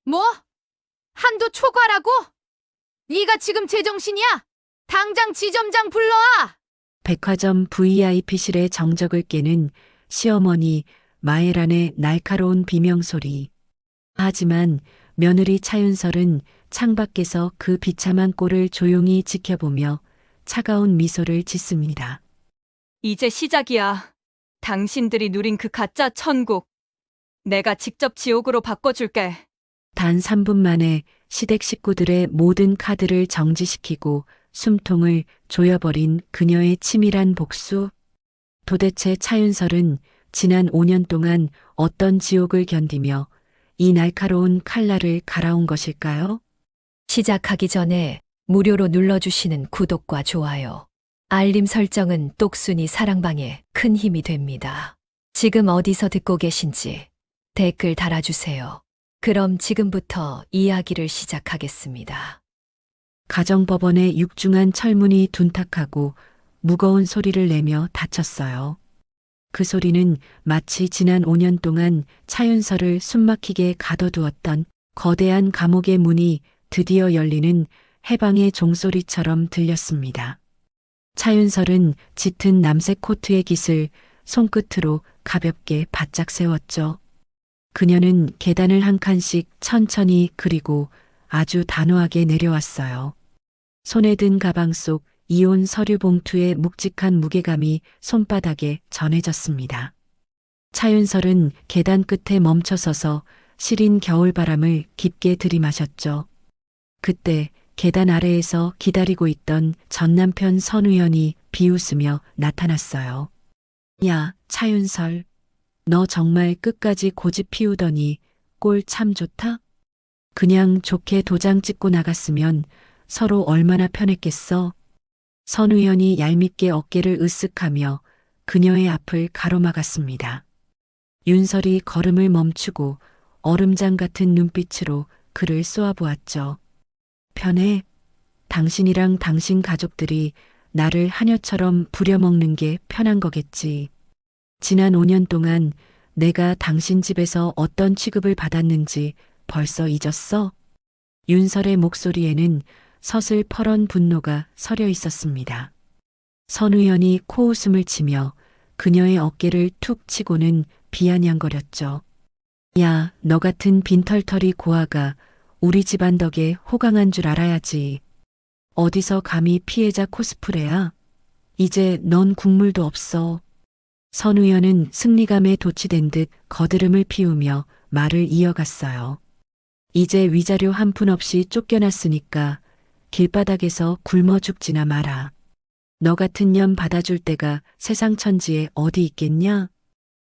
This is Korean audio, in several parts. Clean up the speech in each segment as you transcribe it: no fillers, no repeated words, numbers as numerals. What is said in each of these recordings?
뭐? 한도 초과라고? 네가 지금 제정신이야? 당장 지점장 불러와! 백화점 VIP실의 정적을 깨는 시어머니 마에란의 날카로운 비명소리. 하지만 며느리 차윤설은 창밖에서 그 비참한 꼴을 조용히 지켜보며 차가운 미소를 짓습니다. 이제 시작이야. 당신들이 누린 그 가짜 천국. 내가 직접 지옥으로 바꿔줄게. 단 3분 만에 시댁 식구들의 모든 카드를 정지시키고 숨통을 조여버린 그녀의 치밀한 복수. 도대체 차윤설은 지난 5년 동안 어떤 지옥을 견디며 이 날카로운 칼날을 갈아온 것일까요? 시작하기 전에 무료로 눌러주시는 구독과 좋아요, 알림 설정은 똑순이 사랑방에 큰 힘이 됩니다. 지금 어디서 듣고 계신지 댓글 달아주세요. 그럼 지금부터 이야기를 시작하겠습니다. 가정법원의 육중한 철문이 둔탁하고 무거운 소리를 내며 닫혔어요. 그 소리는 마치 지난 5년 동안 차윤설을 숨막히게 가둬두었던 거대한 감옥의 문이 드디어 열리는 해방의 종소리처럼 들렸습니다. 차윤설은 짙은 남색 코트의 깃을 손끝으로 가볍게 바짝 세웠죠. 그녀는 계단을 한 칸씩 천천히 그리고 아주 단호하게 내려왔어요. 손에 든 가방 속 이온 서류 봉투의 묵직한 무게감이 손바닥에 전해졌습니다. 차윤설은 계단 끝에 멈춰서서 시린 겨울바람을 깊게 들이마셨죠. 그때 계단 아래에서 기다리고 있던 전 남편 선우연이 비웃으며 나타났어요. 야, 차윤설. 너 정말 끝까지 고집 피우더니 꼴 참 좋다? 그냥 좋게 도장 찍고 나갔으면 서로 얼마나 편했겠어? 선우연이 얄밉게 어깨를 으쓱하며 그녀의 앞을 가로막았습니다. 윤설이 걸음을 멈추고 얼음장 같은 눈빛으로 그를 쏘아보았죠. 편해. 당신이랑 당신 가족들이 나를 하녀처럼 부려먹는 게 편한 거겠지. 지난 5년 동안 내가 당신 집에서 어떤 취급을 받았는지 벌써 잊었어? 윤설의 목소리에는 서슬퍼런 분노가 서려 있었습니다. 선우연이 코웃음을 치며 그녀의 어깨를 툭 치고는 비아냥거렸죠. 야, 너 같은 빈털터리 고아가 우리 집안 덕에 호강한 줄 알아야지. 어디서 감히 피해자 코스프레야? 이제 넌 국물도 없어. 선우연은 승리감에 도취된 듯 거드름을 피우며 말을 이어갔어요. 이제 위자료 한 푼 없이 쫓겨났으니까 길바닥에서 굶어 죽지나 마라. 너 같은 년 받아줄 데가 세상 천지에 어디 있겠냐?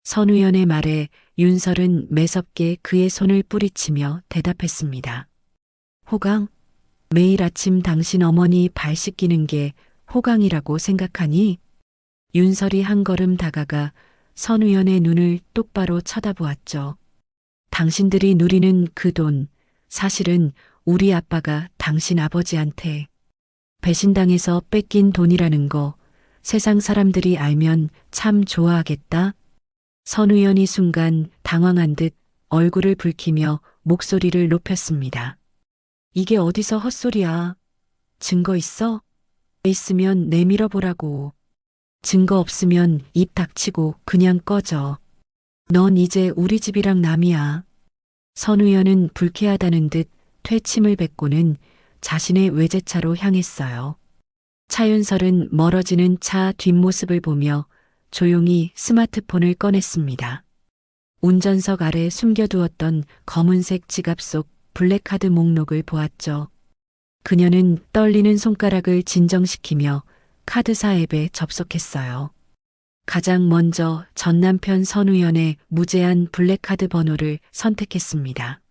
선우연의 말에 윤설은 매섭게 그의 손을 뿌리치며 대답했습니다. 호강? 매일 아침 당신 어머니 발 씻기는 게 호강이라고 생각하니? 윤설이 한 걸음 다가가 선우연의 눈을 똑바로 쳐다보았죠. 당신들이 누리는 그 돈, 사실은 우리 아빠가 당신 아버지한테 배신당해서 뺏긴 돈이라는 거 세상 사람들이 알면 참 좋아하겠다. 선우연이 순간 당황한 듯 얼굴을 붉히며 목소리를 높였습니다. 이게 어디서 헛소리야. 증거 있어? 있으면 내밀어 보라고. 증거 없으면 입 닥치고 그냥 꺼져. 넌 이제 우리 집이랑 남이야. 선우연은 불쾌하다는 듯 퇴침을 뱉고는 자신의 외제차로 향했어요. 차윤설은 멀어지는 차 뒷모습을 보며 조용히 스마트폰을 꺼냈습니다. 운전석 아래 숨겨두었던 검은색 지갑 속 블랙카드 목록을 보았죠. 그녀는 떨리는 손가락을 진정시키며 카드사 앱에 접속했어요. 가장 먼저 전 남편 선우연의 무제한 블랙카드 번호를 선택했습니다.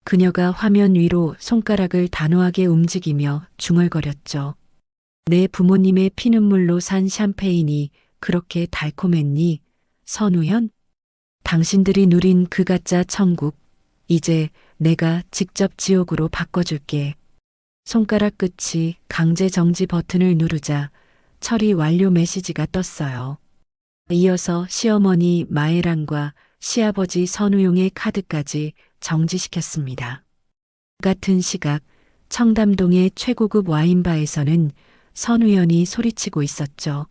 그녀가 화면 위로 손가락을 단호하게 움직이며 중얼거렸죠. 내 부모님의 피눈물로 산 샴페인이 그렇게 달콤했니, 선우연? 당신들이 누린 그 가짜 천국, 이제 내가 직접 지옥으로 바꿔줄게. 손가락 끝이 강제 정지 버튼을 누르자 처리 완료 메시지가 떴어요. 이어서 시어머니 마에란과 시아버지 선우용의 카드까지 정지시켰습니다. 같은 시각 청담동의 최고급 와인바에서는 선 의원이 소리치고 있었죠.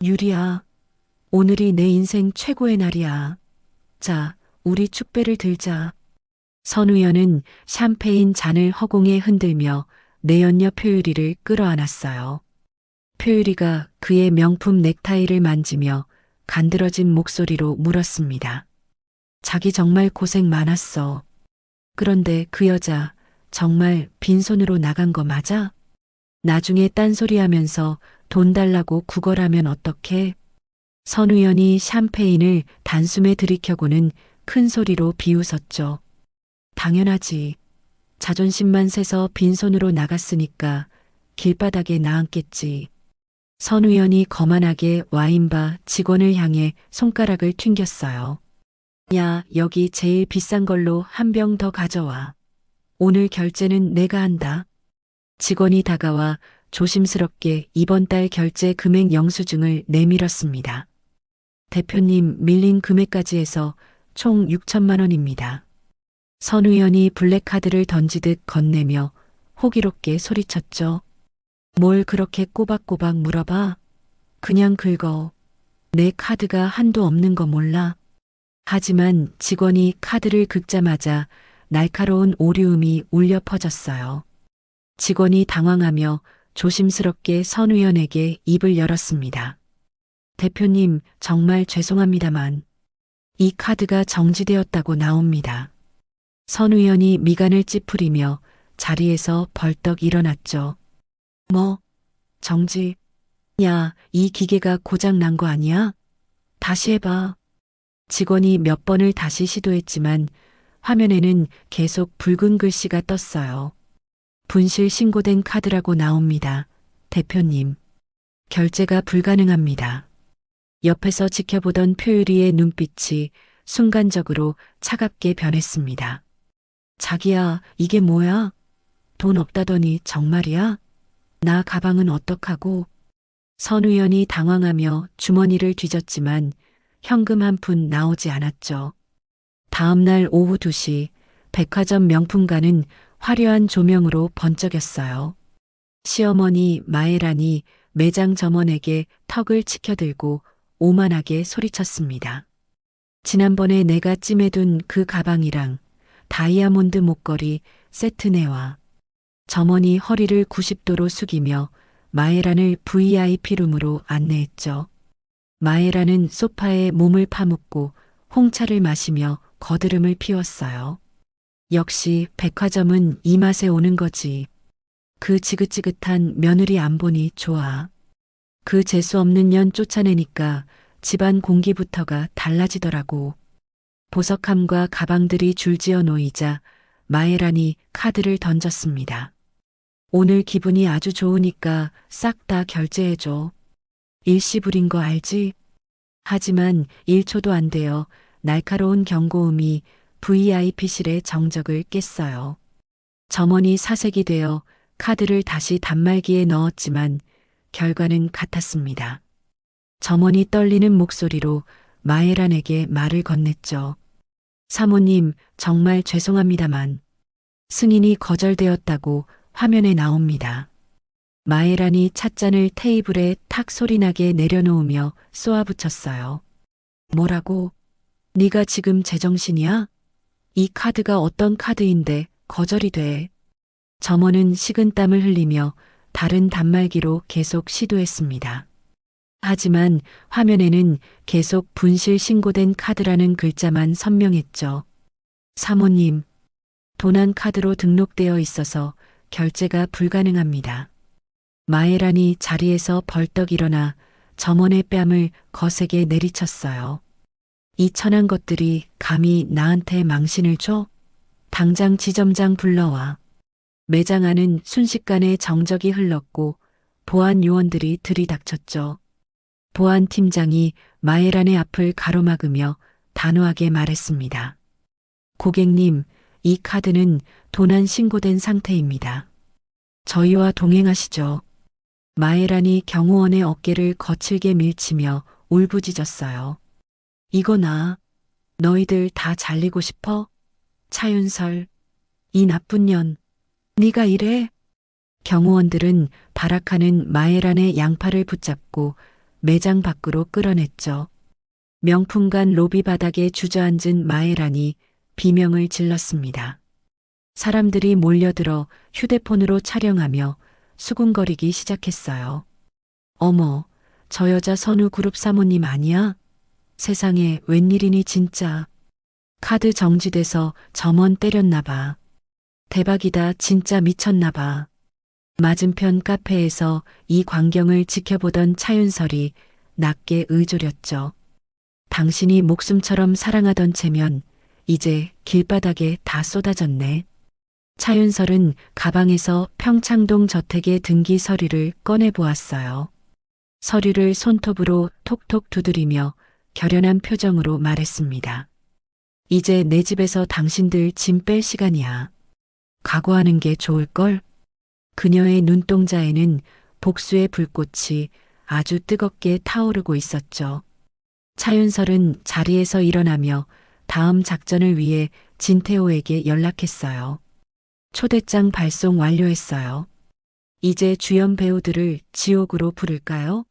유리야, 오늘이 내 인생 최고의 날이야. 자, 우리 축배를 들자. 선 의원은 샴페인 잔을 허공에 흔들며 내연녀 표유리를 끌어안았어요. 표유리가 그의 명품 넥타이를 만지며 간드러진 목소리로 물었습니다. 자기 정말 고생 많았어. 그런데 그 여자 정말 빈손으로 나간 거 맞아? 나중에 딴소리 하면서 돈 달라고 구걸하면 어떡해? 선 의원이 샴페인을 단숨에 들이켜고는 큰 소리로 비웃었죠. 당연하지. 자존심만 세서 빈손으로 나갔으니까 길바닥에 나앉겠지. 선 의원이 거만하게 와인바 직원을 향해 손가락을 튕겼어요. 야, 여기 제일 비싼 걸로 한 병 더 가져와. 오늘 결제는 내가 한다. 직원이 다가와 조심스럽게 이번 달 결제 금액 영수증을 내밀었습니다. 대표님, 밀린 금액까지 해서 총 6천만 원입니다. 선 의원이 블랙카드를 던지듯 건네며 호기롭게 소리쳤죠. 뭘 그렇게 꼬박꼬박 물어봐? 그냥 긁어. 내 카드가 한도 없는 거 몰라. 하지만 직원이 카드를 긁자마자 날카로운 오류음이 울려 퍼졌어요. 직원이 당황하며 조심스럽게 선 의원에게 입을 열었습니다. 대표님, 정말 죄송합니다만 이 카드가 정지되었다고 나옵니다. 선 의원이 미간을 찌푸리며 자리에서 벌떡 일어났죠. 뭐? 정지? 야, 이 기계가 고장 난 거 아니야? 다시 해봐. 직원이 몇 번을 다시 시도했지만 화면에는 계속 붉은 글씨가 떴어요. 분실 신고된 카드라고 나옵니다. 대표님, 결제가 불가능합니다. 옆에서 지켜보던 표유리의 눈빛이 순간적으로 차갑게 변했습니다. 자기야, 이게 뭐야? 돈 없다더니 정말이야? 나 가방은 어떡하고? 선 의원이 당황하며 주머니를 뒤졌지만 현금 한 푼 나오지 않았죠. 다음 날 오후 2시 백화점 명품관은 화려한 조명으로 번쩍였어요. 시어머니 마에란이 매장 점원에게 턱을 치켜들고 오만하게 소리쳤습니다. 지난번에 내가 찜해둔 그 가방이랑 다이아몬드 목걸이 세트 내와. 점원이 허리를 90도로 숙이며 마에란을 VIP룸으로 안내했죠. 마에란은 소파에 몸을 파묻고 홍차를 마시며 거드름을 피웠어요. 역시 백화점은 이 맛에 오는 거지. 그 지긋지긋한 며느리 안 보니 좋아. 그 재수 없는 년 쫓아내니까 집안 공기부터가 달라지더라고. 보석함과 가방들이 줄지어 놓이자 마에란이 카드를 던졌습니다. 오늘 기분이 아주 좋으니까 싹 다 결제해줘. 일시불인 거 알지? 하지만 1초도 안 되어 날카로운 경고음이 VIP실의 정적을 깼어요. 점원이 사색이 되어 카드를 다시 단말기에 넣었지만 결과는 같았습니다. 점원이 떨리는 목소리로 마에란에게 말을 건넸죠. 사모님, 정말 죄송합니다만 승인이 거절되었다고 화면에 나옵니다. 마에란이 찻잔을 테이블에 탁 소리나게 내려놓으며 쏘아붙였어요. 뭐라고? 네가 지금 제정신이야? 이 카드가 어떤 카드인데 거절이 돼. 점원은 식은땀을 흘리며 다른 단말기로 계속 시도했습니다. 하지만 화면에는 계속 분실 신고된 카드라는 글자만 선명했죠. 사모님, 도난 카드로 등록되어 있어서 결제가 불가능합니다. 마에란이 자리에서 벌떡 일어나 점원의 뺨을 거세게 내리쳤어요. 이 천한 것들이 감히 나한테 망신을 줘? 당장 지점장 불러와. 매장 안은 순식간에 정적이 흘렀고 보안 요원들이 들이닥쳤죠. 보안 팀장이 마에란의 앞을 가로막으며 단호하게 말했습니다. 고객님, 이 카드는 도난 신고된 상태입니다. 저희와 동행하시죠. 마에란이 경호원의 어깨를 거칠게 밀치며 울부짖었어요. 이거나 너희들 다 잘리고 싶어? 차윤설, 이 나쁜 년, 네가 이래? 경호원들은 발악하는 마에란의 양팔을 붙잡고 매장 밖으로 끌어냈죠. 명품관 로비 바닥에 주저앉은 마에란이 비명을 질렀습니다. 사람들이 몰려들어 휴대폰으로 촬영하며 수군거리기 시작했어요. 어머, 저 여자 선우 그룹 사모님 아니야? 세상에 웬일이니 진짜. 카드 정지돼서 점원 때렸나 봐. 대박이다, 진짜 미쳤나 봐. 맞은편 카페에서 이 광경을 지켜보던 차윤설이 낮게 의조렸죠. 당신이 목숨처럼 사랑하던 체면 이제 길바닥에 다 쏟아졌네. 차윤설은 가방에서 평창동 저택의 등기 서류를 꺼내보았어요. 서류를 손톱으로 톡톡 두드리며 결연한 표정으로 말했습니다. 이제 내 집에서 당신들 짐 뺄 시간이야. 각오하는 게 좋을걸? 그녀의 눈동자에는 복수의 불꽃이 아주 뜨겁게 타오르고 있었죠. 차윤설은 자리에서 일어나며 다음 작전을 위해 진태호에게 연락했어요. 초대장 발송 완료했어요. 이제 주연 배우들을 지옥으로 부를까요?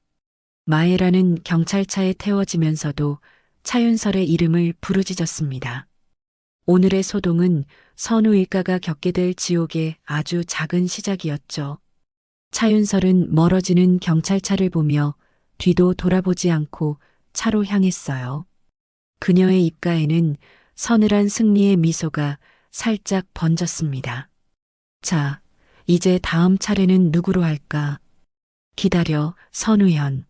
마에라는 경찰차에 태워지면서도 차윤설의 이름을 부르짖었습니다. 오늘의 소동은 선우 일가가 겪게 될 지옥의 아주 작은 시작이었죠. 차윤설은 멀어지는 경찰차를 보며 뒤도 돌아보지 않고 차로 향했어요. 그녀의 입가에는 서늘한 승리의 미소가 살짝 번졌습니다. 자, 이제 다음 차례는 누구로 할까? 기다려, 선우현.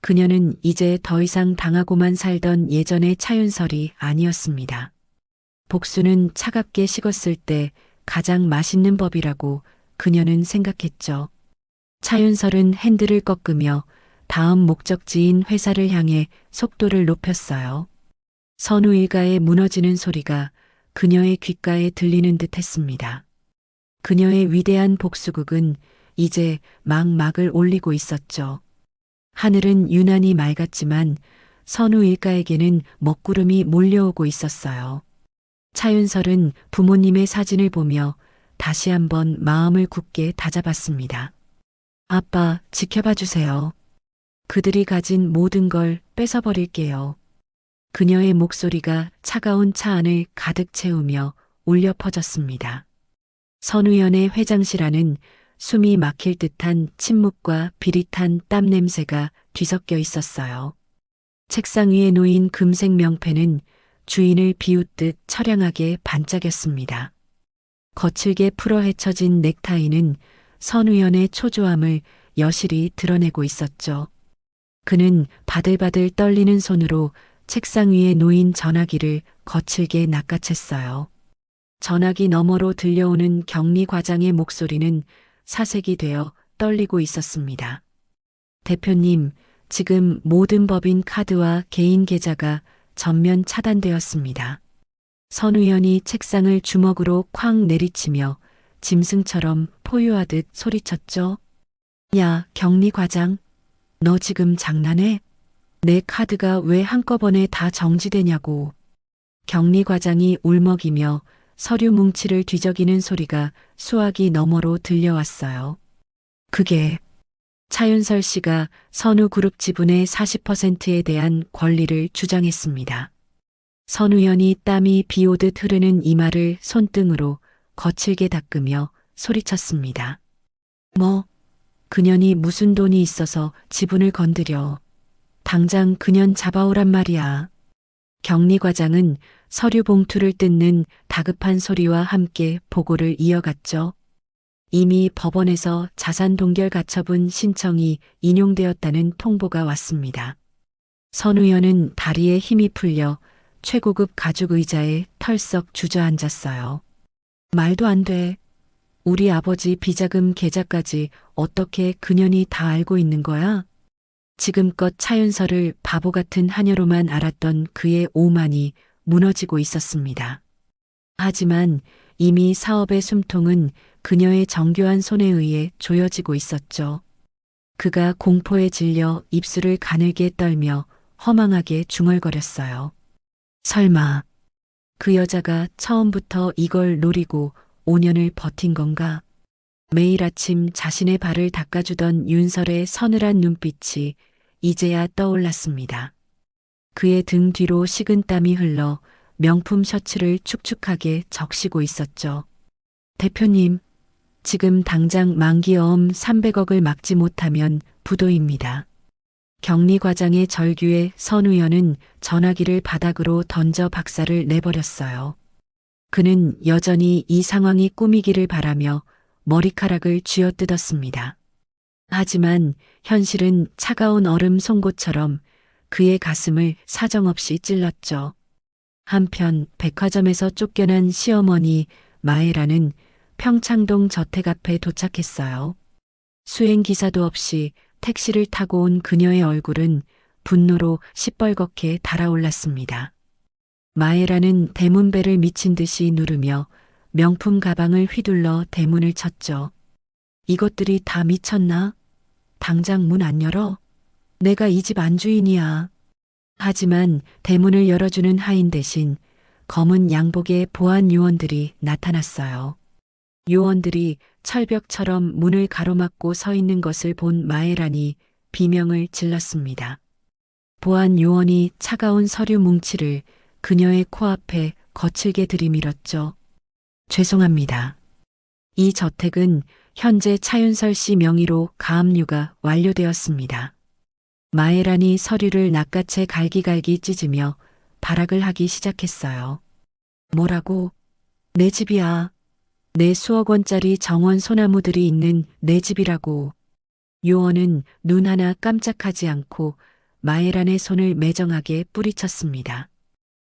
그녀는 이제 더 이상 당하고만 살던 예전의 차윤설이 아니었습니다. 복수는 차갑게 식었을 때 가장 맛있는 법이라고 그녀는 생각했죠. 차윤설은 핸들을 꺾으며 다음 목적지인 회사를 향해 속도를 높였어요. 선우 일가의 무너지는 소리가 그녀의 귓가에 들리는 듯 했습니다. 그녀의 위대한 복수극은 이제 막을 올리고 있었죠. 하늘은 유난히 맑았지만 선우 일가에게는 먹구름이 몰려오고 있었어요. 차윤설은 부모님의 사진을 보며 다시 한번 마음을 굳게 다잡았습니다. 아빠, 지켜봐 주세요. 그들이 가진 모든 걸 뺏어버릴게요. 그녀의 목소리가 차가운 차 안을 가득 채우며 울려 퍼졌습니다. 선우연의 회장실 안은 숨이 막힐 듯한 침묵과 비릿한 땀 냄새가 뒤섞여 있었어요. 책상 위에 놓인 금색 명패는 주인을 비웃듯 처량하게 반짝였습니다. 거칠게 풀어 헤쳐진 넥타이는 선우연의 초조함을 여실히 드러내고 있었죠. 그는 바들바들 떨리는 손으로 책상 위에 놓인 전화기를 거칠게 낚아챘어요. 전화기 너머로 들려오는 격리 과장의 목소리는 사색이 되어 떨리고 있었습니다. 대표님, 지금 모든 법인 카드와 개인 계좌가 전면 차단되었습니다. 선우연이 책상을 주먹으로 쾅 내리치며 짐승처럼 포효하듯 소리쳤죠. 야, 격리 과장. 너 지금 장난해? 내 카드가 왜 한꺼번에 다 정지되냐고. 격리 과장이 울먹이며 서류 뭉치를 뒤적이는 소리가 수화기 너머로 들려왔어요. 그게 차윤설 씨가 선우그룹 지분의 40%에 대한 권리를 주장했습니다. 선우연이 땀이 비오듯 흐르는 이마를 손등으로 거칠게 닦으며 소리쳤습니다. 뭐, 그년이 무슨 돈이 있어서 지분을 건드려. 당장 그년 잡아오란 말이야. 격리 과장은 서류 봉투를 뜯는 다급한 소리와 함께 보고를 이어갔죠. 이미 법원에서 자산 동결 가처분 신청이 인용되었다는 통보가 왔습니다. 선우연은 다리에 힘이 풀려 최고급 가죽 의자에 털썩 주저앉았어요. 말도 안 돼. 우리 아버지 비자금 계좌까지 어떻게 그년이 다 알고 있는 거야? 지금껏 차윤설을 바보 같은 하녀로만 알았던 그의 오만이 무너지고 있었습니다. 하지만 이미 사업의 숨통은 그녀의 정교한 손에 의해 조여지고 있었죠. 그가 공포에 질려 입술을 가늘게 떨며 허망하게 중얼거렸어요. 설마 그 여자가 처음부터 이걸 노리고 5년을 버틴 건가? 매일 아침 자신의 발을 닦아주던 윤설의 서늘한 눈빛이 이제야 떠올랐습니다. 그의 등 뒤로 식은 땀이 흘러 명품 셔츠를 축축하게 적시고 있었죠. 대표님, 지금 당장 만기어음 300억을 막지 못하면 부도입니다. 격리과장의 절규에 선 의원은 전화기를 바닥으로 던져 박살을 내버렸어요. 그는 여전히 이 상황이 꿈이기를 바라며 머리카락을 쥐어뜯었습니다. 하지만 현실은 차가운 얼음 송곳처럼 그의 가슴을 사정없이 찔렀죠. 한편 백화점에서 쫓겨난 시어머니 마에라는 평창동 저택 앞에 도착했어요. 수행기사도 없이 택시를 타고 온 그녀의 얼굴은 분노로 시뻘겋게 달아올랐습니다. 마에라는 대문배를 미친 듯이 누르며 명품 가방을 휘둘러 대문을 쳤죠. 이것들이 다 미쳤나? 당장 문 안 열어? 내가 이 집 안주인이야. 하지만 대문을 열어주는 하인 대신 검은 양복의 보안 요원들이 나타났어요. 요원들이 철벽처럼 문을 가로막고 서 있는 것을 본 마에란이 비명을 질렀습니다. 보안 요원이 차가운 서류 뭉치를 그녀의 코앞에 거칠게 들이밀었죠. 죄송합니다. 이 저택은 현재 차윤설 씨 명의로 가압류가 완료되었습니다. 마에란이 서류를 낚아채 갈기갈기 찢으며 발악을 하기 시작했어요. 뭐라고? 내 집이야. 내 수억 원짜리 정원 소나무들이 있는 내 집이라고. 요원은 눈 하나 깜짝하지 않고 마에란의 손을 매정하게 뿌리쳤습니다.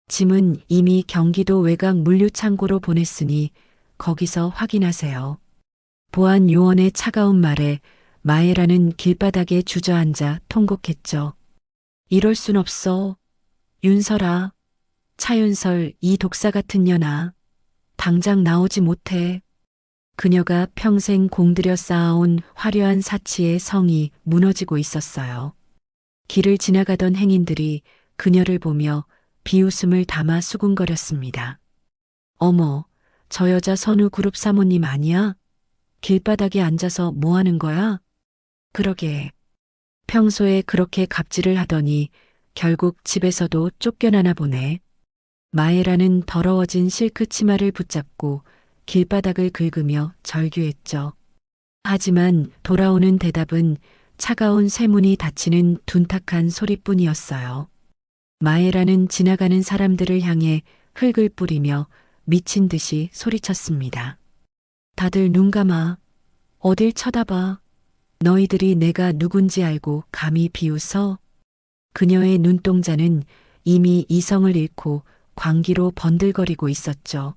짐은 이미 경기도 외곽 물류창고로 보냈으니 거기서 확인하세요. 보안 요원의 차가운 말에 마에라는 길바닥에 주저앉아 통곡했죠. 이럴 순 없어. 윤설아, 차윤설 이 독사 같은 년아. 당장 나오지 못해. 그녀가 평생 공들여 쌓아온 화려한 사치의 성이 무너지고 있었어요. 길을 지나가던 행인들이 그녀를 보며 비웃음을 담아 수군거렸습니다. 어머, 저 여자 선우 그룹 사모님 아니야? 길바닥에 앉아서 뭐 하는 거야? 그러게. 평소에 그렇게 갑질을 하더니 결국 집에서도 쫓겨나나 보네. 마에라는 더러워진 실크 치마를 붙잡고 길바닥을 긁으며 절규했죠. 하지만 돌아오는 대답은 차가운 쇠문이 닫히는 둔탁한 소리뿐이었어요. 마에라는 지나가는 사람들을 향해 흙을 뿌리며 미친 듯이 소리쳤습니다. 다들 눈 감아. 어딜 쳐다봐. 너희들이 내가 누군지 알고 감히 비웃어? 그녀의 눈동자는 이미 이성을 잃고 광기로 번들거리고 있었죠.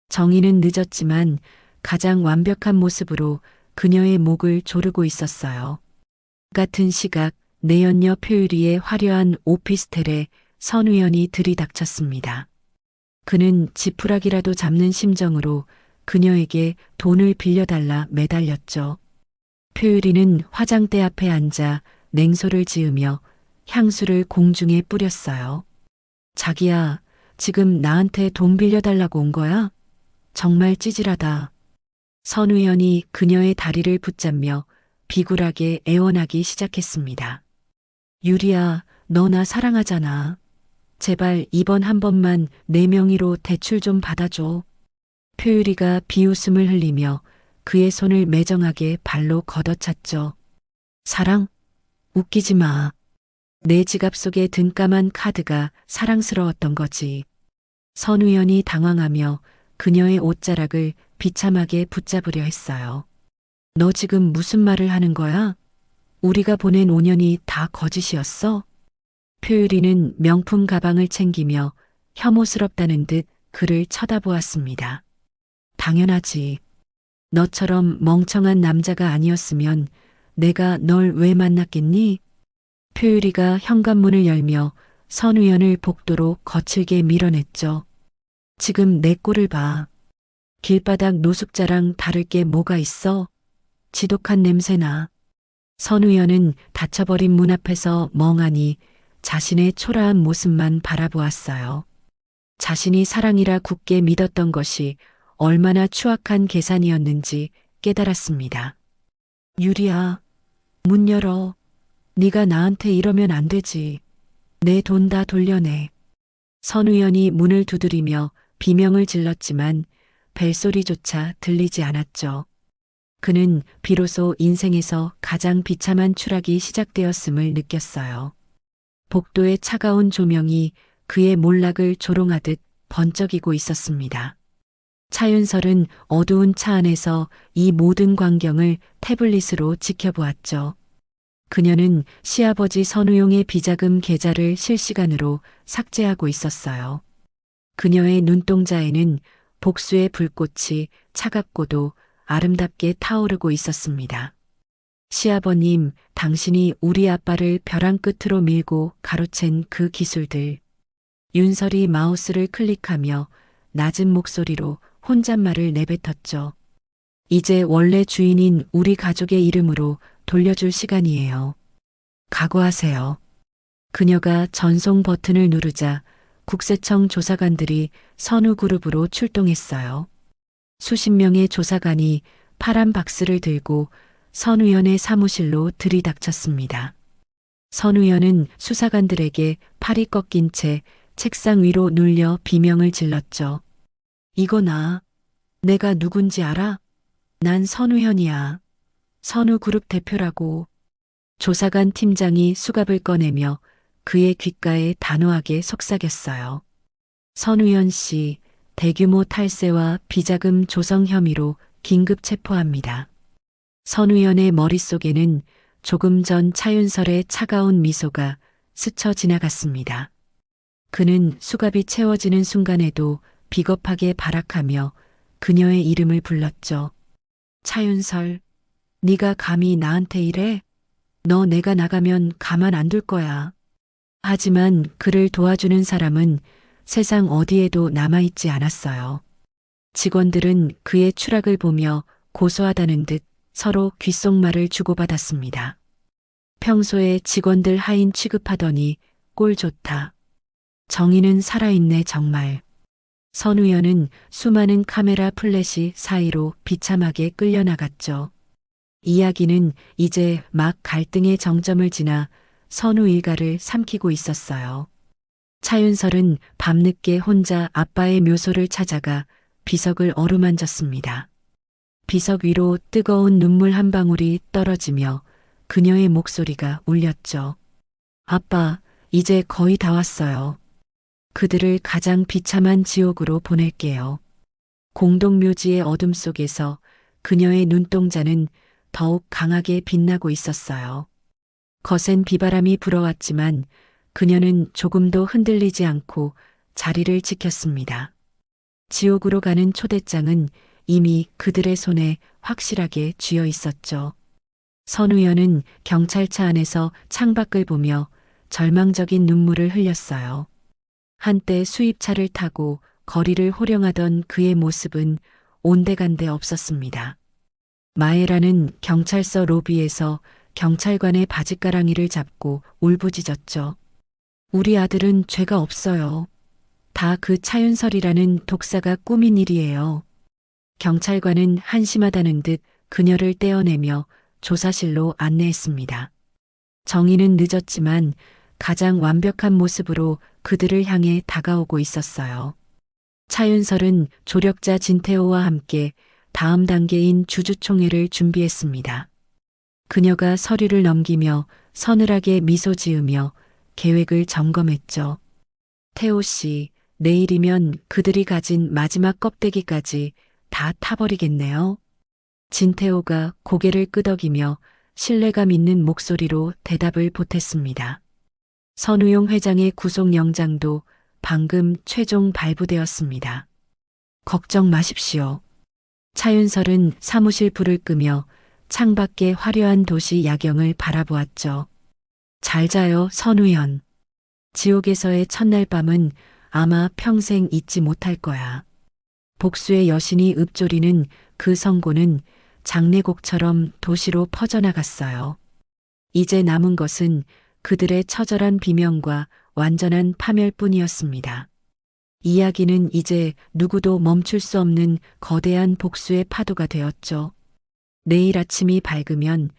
정의는 늦었지만 가장 완벽한 모습으로 그녀의 목을 조르고 있었어요. 같은 시각 내연녀 표유리의 화려한 오피스텔에 선 의원이 들이닥쳤습니다. 그는 지푸라기라도 잡는 심정으로 그녀에게 돈을 빌려달라 매달렸죠. 표유리는 화장대 앞에 앉아 냉소를 지으며 향수를 공중에 뿌렸어요. 자기야, 지금 나한테 돈 빌려달라고 온 거야? 정말 찌질하다. 선 의원이 그녀의 다리를 붙잡며 비굴하게 애원하기 시작했습니다. 유리야, 너 나 사랑하잖아. 제발 이번 한 번만 내 명의로 대출 좀 받아줘. 표유리가 비웃음을 흘리며 그의 손을 매정하게 발로 걷어찼죠. 사랑? 웃기지 마. 내 지갑 속에 든 까만 카드가 사랑스러웠던 거지. 선 의원이 당황하며 그녀의 옷자락을 비참하게 붙잡으려 했어요. 너 지금 무슨 말을 하는 거야? 우리가 보낸 5년이 다 거짓이었어? 표유리는 명품 가방을 챙기며 혐오스럽다는 듯 그를 쳐다보았습니다. 당연하지. 너처럼 멍청한 남자가 아니었으면 내가 널 왜 만났겠니? 표유리가 현관문을 열며 선 의원을 복도로 거칠게 밀어냈죠. 지금 내 꼴을 봐. 길바닥 노숙자랑 다를 게 뭐가 있어? 지독한 냄새나. 선 의원은 닫혀버린 문 앞에서 멍하니 자신의 초라한 모습만 바라보았어요. 자신이 사랑이라 굳게 믿었던 것이 얼마나 추악한 계산이었는지 깨달았습니다. 유리야, 문 열어. 네가 나한테 이러면 안 되지. 내 돈 다 돌려내. 선우연이 문을 두드리며 비명을 질렀지만 벨소리조차 들리지 않았죠. 그는 비로소 인생에서 가장 비참한 추락이 시작되었음을 느꼈어요. 복도의 차가운 조명이 그의 몰락을 조롱하듯 번쩍이고 있었습니다. 차윤설은 어두운 차 안에서 이 모든 광경을 태블릿으로 지켜보았죠. 그녀는 시아버지 선우용의 비자금 계좌를 실시간으로 삭제하고 있었어요. 그녀의 눈동자에는 복수의 불꽃이 차갑고도 아름답게 타오르고 있었습니다. 시아버님, 당신이 우리 아빠를 벼랑 끝으로 밀고 가로챈 그 기술들. 윤설이 마우스를 클릭하며 낮은 목소리로 혼잣말을 내뱉었죠. 이제 원래 주인인 우리 가족의 이름으로 돌려줄 시간이에요. 각오하세요. 그녀가 전송 버튼을 누르자 국세청 조사관들이 선우그룹으로 출동했어요. 수십 명의 조사관이 파란 박스를 들고 선우연의 사무실로 들이닥쳤습니다. 선우연은 수사관들에게 팔이 꺾인 채 책상 위로 눌려 비명을 질렀죠. 이거 나. 내가 누군지 알아? 난 선우현이야. 선우그룹 대표라고. 조사관 팀장이 수갑을 꺼내며 그의 귓가에 단호하게 속삭였어요. 선우현 씨, 대규모 탈세와 비자금 조성 혐의로 긴급 체포합니다. 선우현의 머릿속에는 조금 전 차윤설의 차가운 미소가 스쳐 지나갔습니다. 그는 수갑이 채워지는 순간에도 비겁하게 발악하며 그녀의 이름을 불렀죠. 차윤설, 네가 감히 나한테 이래? 너 내가 나가면 가만 안 둘 거야. 하지만 그를 도와주는 사람은 세상 어디에도 남아있지 않았어요. 직원들은 그의 추락을 보며 고소하다는 듯 서로 귓속말을 주고받았습니다. 평소에 직원들 하인 취급하더니 꼴 좋다. 정의는 살아있네 정말. 선우연은 수많은 카메라 플래시 사이로 비참하게 끌려나갔죠. 이야기는 이제 막 갈등의 정점을 지나 선우 일가를 삼키고 있었어요. 차윤설은 밤늦게 혼자 아빠의 묘소를 찾아가 비석을 어루만졌습니다. 비석 위로 뜨거운 눈물 한 방울이 떨어지며 그녀의 목소리가 울렸죠. 아빠, 이제 거의 다 왔어요. 그들을 가장 비참한 지옥으로 보낼게요. 공동묘지의 어둠 속에서 그녀의 눈동자는 더욱 강하게 빛나고 있었어요. 거센 비바람이 불어왔지만 그녀는 조금도 흔들리지 않고 자리를 지켰습니다. 지옥으로 가는 초대장은 이미 그들의 손에 확실하게 쥐어 있었죠. 선우연은 경찰차 안에서 창밖을 보며 절망적인 눈물을 흘렸어요. 한때 수입차를 타고 거리를 호령하던 그의 모습은 온데간데 없었습니다. 마에라는 경찰서 로비에서 경찰관의 바짓가랑이를 잡고 울부짖었죠. 우리 아들은 죄가 없어요. 다 그 차윤설이라는 독사가 꾸민 일이에요. 경찰관은 한심하다는 듯 그녀를 떼어내며 조사실로 안내했습니다. 정의는 늦었지만 가장 완벽한 모습으로 그들을 향해 다가오고 있었어요. 차윤설은 조력자 진태호와 함께 다음 단계인 주주총회를 준비했습니다. 그녀가 서류를 넘기며 서늘하게 미소 지으며 계획을 점검했죠. 태호 씨, 내일이면 그들이 가진 마지막 껍데기까지 다 타버리겠네요. 진태호가 고개를 끄덕이며 신뢰감 있는 목소리로 대답을 보탰습니다. 선우용 회장의 구속영장도 방금 최종 발부되었습니다. 걱정 마십시오. 차윤설은 사무실 불을 끄며 창밖의 화려한 도시 야경을 바라보았죠. 잘 자요, 선우연. 지옥에서의 첫날 밤은 아마 평생 잊지 못할 거야. 복수의 여신이 읊조리는 그 성고는 장례곡처럼 도시로 퍼져나갔어요. 이제 남은 것은 그들의 처절한 비명과 완전한 파멸뿐이었습니다. 이야기는 이제 누구도 멈출 수 없는 거대한 복수의 파도가 되었죠. 내일 아침이 밝으면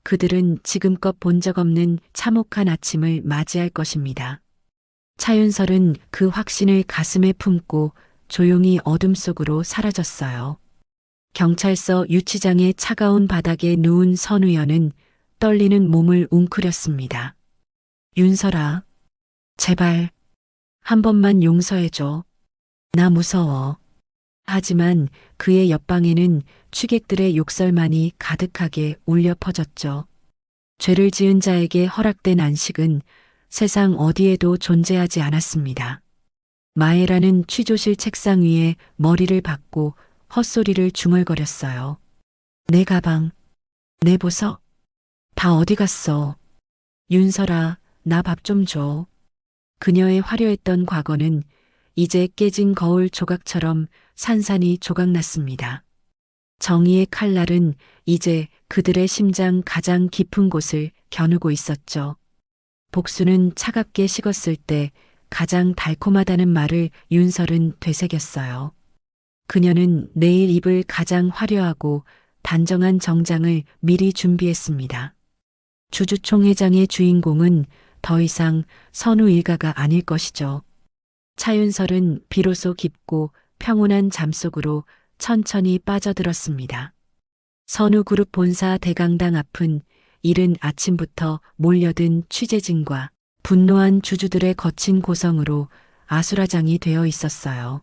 그들은 지금껏 본 적 없는 참혹한 아침을 맞이할 것입니다. 차윤설은 그 확신을 가슴에 품고 조용히 어둠 속으로 사라졌어요. 경찰서 유치장의 차가운 바닥에 누운 선우연은 떨리는 몸을 웅크렸습니다. 윤설아, 제발 한 번만 용서해줘. 나 무서워. 하지만 그의 옆방에는 취객들의 욕설만이 가득하게 울려 퍼졌죠. 죄를 지은 자에게 허락된 안식은 세상 어디에도 존재하지 않았습니다. 마에라는 취조실 책상 위에 머리를 박고 헛소리를 중얼거렸어요. 내 가방, 내 보석, 다 어디 갔어? 윤설아, 나 밥 좀 줘. 그녀의 화려했던 과거는 이제 깨진 거울 조각처럼 산산이 조각났습니다. 정의의 칼날은 이제 그들의 심장 가장 깊은 곳을 겨누고 있었죠. 복수는 차갑게 식었을 때 가장 달콤하다는 말을 윤설은 되새겼어요. 그녀는 내일 입을 가장 화려하고 단정한 정장을 미리 준비했습니다. 주주총회장의 주인공은 더 이상 선우 일가가 아닐 것이죠. 차윤설은 비로소 깊고 평온한 잠속으로 천천히 빠져들었습니다. 선우그룹 본사 대강당 앞은 이른 아침부터 몰려든 취재진과 분노한 주주들의 거친 고성으로 아수라장이 되어 있었어요.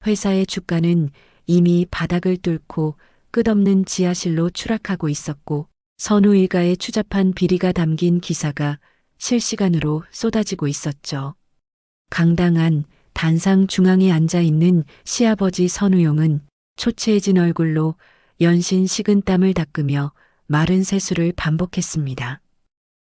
회사의 주가는 이미 바닥을 뚫고 끝없는 지하실로 추락하고 있었고 선우 일가의 추잡한 비리가 담긴 기사가 실시간으로 쏟아지고 있었죠. 강당 안 단상 중앙에 앉아 있는 시아버지 선우용은 초췌해진 얼굴로 연신 식은 땀을 닦으며 마른 세수를 반복했습니다.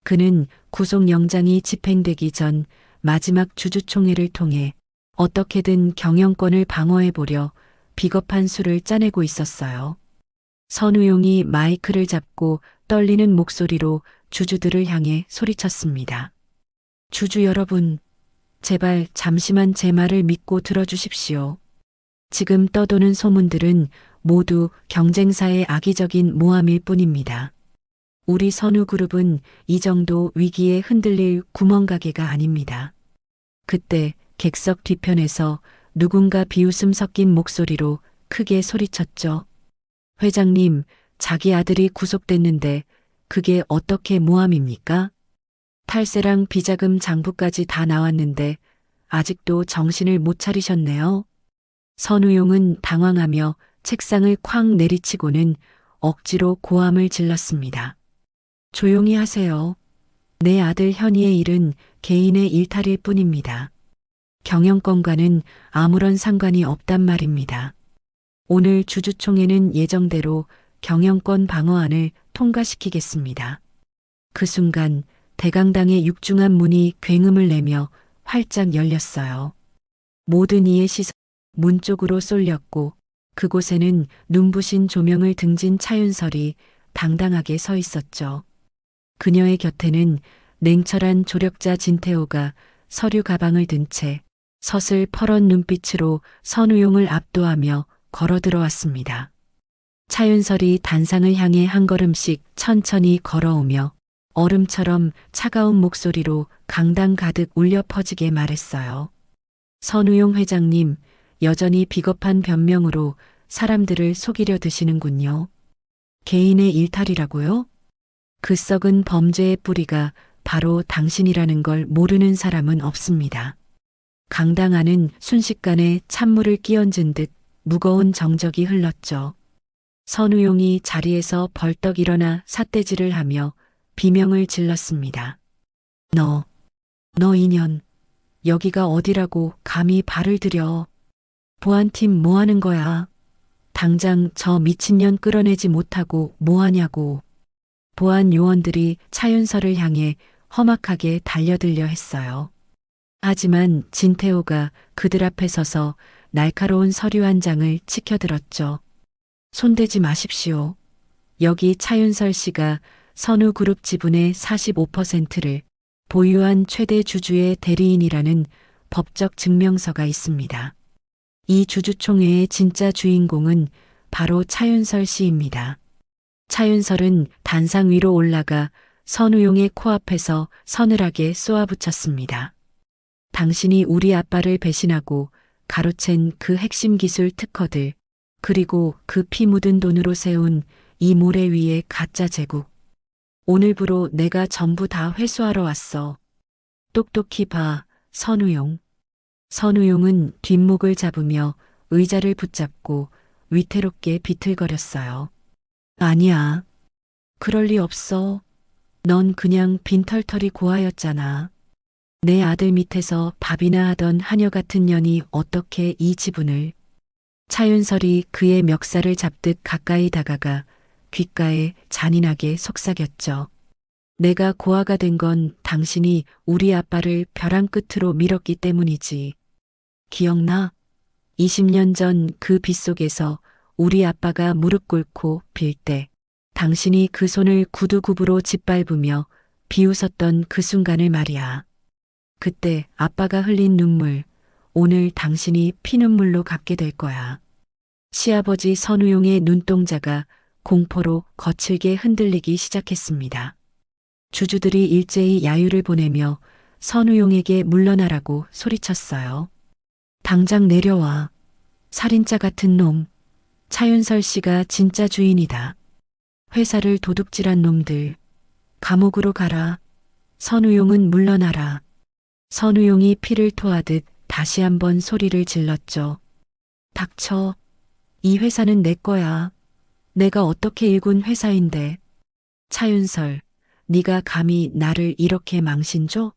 그는 구속영장이 집행되기 전 마지막 주주총회를 통해 어떻게든 경영권을 방어해보려 비겁한 수를 짜내고 있었어요. 선우용이 마이크를 잡고 떨리는 목소리로 주주들을 향해 소리쳤습니다. 주주 여러분, 제발 잠시만 제 말을 믿고 들어주십시오. 지금 떠도는 소문들은 모두 경쟁사의 악의적인 모함일 뿐입니다. 우리 선우그룹은 이 정도 위기에 흔들릴 구멍가게가 아닙니다. 그때 객석 뒤편에서 누군가 비웃음 섞인 목소리로 크게 소리쳤죠. 회장님, 자기 아들이 구속됐는데 그게 어떻게 모함입니까? 탈세랑 비자금 장부까지 다 나왔는데 아직도 정신을 못 차리셨네요. 선우용은 당황하며 책상을 쾅 내리치고는 억지로 고함을 질렀습니다. 조용히 하세요. 내 아들 현이의 일은 개인의 일탈일 뿐입니다. 경영권과는 아무런 상관이 없단 말입니다. 오늘 주주총회는 예정대로 경영권 방어안을 통과시키겠습니다. 그 순간 대강당의 육중한 문이 굉음을 내며 활짝 열렸어요. 모든 이의 시선 문 쪽으로 쏠렸고 그곳에는 눈부신 조명을 등진 차윤설이 당당하게 서 있었죠. 그녀의 곁에는 냉철한 조력자 진태호가 서류 가방을 든 채 서슬 퍼런 눈빛으로 선우용을 압도하며 걸어 들어왔습니다. 차윤설이 단상을 향해 한 걸음씩 천천히 걸어오며 얼음처럼 차가운 목소리로 강당 가득 울려 퍼지게 말했어요. 선우용 회장님, 여전히 비겁한 변명으로 사람들을 속이려 드시는군요. 개인의 일탈이라고요? 그 썩은 범죄의 뿌리가 바로 당신이라는 걸 모르는 사람은 없습니다. 강당 안은 순식간에 찬물을 끼얹은 듯 무거운 정적이 흘렀죠. 선우용이 자리에서 벌떡 일어나 삿대질을 하며 비명을 질렀습니다. 너 인연, 여기가 어디라고 감히 발을 들여. 보안팀 뭐 하는 거야? 당장 저 미친년 끌어내지 못하고 뭐 하냐고. 보안 요원들이 차윤설을 향해 험악하게 달려들려 했어요. 하지만 진태호가 그들 앞에 서서 날카로운 서류 한 장을 치켜들었죠. 손대지 마십시오. 여기 차윤설 씨가 선우그룹 지분의 45%를 보유한 최대 주주의 대리인이라는 법적 증명서가 있습니다. 이 주주총회의 진짜 주인공은 바로 차윤설 씨입니다. 차윤설은 단상 위로 올라가 선우용의 코앞에서 서늘하게 쏘아붙였습니다. 당신이 우리 아빠를 배신하고 가로챈 그 핵심 기술 특허들, 그리고 그 피 묻은 돈으로 세운 이 모래 위의 가짜 제국. 오늘부로 내가 전부 다 회수하러 왔어. 똑똑히 봐, 선우용. 선우용은 뒷목을 잡으며 의자를 붙잡고 위태롭게 비틀거렸어요. 아니야. 그럴 리 없어. 넌 그냥 빈털터리 고아였잖아. 내 아들 밑에서 밥이나 하던 하녀 같은 년이 어떻게 이 지분을. 차윤설이 그의 멱살을 잡듯 가까이 다가가 귓가에 잔인하게 속삭였죠. 내가 고아가 된 건 당신이 우리 아빠를 벼랑 끝으로 밀었기 때문이지. 기억나? 20년 전 그 빗속에서 우리 아빠가 무릎 꿇고 빌 때 당신이 그 손을 구두굽으로 짓밟으며 비웃었던 그 순간을 말이야. 그때 아빠가 흘린 눈물, 오늘 당신이 피눈물로 갚게 될 거야. 시아버지 선우용의 눈동자가 공포로 거칠게 흔들리기 시작했습니다. 주주들이 일제히 야유를 보내며 선우용에게 물러나라고 소리쳤어요. 당장 내려와. 살인자 같은 놈. 차윤설 씨가 진짜 주인이다. 회사를 도둑질한 놈들. 감옥으로 가라. 선우용은 물러나라. 선우용이 피를 토하듯 다시 한번 소리를 질렀죠. 닥쳐. 이 회사는 내 거야. 내가 어떻게 일군 회사인데. 차윤설, 네가 감히 나를 이렇게 망신줘?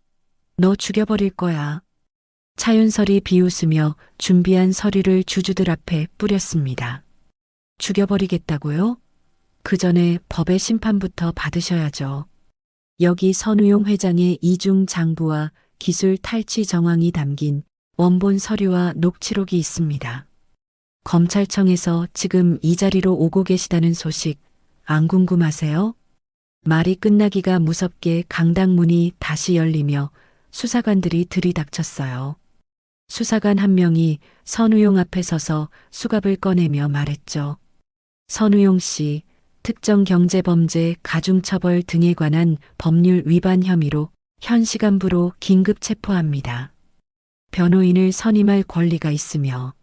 너 죽여버릴 거야. 차윤설이 비웃으며 준비한 서류를 주주들 앞에 뿌렸습니다. 죽여버리겠다고요? 그 전에 법의 심판부터 받으셔야죠. 여기 선우용 회장의 이중 장부와 기술 탈취 정황이 담긴 원본 서류와 녹취록이 있습니다. 검찰청에서 지금 이 자리로 오고 계시다는 소식 안 궁금하세요? 말이 끝나기가 무섭게 강당문이 다시 열리며 수사관들이 들이닥쳤어요. 수사관 한 명이 선우용 앞에 서서 수갑을 꺼내며 말했죠. 선우용 씨, 특정경제범죄 가중처벌 등에 관한 법률 위반 혐의로 현 시간부로 긴급 체포합니다. 변호인을 선임할 권리가 있으며.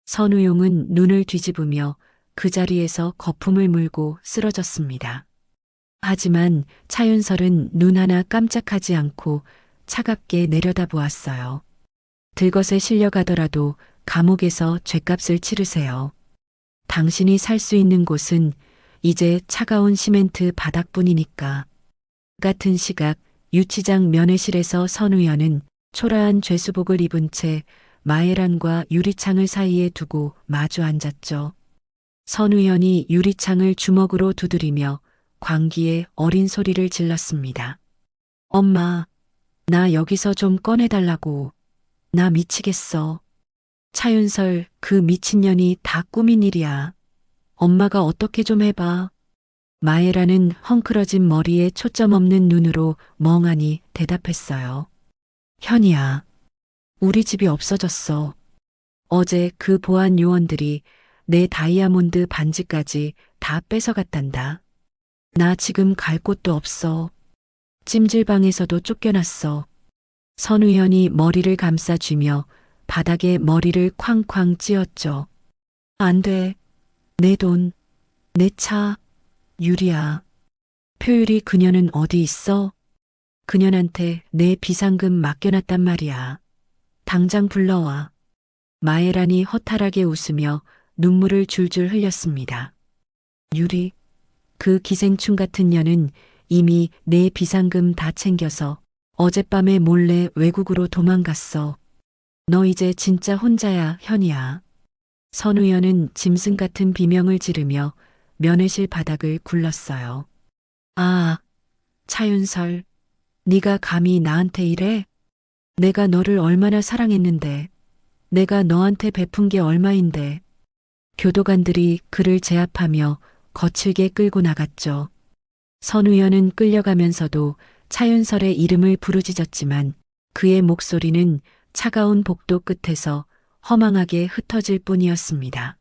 선우용은 눈을 뒤집으며 그 자리에서 거품을 물고 쓰러졌습니다. 하지만 차윤설은 눈 하나 깜짝하지 않고 차갑게 내려다보았어요. 들것에 실려가더라도 감옥에서 죗값을 치르세요. 당신이 살 수 있는 곳은 이제 차가운 시멘트 바닥뿐이니까. 같은 시각 유치장 면회실에서 선우연은 초라한 죄수복을 입은 채 마에란과 유리창을 사이에 두고 마주 앉았죠. 선우연이 유리창을 주먹으로 두드리며 광기에 어린 소리를 질렀습니다. 엄마, 나 여기서 좀 꺼내달라고. 나 미치겠어. 차윤설, 그 미친년이 다 꾸민 일이야. 엄마가 어떻게 좀 해봐. 마에라는 헝클어진 머리에 초점 없는 눈으로 멍하니 대답했어요. 현이야, 우리 집이 없어졌어. 어제 그 보안 요원들이 내 다이아몬드 반지까지 다 뺏어갔단다. 나 지금 갈 곳도 없어. 찜질방에서도 쫓겨났어. 선우현이 머리를 감싸쥐며 바닥에 머리를 쾅쾅 찧었죠. 안 돼. 내 돈, 내 차, 유리야. 표율이 그녀는 어디 있어? 그녀한테 내 비상금 맡겨놨단 말이야. 당장 불러와. 마에란이 허탈하게 웃으며 눈물을 줄줄 흘렸습니다. 유리, 그 기생충 같은 년은 이미 내 비상금 다 챙겨서 어젯밤에 몰래 외국으로 도망갔어. 너 이제 진짜 혼자야, 현이야. 선우연은 짐승 같은 비명을 지르며 면회실 바닥을 굴렀어요. 아, 차윤설, 네가 감히 나한테 이래? 내가 너를 얼마나 사랑했는데, 내가 너한테 베푼 게 얼마인데. 교도관들이 그를 제압하며 거칠게 끌고 나갔죠. 선우연은 끌려가면서도 차윤설의 이름을 부르짖었지만 그의 목소리는 차가운 복도 끝에서 허망하게 흩어질 뿐이었습니다.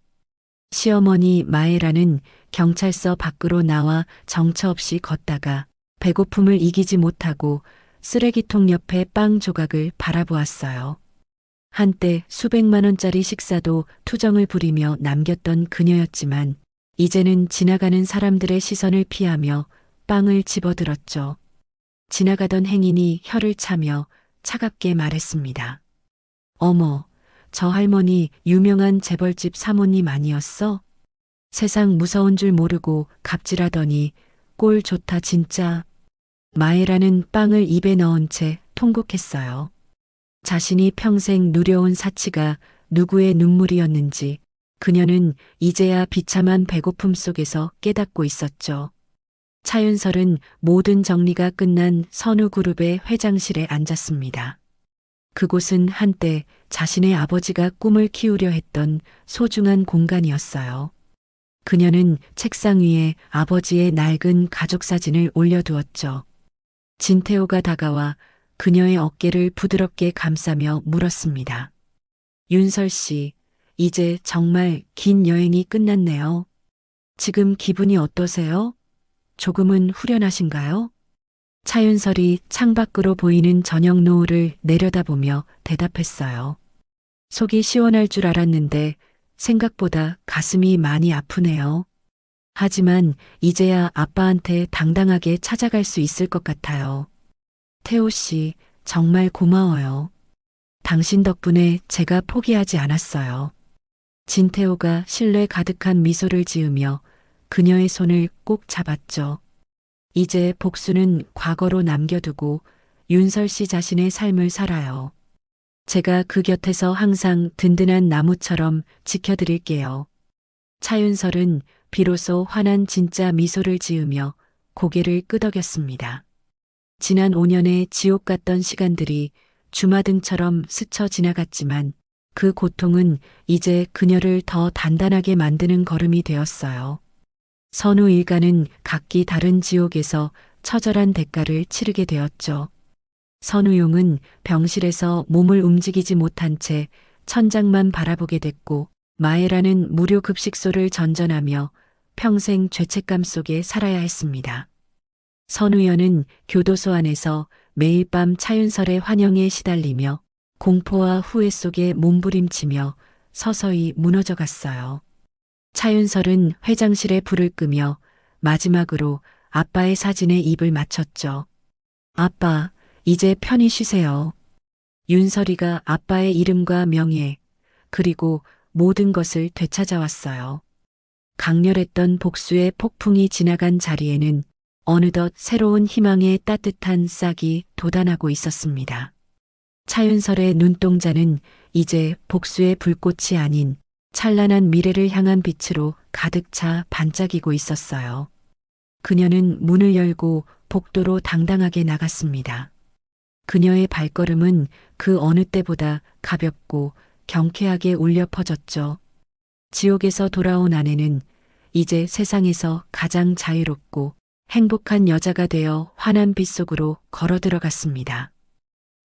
시어머니 마에라는 경찰서 밖으로 나와 정처 없이 걷다가 배고픔을 이기지 못하고 쓰레기통 옆에 빵 조각을 바라보았어요. 한때 수백만 원짜리 식사도 투정을 부리며 남겼던 그녀였지만 이제는 지나가는 사람들의 시선을 피하며 빵을 집어들었죠. 지나가던 행인이 혀를 차며 차갑게 말했습니다. 어머, 저 할머니 유명한 재벌집 사모님 아니었어? 세상 무서운 줄 모르고 갑질하더니 꼴 좋다 진짜. 마에라는 빵을 입에 넣은 채 통곡했어요. 자신이 평생 누려온 사치가 누구의 눈물이었는지 그녀는 이제야 비참한 배고픔 속에서 깨닫고 있었죠. 차윤설은 모든 정리가 끝난 선우그룹의 회장실에 앉았습니다. 그곳은 한때 자신의 아버지가 꿈을 키우려 했던 소중한 공간이었어요. 그녀는 책상 위에 아버지의 낡은 가족사진을 올려두었죠. 진태호가 다가와 그녀의 어깨를 부드럽게 감싸며 물었습니다. 윤설 씨, 이제 정말 긴 여행이 끝났네요. 지금 기분이 어떠세요? 조금은 후련하신가요? 차윤설이 창밖으로 보이는 저녁 노을을 내려다보며 대답했어요. 속이 시원할 줄 알았는데 생각보다 가슴이 많이 아프네요. 하지만 이제야 아빠한테 당당하게 찾아갈 수 있을 것 같아요. 태호 씨, 정말 고마워요. 당신 덕분에 제가 포기하지 않았어요. 진태호가 신뢰 가득한 미소를 지으며 그녀의 손을 꼭 잡았죠. 이제 복수는 과거로 남겨두고 윤설 씨 자신의 삶을 살아요. 제가 그 곁에서 항상 든든한 나무처럼 지켜드릴게요. 차윤설은 비로소 환한 진짜 미소를 지으며 고개를 끄덕였습니다. 지난 5년의 지옥 같던 시간들이 주마등처럼 스쳐 지나갔지만 그 고통은 이제 그녀를 더 단단하게 만드는 걸음이 되었어요. 선우 일가는 각기 다른 지옥에서 처절한 대가를 치르게 되었죠. 선우용은 병실에서 몸을 움직이지 못한 채 천장만 바라보게 됐고 마에라는 무료 급식소를 전전하며 평생 죄책감 속에 살아야 했습니다. 선우연은 교도소 안에서 매일 밤 차윤설의 환영에 시달리며 공포와 후회 속에 몸부림치며 서서히 무너져 갔어요. 차윤설은 회장실에 불을 끄며 마지막으로 아빠의 사진에 입을 맞췄죠. 아빠, 이제 편히 쉬세요. 윤설이가 아빠의 이름과 명예, 그리고 모든 것을 되찾아왔어요. 강렬했던 복수의 폭풍이 지나간 자리에는 어느덧 새로운 희망의 따뜻한 싹이 돋아나고 있었습니다. 차윤설의 눈동자는 이제 복수의 불꽃이 아닌 찬란한 미래를 향한 빛으로 가득 차 반짝이고 있었어요. 그녀는 문을 열고 복도로 당당하게 나갔습니다. 그녀의 발걸음은 그 어느 때보다 가볍고 경쾌하게 울려 퍼졌죠. 지옥에서 돌아온 아내는 이제 세상에서 가장 자유롭고 행복한 여자가 되어 환한 빛 속으로 걸어 들어갔습니다.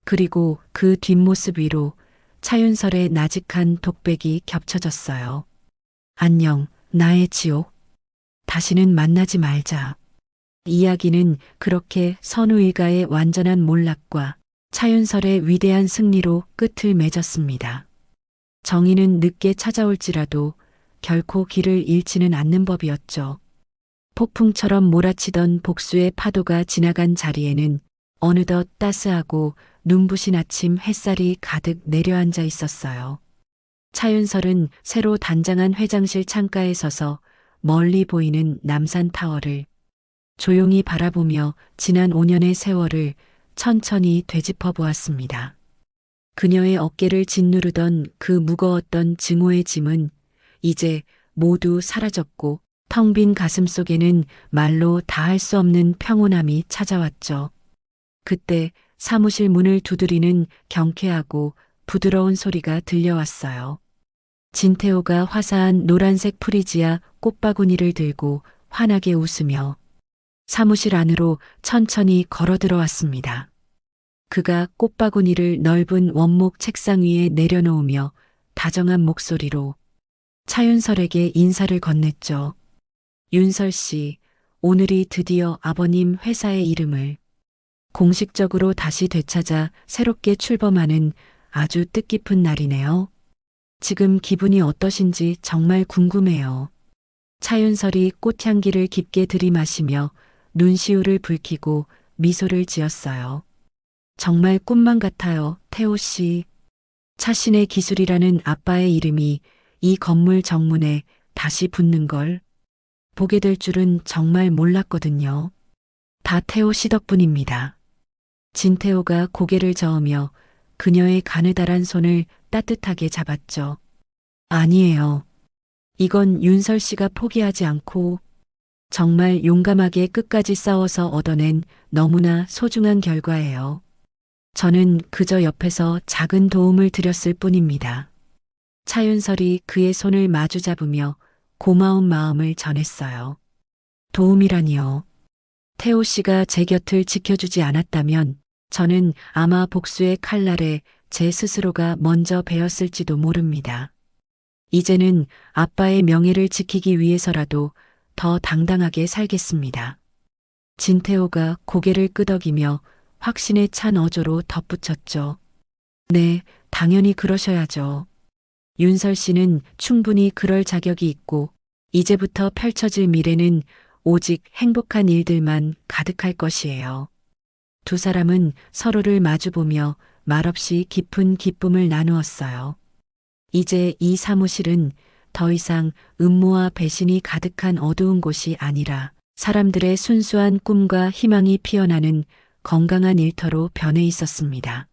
그리고 그 뒷모습 위로 차윤설의 나직한 독백이 겹쳐졌어요. 안녕, 나의 지옥. 다시는 만나지 말자. 이야기는 그렇게 선우 일가의 완전한 몰락과 차윤설의 위대한 승리로 끝을 맺었습니다. 정의는 늦게 찾아올지라도 결코 길을 잃지는 않는 법이었죠. 폭풍처럼 몰아치던 복수의 파도가 지나간 자리에는 어느덧 따스하고 눈부신 아침 햇살이 가득 내려앉아 있었어요. 차윤설은 새로 단장한 회장실 창가에 서서 멀리 보이는 남산타워를 조용히 바라보며 지난 5년의 세월을 천천히 되짚어 보았습니다. 그녀의 어깨를 짓누르던 그 무거웠던 증오의 짐은 이제 모두 사라졌고 텅 빈 가슴 속에는 말로 다할 수 없는 평온함이 찾아왔죠. 그때 사무실 문을 두드리는 경쾌하고 부드러운 소리가 들려왔어요. 진태호가 화사한 노란색 프리지아 꽃바구니를 들고 환하게 웃으며 사무실 안으로 천천히 걸어 들어왔습니다. 그가 꽃바구니를 넓은 원목 책상 위에 내려놓으며 다정한 목소리로 차윤설에게 인사를 건넸죠. 윤설 씨, 오늘이 드디어 아버님 회사의 이름을 공식적으로 다시 되찾아 새롭게 출범하는 아주 뜻깊은 날이네요. 지금 기분이 어떠신지 정말 궁금해요. 차윤설이 꽃향기를 깊게 들이마시며 눈시울을 붉히고 미소를 지었어요. 정말 꿈만 같아요, 태호 씨. 차신의 기술이라는 아빠의 이름이 이 건물 정문에 다시 붙는 걸 보게 될 줄은 정말 몰랐거든요. 다 태호 씨 덕분입니다. 진태호가 고개를 저으며 그녀의 가느다란 손을 따뜻하게 잡았죠. 아니에요. 이건 윤설 씨가 포기하지 않고 정말 용감하게 끝까지 싸워서 얻어낸 너무나 소중한 결과예요. 저는 그저 옆에서 작은 도움을 드렸을 뿐입니다. 차윤설이 그의 손을 마주 잡으며 고마운 마음을 전했어요. 도움이라니요. 태호 씨가 제 곁을 지켜주지 않았다면 저는 아마 복수의 칼날에 제 스스로가 먼저 베었을지도 모릅니다. 이제는 아빠의 명예를 지키기 위해서라도 더 당당하게 살겠습니다. 진태호가 고개를 끄덕이며 확신에 찬 어조로 덧붙였죠. 네, 당연히 그러셔야죠. 윤설 씨는 충분히 그럴 자격이 있고 이제부터 펼쳐질 미래는 오직 행복한 일들만 가득할 것이에요. 두 사람은 서로를 마주보며 말없이 깊은 기쁨을 나누었어요. 이제 이 사무실은 더 이상 음모와 배신이 가득한 어두운 곳이 아니라 사람들의 순수한 꿈과 희망이 피어나는 건강한 일터로 변해 있었습니다.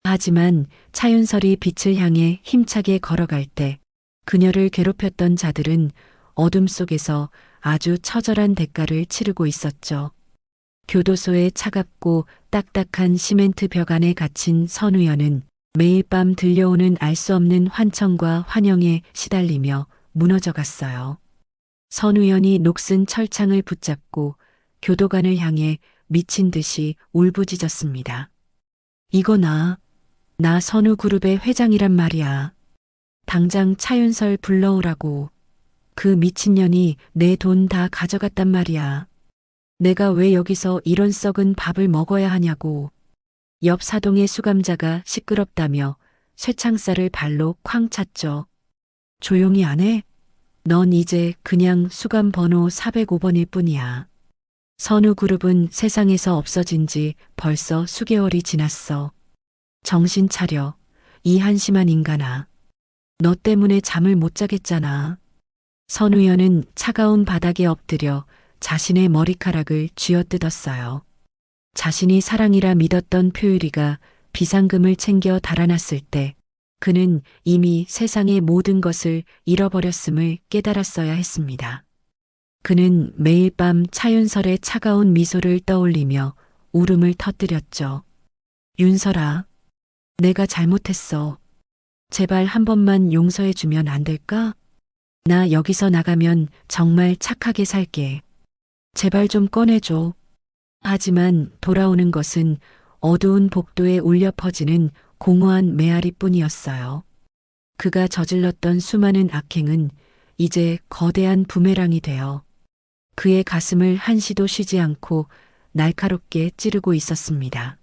하지만 차윤설이 빛을 향해 힘차게 걸어갈 때 그녀를 괴롭혔던 자들은 어둠 속에서 아주 처절한 대가를 치르고 있었죠. 교도소의 차갑고 딱딱한 시멘트 벽 안에 갇힌 선우연은 매일 밤 들려오는 알 수 없는 환청과 환영에 시달리며 무너져 갔어요. 선우연이 녹슨 철창을 붙잡고 교도관을 향해 미친 듯이 울부짖었습니다. 이거 나 선우그룹의 회장이란 말이야. 당장 차윤설 불러오라고. 그 미친년이 내 돈 다 가져갔단 말이야. 내가 왜 여기서 이런 썩은 밥을 먹어야 하냐고. 옆 사동의 수감자가 시끄럽다며 쇠창살을 발로 쾅 찼죠. 조용히 안 해? 넌 이제 그냥 수감 번호 405번일 뿐이야. 선우그룹은 세상에서 없어진 지 벌써 수개월이 지났어. 정신 차려. 이 한심한 인간아. 너 때문에 잠을 못 자겠잖아. 선우연은 차가운 바닥에 엎드려 자신의 머리카락을 쥐어뜯었어요. 자신이 사랑이라 믿었던 표유리가 비상금을 챙겨 달아났을 때 그는 이미 세상의 모든 것을 잃어버렸음을 깨달았어야 했습니다. 그는 매일 밤 차윤설의 차가운 미소를 떠올리며 울음을 터뜨렸죠. 윤설아, 내가 잘못했어. 제발 한 번만 용서해주면 안 될까? 나 여기서 나가면 정말 착하게 살게. 제발 좀 꺼내줘. 하지만 돌아오는 것은 어두운 복도에 울려 퍼지는 공허한 메아리뿐이었어요. 그가 저질렀던 수많은 악행은 이제 거대한 부메랑이 되어 그의 가슴을 한시도 쉬지 않고 날카롭게 찌르고 있었습니다.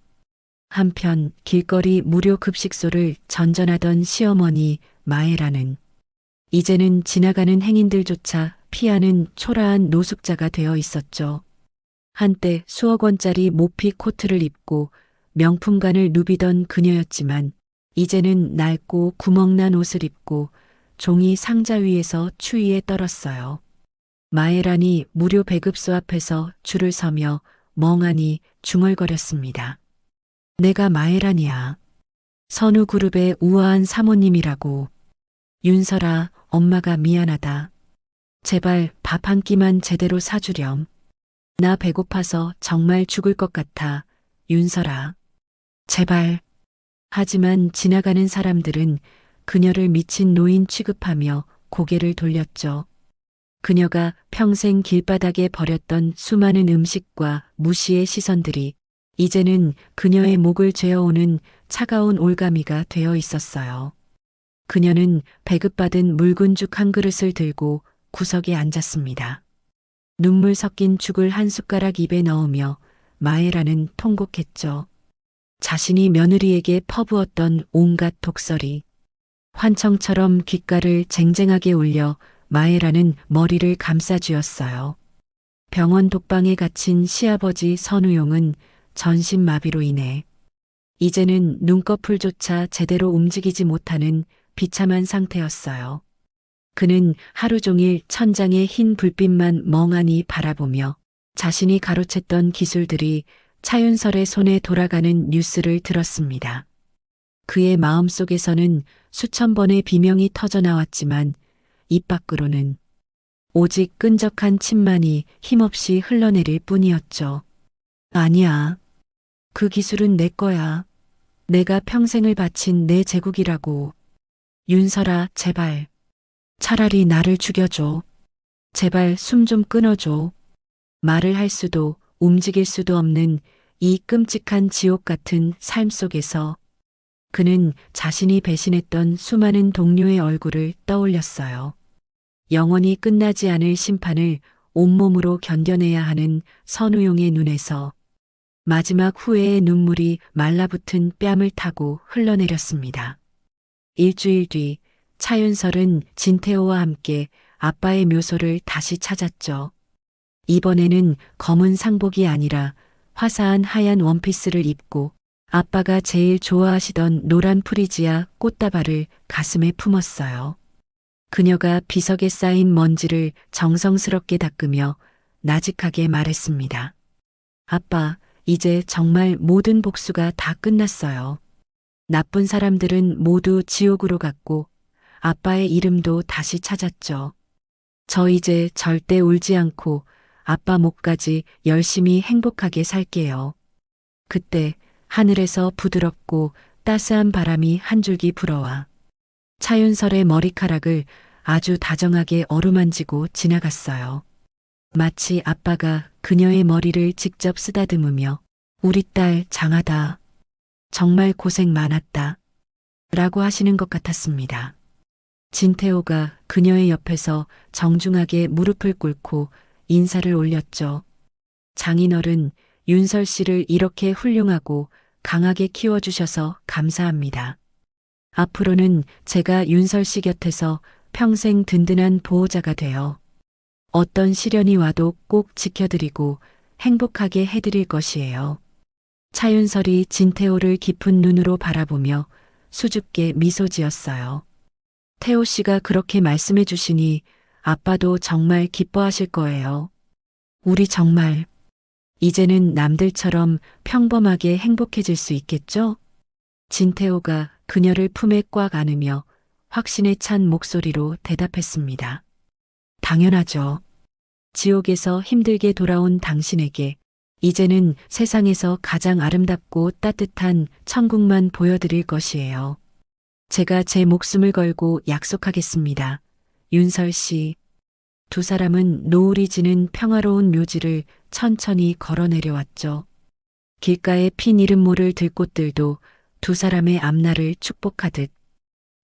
한편 길거리 무료 급식소를 전전하던 시어머니 마에라는 이제는 지나가는 행인들조차 피하는 초라한 노숙자가 되어 있었죠. 한때 수억 원짜리 모피 코트를 입고 명품관을 누비던 그녀였지만 이제는 낡고 구멍난 옷을 입고 종이 상자 위에서 추위에 떨었어요. 마에란이 무료 배급소 앞에서 줄을 서며 멍하니 중얼거렸습니다. 내가 마에란이야. 선우그룹의 우아한 사모님이라고. 윤설아, 엄마가 미안하다. 제발 밥 한 끼만 제대로 사주렴. 나 배고파서 정말 죽을 것 같아. 윤설아. 제발. 하지만 지나가는 사람들은 그녀를 미친 노인 취급하며 고개를 돌렸죠. 그녀가 평생 길바닥에 버렸던 수많은 음식과 무시의 시선들이 이제는 그녀의 목을 죄어오는 차가운 올가미가 되어 있었어요. 그녀는 배급받은 묽은 죽 한 그릇을 들고 구석에 앉았습니다. 눈물 섞인 죽을 한 숟가락 입에 넣으며 마에라는 통곡했죠. 자신이 며느리에게 퍼부었던 온갖 독설이 환청처럼 귓가를 쟁쟁하게 울려 마에라는 머리를 감싸쥐었어요. 병원 독방에 갇힌 시아버지 선우용은 전신마비로 인해 이제는 눈꺼풀조차 제대로 움직이지 못하는 비참한 상태였어요. 그는 하루 종일 천장의 흰 불빛만 멍하니 바라보며 자신이 가로챘던 기술들이 차윤설의 손에 돌아가는 뉴스를 들었습니다. 그의 마음속에서는 수천 번의 비명이 터져나왔지만 입 밖으로는 오직 끈적한 침만이 힘없이 흘러내릴 뿐이었죠. 아니야. 그 기술은 내 거야. 내가 평생을 바친 내 제국이라고. 윤설아, 제발. 차라리 나를 죽여줘. 제발 숨 좀 끊어줘. 말을 할 수도 움직일 수도 없는 이 끔찍한 지옥 같은 삶 속에서 그는 자신이 배신했던 수많은 동료의 얼굴을 떠올렸어요. 영원히 끝나지 않을 심판을 온몸으로 견뎌내야 하는 선우용의 눈에서 마지막 후회의 눈물이 말라붙은 뺨을 타고 흘러내렸습니다. 일주일 뒤 차윤설은 진태호와 함께 아빠의 묘소를 다시 찾았죠. 이번에는 검은 상복이 아니라 화사한 하얀 원피스를 입고 아빠가 제일 좋아하시던 노란 프리지아 꽃다발을 가슴에 품었어요. 그녀가 비석에 쌓인 먼지를 정성스럽게 닦으며 나직하게 말했습니다. 아빠, 이제 정말 모든 복수가 다 끝났어요. 나쁜 사람들은 모두 지옥으로 갔고 아빠의 이름도 다시 찾았죠. 저 이제 절대 울지 않고 아빠 목까지 열심히 행복하게 살게요. 그때 하늘에서 부드럽고 따스한 바람이 한 줄기 불어와 차윤설의 머리카락을 아주 다정하게 어루만지고 지나갔어요. 마치 아빠가 그녀의 머리를 직접 쓰다듬으며 우리 딸 장하다. 정말 고생 많았다. 라고 하시는 것 같았습니다. 진태호가 그녀의 옆에서 정중하게 무릎을 꿇고 인사를 올렸죠. 장인어른, 윤설 씨를 이렇게 훌륭하고 강하게 키워주셔서 감사합니다. 앞으로는 제가 윤설 씨 곁에서 평생 든든한 보호자가 되어 어떤 시련이 와도 꼭 지켜드리고 행복하게 해드릴 것이에요. 차윤설이 진태호를 깊은 눈으로 바라보며 수줍게 미소 지었어요. 태호 씨가 그렇게 말씀해 주시니 아빠도 정말 기뻐하실 거예요. 우리 정말 이제는 남들처럼 평범하게 행복해질 수 있겠죠? 진태호가 그녀를 품에 꽉 안으며 확신에 찬 목소리로 대답했습니다. 당연하죠. 지옥에서 힘들게 돌아온 당신에게 이제는 세상에서 가장 아름답고 따뜻한 천국만 보여드릴 것이에요. 제가 제 목숨을 걸고 약속하겠습니다. 윤설 씨. 두 사람은 노을이 지는 평화로운 묘지를 천천히 걸어 내려왔죠. 길가에 핀 이름 모를 들꽃들도 두 사람의 앞날을 축복하듯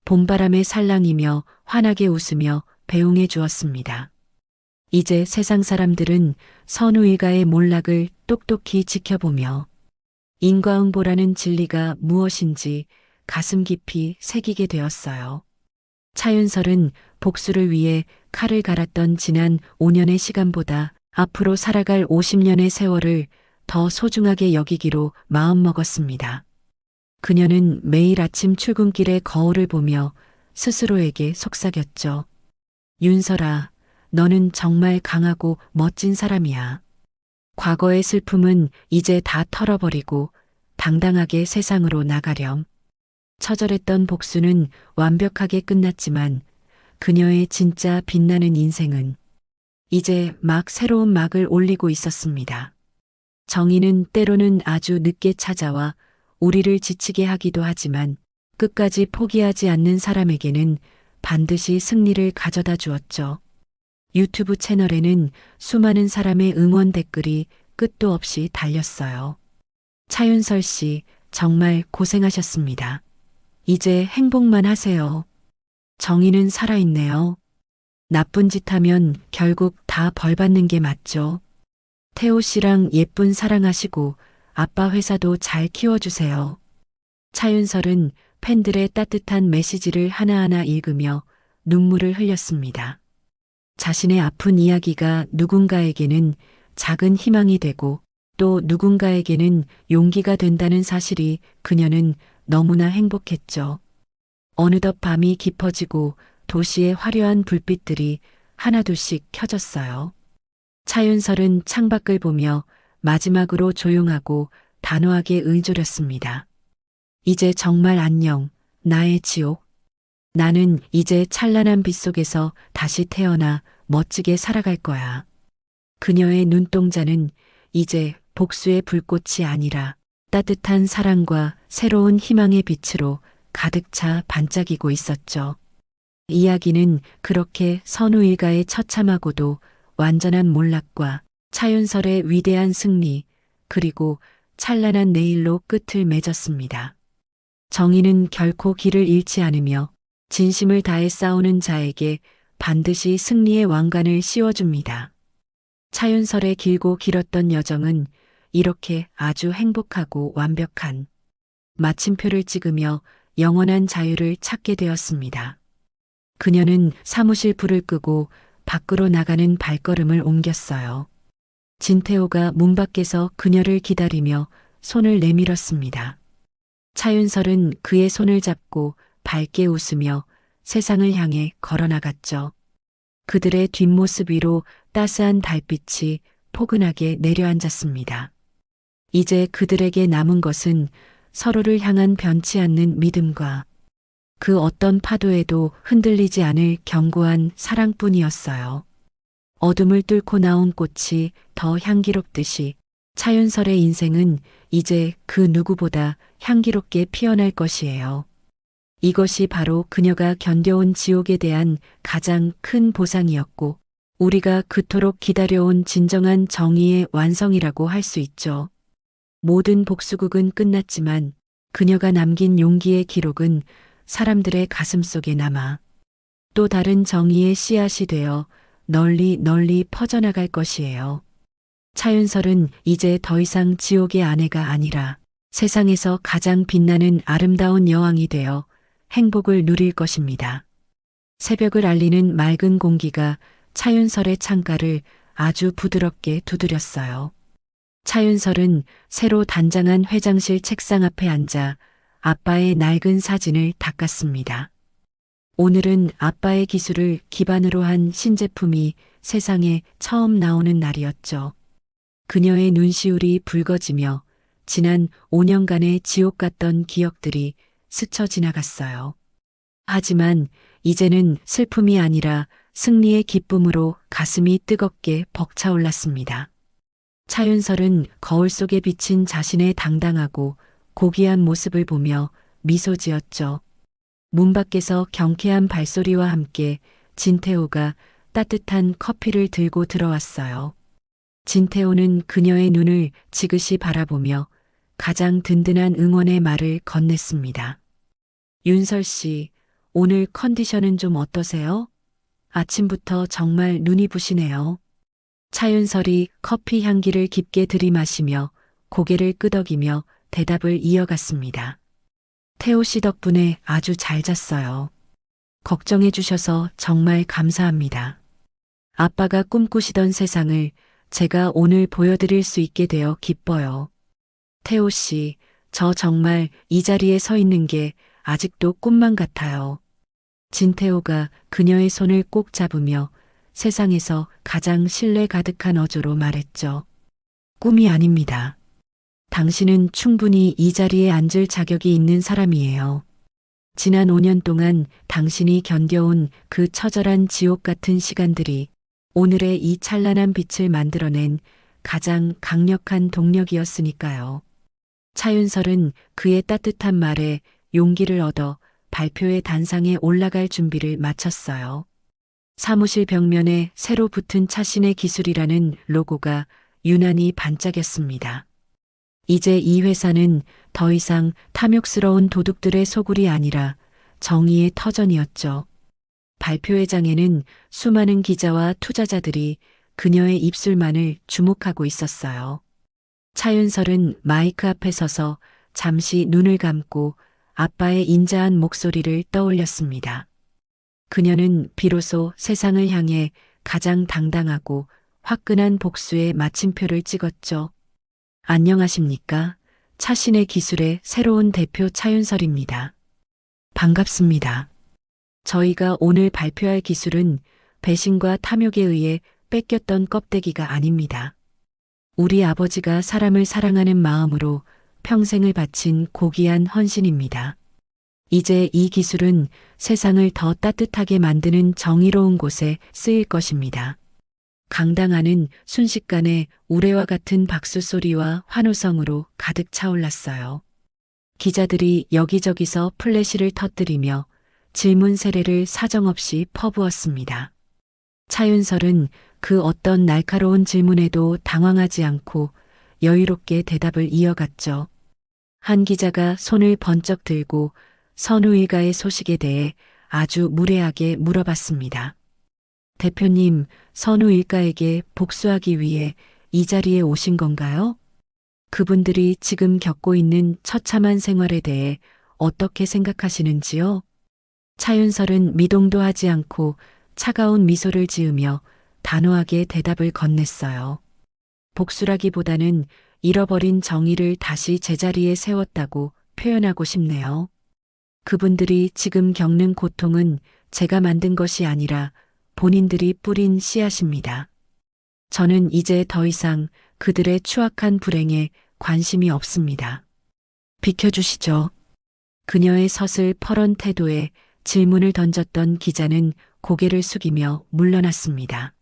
봄바람에 살랑이며 환하게 웃으며 배웅해 주었습니다. 이제 세상 사람들은 선우 일가의 몰락을 똑똑히 지켜보며 인과응보라는 진리가 무엇인지 가슴 깊이 새기게 되었어요. 차윤설은 복수를 위해 칼을 갈았던 지난 5년의 시간보다 앞으로 살아갈 50년의 세월을 더 소중하게 여기기로 마음먹었습니다. 그녀는 매일 아침 출근길의 거울을 보며 스스로에게 속삭였죠. 윤설아, 너는 정말 강하고 멋진 사람이야. 과거의 슬픔은 이제 다 털어버리고 당당하게 세상으로 나가렴. 처절했던 복수는 완벽하게 끝났지만 그녀의 진짜 빛나는 인생은 이제 막 새로운 막을 올리고 있었습니다. 정의는 때로는 아주 늦게 찾아와 우리를 지치게 하기도 하지만 끝까지 포기하지 않는 사람에게는 반드시 승리를 가져다 주었죠. 유튜브 채널에는 수많은 사람의 응원 댓글이 끝도 없이 달렸어요. 차윤설 씨, 정말 고생하셨습니다. 이제 행복만 하세요. 정의는 살아있네요. 나쁜 짓 하면 결국 다 벌 받는 게 맞죠. 태호 씨랑 예쁜 사랑하시고 아빠 회사도 잘 키워주세요. 차윤설은 팬들의 따뜻한 메시지를 하나하나 읽으며 눈물을 흘렸습니다. 자신의 아픈 이야기가 누군가에게는 작은 희망이 되고 또 누군가에게는 용기가 된다는 사실이 그녀는 너무나 행복했죠. 어느덧 밤이 깊어지고 도시의 화려한 불빛들이 하나둘씩 켜졌어요. 차윤설은 창밖을 보며 마지막으로 조용하고 단호하게 의조렸습니다. 이제 정말 안녕, 나의 지옥. 나는 이제 찬란한 빛 속에서 다시 태어나 멋지게 살아갈 거야. 그녀의 눈동자는 이제 복수의 불꽃이 아니라 따뜻한 사랑과 새로운 희망의 빛으로 가득 차 반짝이고 있었죠. 이야기는 그렇게 선우 일가의 처참하고도 완전한 몰락과 차윤설의 위대한 승리, 그리고 찬란한 내일로 끝을 맺었습니다. 정의는 결코 길을 잃지 않으며 진심을 다해 싸우는 자에게 반드시 승리의 왕관을 씌워줍니다. 차윤설의 길고 길었던 여정은 이렇게 아주 행복하고 완벽한 마침표를 찍으며 영원한 자유를 찾게 되었습니다. 그녀는 사무실 불을 끄고 밖으로 나가는 발걸음을 옮겼어요. 진태호가 문 밖에서 그녀를 기다리며 손을 내밀었습니다. 차윤설은 그의 손을 잡고 밝게 웃으며 세상을 향해 걸어나갔죠. 그들의 뒷모습 위로 따스한 달빛이 포근하게 내려앉았습니다. 이제 그들에게 남은 것은 서로를 향한 변치 않는 믿음과 그 어떤 파도에도 흔들리지 않을 견고한 사랑뿐이었어요. 어둠을 뚫고 나온 꽃이 더 향기롭듯이 차윤설의 인생은 이제 그 누구보다 향기롭게 피어날 것이에요. 이것이 바로 그녀가 견뎌온 지옥에 대한 가장 큰 보상이었고, 우리가 그토록 기다려온 진정한 정의의 완성이라고 할 수 있죠. 모든 복수극은 끝났지만 그녀가 남긴 용기의 기록은 사람들의 가슴 속에 남아 또 다른 정의의 씨앗이 되어 널리 널리 퍼져나갈 것이에요. 차윤설은 이제 더 이상 지옥의 아내가 아니라 세상에서 가장 빛나는 아름다운 여왕이 되어 행복을 누릴 것입니다. 새벽을 알리는 맑은 공기가 차윤설의 창가를 아주 부드럽게 두드렸어요. 차윤설은 새로 단장한 회장실 책상 앞에 앉아 아빠의 낡은 사진을 닦았습니다. 오늘은 아빠의 기술을 기반으로 한 신제품이 세상에 처음 나오는 날이었죠. 그녀의 눈시울이 붉어지며 지난 5년간의 지옥 같던 기억들이 스쳐 지나갔어요. 하지만 이제는 슬픔이 아니라 승리의 기쁨으로 가슴이 뜨겁게 벅차올랐습니다. 차윤설은 거울 속에 비친 자신의 당당하고 고귀한 모습을 보며 미소 지었죠. 문 밖에서 경쾌한 발소리와 함께 진태호가 따뜻한 커피를 들고 들어왔어요. 진태호는 그녀의 눈을 지그시 바라보며 가장 든든한 응원의 말을 건넸습니다. 윤설 씨, 오늘 컨디션은 좀 어떠세요? 아침부터 정말 눈이 부시네요. 차윤설이 커피 향기를 깊게 들이마시며 고개를 끄덕이며 대답을 이어갔습니다. 태호 씨 덕분에 아주 잘 잤어요. 걱정해 주셔서 정말 감사합니다. 아빠가 꿈꾸시던 세상을 제가 오늘 보여드릴 수 있게 되어 기뻐요. 태호 씨, 저 정말 이 자리에 서 있는 게 아직도 꿈만 같아요. 진태호가 그녀의 손을 꼭 잡으며 세상에서 가장 신뢰 가득한 어조로 말했죠. 꿈이 아닙니다. 당신은 충분히 이 자리에 앉을 자격이 있는 사람이에요. 지난 5년 동안 당신이 견뎌온 그 처절한 지옥 같은 시간들이 오늘의 이 찬란한 빛을 만들어낸 가장 강력한 동력이었으니까요. 차윤설은 그의 따뜻한 말에 용기를 얻어 발표의 단상에 올라갈 준비를 마쳤어요. 사무실 벽면에 새로 붙은 차신의 기술이라는 로고가 유난히 반짝였습니다. 이제 이 회사는 더 이상 탐욕스러운 도둑들의 소굴이 아니라 정의의 터전이었죠. 발표회장에는 수많은 기자와 투자자들이 그녀의 입술만을 주목하고 있었어요. 차윤설은 마이크 앞에 서서 잠시 눈을 감고 아빠의 인자한 목소리를 떠올렸습니다. 그녀는 비로소 세상을 향해 가장 당당하고 화끈한 복수의 마침표를 찍었죠. 안녕하십니까? 차신의 기술의 새로운 대표 차윤설입니다. 반갑습니다. 저희가 오늘 발표할 기술은 배신과 탐욕에 의해 뺏겼던 껍데기가 아닙니다. 우리 아버지가 사람을 사랑하는 마음으로 평생을 바친 고귀한 헌신입니다. 이제 이 기술은 세상을 더 따뜻하게 만드는 정의로운 곳에 쓰일 것입니다. 강당안은 순식간에 우레와 같은 박수 소리와 환호성으로 가득 차올랐어요. 기자들이 여기저기서 플래시를 터뜨리며 질문 세례를 사정없이 퍼부었습니다. 차윤설은 그 어떤 날카로운 질문에도 당황하지 않고 여유롭게 대답을 이어갔죠. 한 기자가 손을 번쩍 들고 선우 일가의 소식에 대해 아주 무례하게 물어봤습니다. 대표님, 선우 일가에게 복수하기 위해 이 자리에 오신 건가요? 그분들이 지금 겪고 있는 처참한 생활에 대해 어떻게 생각하시는지요? 차윤설은 미동도 하지 않고 차가운 미소를 지으며 단호하게 대답을 건넸어요. 복수라기보다는 잃어버린 정의를 다시 제자리에 세웠다고 표현하고 싶네요. 그분들이 지금 겪는 고통은 제가 만든 것이 아니라 본인들이 뿌린 씨앗입니다. 저는 이제 더 이상 그들의 추악한 불행에 관심이 없습니다. 비켜주시죠. 그녀의 서슬퍼런 태도에 질문을 던졌던 기자는 고개를 숙이며 물러났습니다.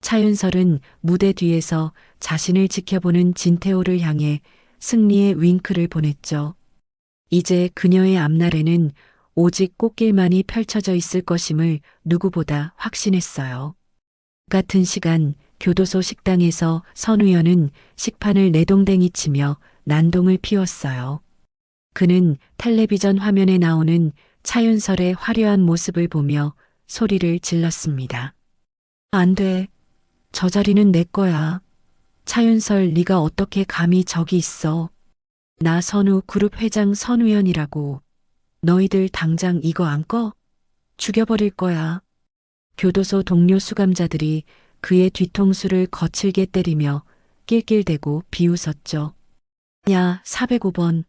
차윤설은 무대 뒤에서 자신을 지켜보는 진태호를 향해 승리의 윙크를 보냈죠. 이제 그녀의 앞날에는 오직 꽃길만이 펼쳐져 있을 것임을 누구보다 확신했어요. 같은 시간 교도소 식당에서 선우연은 식판을 내동댕이 치며 난동을 피웠어요. 그는 텔레비전 화면에 나오는 차윤설의 화려한 모습을 보며 소리를 질렀습니다. 안 돼. 저 자리는 내 거야. 차윤설, 네가 어떻게 감히 저기 있어. 나 선우 그룹 회장 선우연이라고. 너희들 당장 이거 안 꺼? 죽여버릴 거야. 교도소 동료 수감자들이 그의 뒤통수를 거칠게 때리며 낄낄대고 비웃었죠. 야, 405번.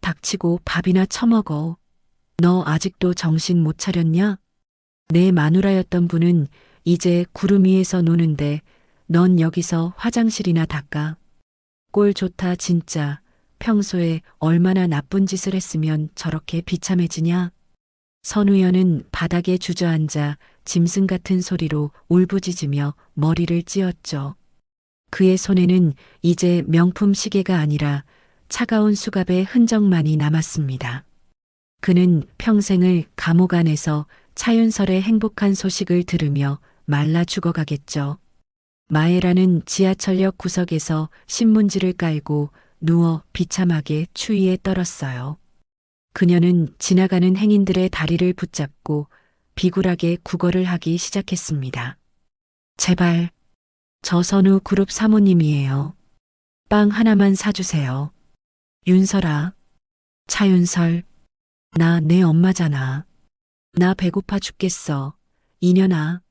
닥치고 밥이나 처먹어. 너 아직도 정신 못 차렸냐? 내 마누라였던 분은 이제 구름 위에서 노는데 넌 여기서 화장실이나 닦아. 꼴 좋다 진짜. 평소에 얼마나 나쁜 짓을 했으면 저렇게 비참해지냐? 선우연은 바닥에 주저앉아 짐승 같은 소리로 울부짖으며 머리를 찧었죠. 그의 손에는 이제 명품 시계가 아니라 차가운 수갑의 흔적만이 남았습니다. 그는 평생을 감옥 안에서 차윤설의 행복한 소식을 들으며 말라 죽어가겠죠. 마에라는 지하철역 구석에서 신문지를 깔고 누워 비참하게 추위에 떨었어요. 그녀는 지나가는 행인들의 다리를 붙잡고 비굴하게 구걸을 하기 시작했습니다. 제발, 저 선우 그룹 사모님이에요. 빵 하나만 사주세요. 윤설아, 차윤설, 나 내 엄마잖아. 나 배고파 죽겠어. 이년아.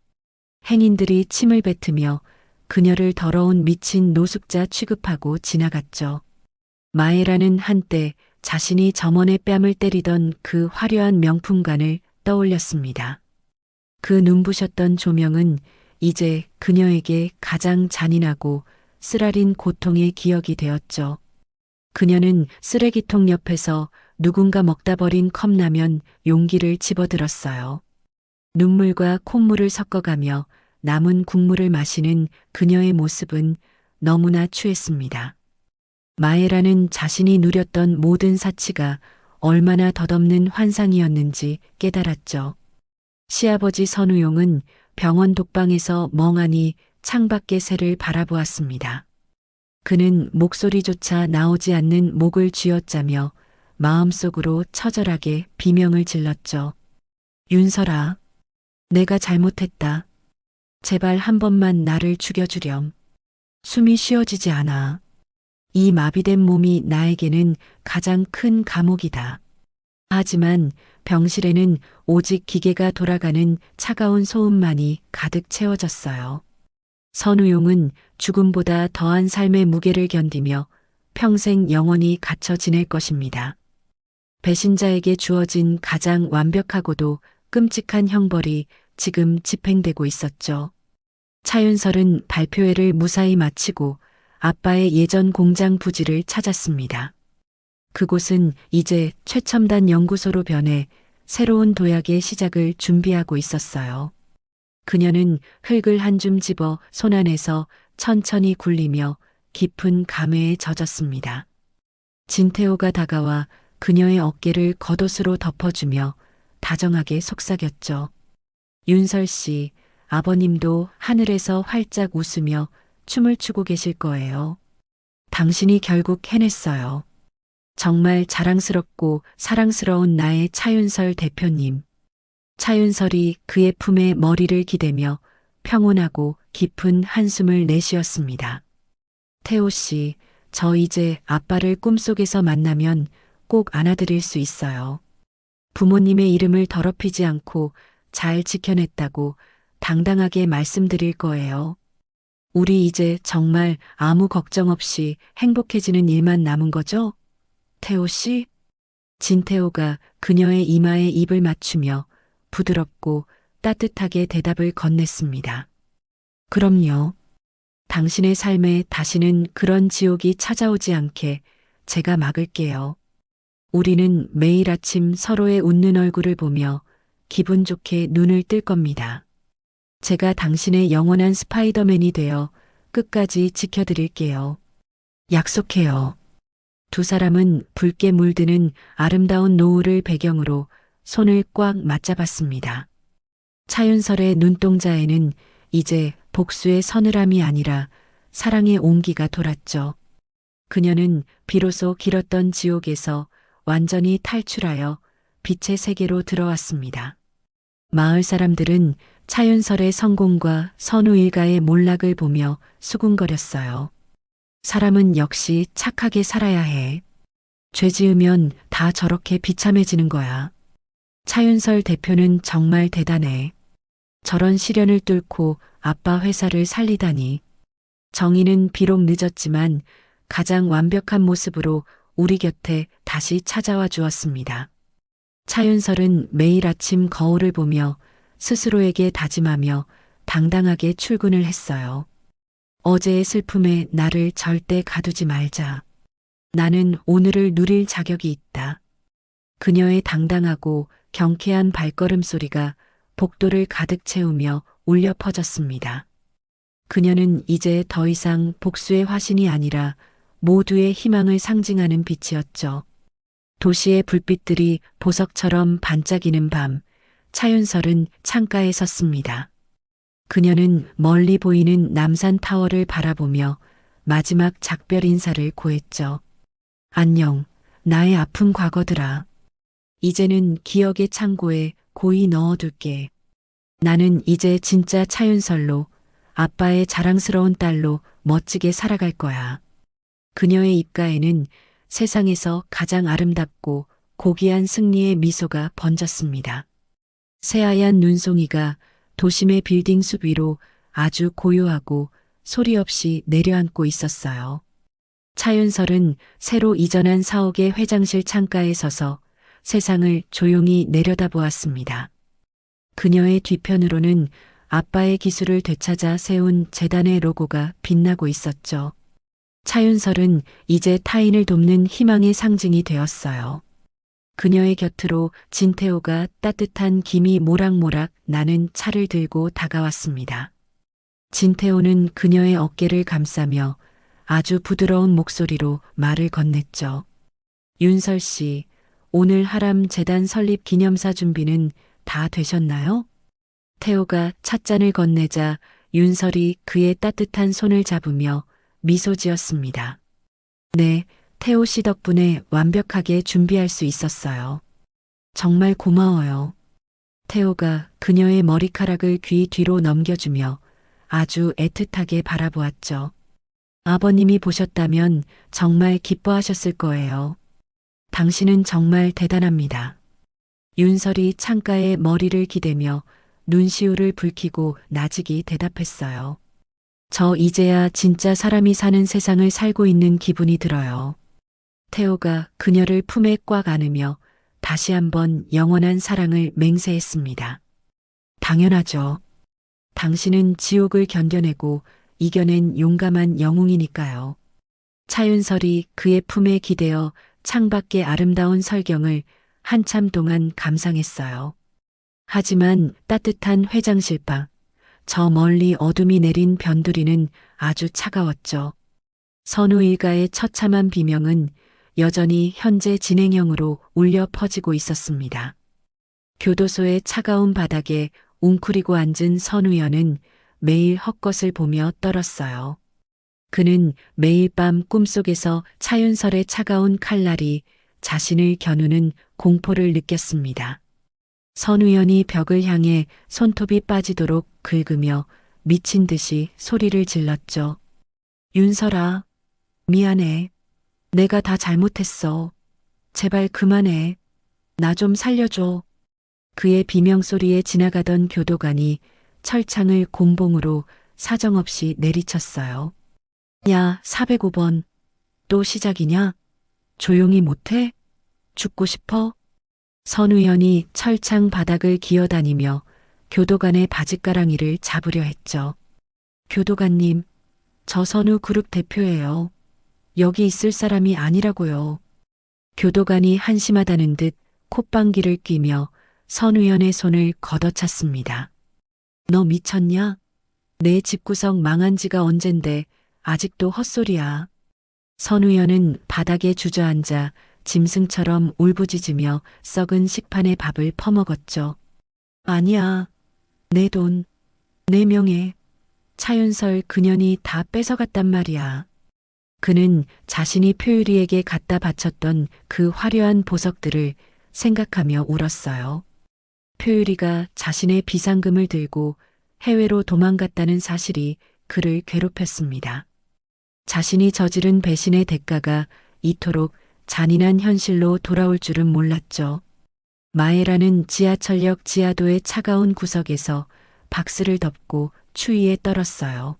행인들이 침을 뱉으며 그녀를 더러운 미친 노숙자 취급하고 지나갔죠. 마에라는 한때 자신이 점원의 뺨을 때리던 그 화려한 명품관을 떠올렸습니다. 그 눈부셨던 조명은 이제 그녀에게 가장 잔인하고 쓰라린 고통의 기억이 되었죠. 그녀는 쓰레기통 옆에서 누군가 먹다 버린 컵라면 용기를 집어들었어요. 눈물과 콧물을 섞어가며 남은 국물을 마시는 그녀의 모습은 너무나 추했습니다. 마에라는 자신이 누렸던 모든 사치가 얼마나 덧없는 환상이었는지 깨달았죠. 시아버지 선우용은 병원 독방에서 멍하니 창밖의 새를 바라보았습니다. 그는 목소리조차 나오지 않는 목을 쥐어짜며 마음속으로 처절하게 비명을 질렀죠. 윤설아, 내가 잘못했다. 제발 한 번만 나를 죽여주렴. 숨이 쉬어지지 않아. 이 마비된 몸이 나에게는 가장 큰 감옥이다. 하지만 병실에는 오직 기계가 돌아가는 차가운 소음만이 가득 채워졌어요. 선우용은 죽음보다 더한 삶의 무게를 견디며 평생 영원히 갇혀 지낼 것입니다. 배신자에게 주어진 가장 완벽하고도 끔찍한 형벌이 지금 집행되고 있었죠. 차윤설은 발표회를 무사히 마치고 아빠의 예전 공장 부지를 찾았습니다. 그곳은 이제 최첨단 연구소로 변해 새로운 도약의 시작을 준비하고 있었어요. 그녀는 흙을 한 줌 집어 손안에서 천천히 굴리며 깊은 감회에 젖었습니다. 진태호가 다가와 그녀의 어깨를 겉옷으로 덮어주며 다정하게 속삭였죠. 윤설 씨, 아버님도 하늘에서 활짝 웃으며 춤을 추고 계실 거예요. 당신이 결국 해냈어요. 정말 자랑스럽고 사랑스러운 나의 차윤설 대표님. 차윤설이 그의 품에 머리를 기대며 평온하고 깊은 한숨을 내쉬었습니다. 태호 씨, 저 이제 아빠를 꿈속에서 만나면 꼭 안아드릴 수 있어요. 부모님의 이름을 더럽히지 않고 잘 지켜냈다고 당당하게 말씀드릴 거예요. 우리 이제 정말 아무 걱정 없이 행복해지는 일만 남은 거죠? 태호 씨? 진태호가 그녀의 이마에 입을 맞추며 부드럽고 따뜻하게 대답을 건넸습니다. 그럼요. 당신의 삶에 다시는 그런 지옥이 찾아오지 않게 제가 막을게요. 우리는 매일 아침 서로의 웃는 얼굴을 보며 기분 좋게 눈을 뜰 겁니다. 제가 당신의 영원한 스파이더맨이 되어 끝까지 지켜드릴게요. 약속해요. 두 사람은 붉게 물드는 아름다운 노을을 배경으로 손을 꽉 맞잡았습니다. 차윤설의 눈동자에는 이제 복수의 서늘함이 아니라 사랑의 온기가 돌았죠. 그녀는 비로소 길었던 지옥에서 완전히 탈출하여 빛의 세계로 들어왔습니다. 마을 사람들은 차윤설의 성공과 선우 일가의 몰락을 보며 수군거렸어요. 사람은 역시 착하게 살아야 해. 죄 지으면 다 저렇게 비참해지는 거야. 차윤설 대표는 정말 대단해. 저런 시련을 뚫고 아빠 회사를 살리다니. 정의는 비록 늦었지만 가장 완벽한 모습으로 우리 곁에 다시 찾아와 주었습니다. 차윤설은 매일 아침 거울을 보며 스스로에게 다짐하며 당당하게 출근을 했어요. 어제의 슬픔에 나를 절대 가두지 말자. 나는 오늘을 누릴 자격이 있다. 그녀의 당당하고 경쾌한 발걸음 소리가 복도를 가득 채우며 울려 퍼졌습니다. 그녀는 이제 더 이상 복수의 화신이 아니라 모두의 희망을 상징하는 빛이었죠. 도시의 불빛들이 보석처럼 반짝이는 밤, 차윤설은 창가에 섰습니다. 그녀는 멀리 보이는 남산타워를 바라보며 마지막 작별 인사를 고했죠. 안녕, 나의 아픈 과거들아. 이제는 기억의 창고에 고이 넣어둘게. 나는 이제 진짜 차윤설로 아빠의 자랑스러운 딸로 멋지게 살아갈 거야. 그녀의 입가에는 세상에서 가장 아름답고 고귀한 승리의 미소가 번졌습니다. 새하얀 눈송이가 도심의 빌딩 숲 위로 아주 고요하고 소리 없이 내려앉고 있었어요. 차윤설은 새로 이전한 사옥의 회장실 창가에 서서 세상을 조용히 내려다보았습니다. 그녀의 뒤편으로는 아빠의 기술을 되찾아 세운 재단의 로고가 빛나고 있었죠. 차윤설은 이제 타인을 돕는 희망의 상징이 되었어요. 그녀의 곁으로 진태호가 따뜻한 김이 모락모락 나는 차를 들고 다가왔습니다. 진태호는 그녀의 어깨를 감싸며 아주 부드러운 목소리로 말을 건넸죠. 윤설 씨, 오늘 하람 재단 설립 기념사 준비는 다 되셨나요? 태호가 찻잔을 건네자 윤설이 그의 따뜻한 손을 잡으며 미소 지었습니다. 네, 태호 씨 덕분에 완벽하게 준비할 수 있었어요. 정말 고마워요. 태호가 그녀의 머리카락을 귀 뒤로 넘겨주며 아주 애틋하게 바라보았죠. 아버님이 보셨다면 정말 기뻐하셨을 거예요. 당신은 정말 대단합니다. 윤설이 창가에 머리를 기대며 눈시울을 붉히고 나직이 대답했어요. 저 이제야 진짜 사람이 사는 세상을 살고 있는 기분이 들어요. 태호가 그녀를 품에 꽉 안으며 다시 한번 영원한 사랑을 맹세했습니다. 당연하죠. 당신은 지옥을 견뎌내고 이겨낸 용감한 영웅이니까요. 차윤설이 그의 품에 기대어 창밖의 아름다운 설경을 한참 동안 감상했어요. 하지만 따뜻한 회장실 밖, 저 멀리 어둠이 내린 변두리는 아주 차가웠죠. 선우 일가의 처참한 비명은 여전히 현재 진행형으로 울려 퍼지고 있었습니다. 교도소의 차가운 바닥에 웅크리고 앉은 선우연은 매일 헛것을 보며 떨었어요. 그는 매일 밤 꿈속에서 차윤설의 차가운 칼날이 자신을 겨누는 공포를 느꼈습니다. 선우연이 벽을 향해 손톱이 빠지도록 긁으며 미친 듯이 소리를 질렀죠. 윤설아, 미안해. 내가 다 잘못했어. 제발 그만해. 나 좀 살려줘. 그의 비명소리에 지나가던 교도관이 철창을 곤봉으로 사정없이 내리쳤어요. 야, 405번. 또 시작이냐? 조용히 못해? 죽고 싶어? 선우연이 철창 바닥을 기어다니며 교도관의 바짓가랑이를 잡으려 했죠. 교도관님, 저 선우 그룹 대표예요. 여기 있을 사람이 아니라고요. 교도관이 한심하다는 듯 콧방귀를 뀌며 선우연의 손을 걷어찼습니다. 너 미쳤냐? 내 집구석 망한 지가 언젠데 아직도 헛소리야. 선우연은 바닥에 주저앉아 짐승처럼 울부짖으며 썩은 식판에 밥을 퍼먹었죠. 아니야. 내 돈, 내 명예, 차윤설 그년이 다 뺏어갔단 말이야. 그는 자신이 표유리에게 갖다 바쳤던 그 화려한 보석들을 생각하며 울었어요. 표유리가 자신의 비상금을 들고 해외로 도망갔다는 사실이 그를 괴롭혔습니다. 자신이 저지른 배신의 대가가 이토록 잔인한 현실로 돌아올 줄은 몰랐죠. 마에라는 지하철역 지하도의 차가운 구석에서 박스를 덮고 추위에 떨었어요.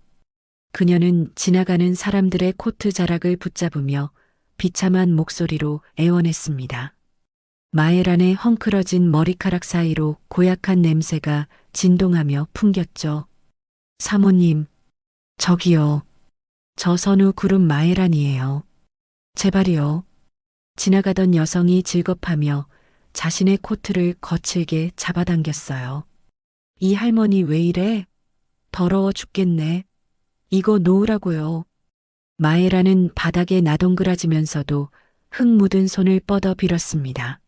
그녀는 지나가는 사람들의 코트 자락을 붙잡으며 비참한 목소리로 애원했습니다. 마에란의 헝클어진 머리카락 사이로 고약한 냄새가 진동하며 풍겼죠. 사모님, 저기요. 저 선우 그룹 마에란이에요. 제발이요. 지나가던 여성이 질겁하며 자신의 코트를 거칠게 잡아당겼어요. 이 할머니 왜 이래? 더러워 죽겠네. 이거 놓으라고요. 마에라는 바닥에 나동그라지면서도 흙 묻은 손을 뻗어 빌었습니다.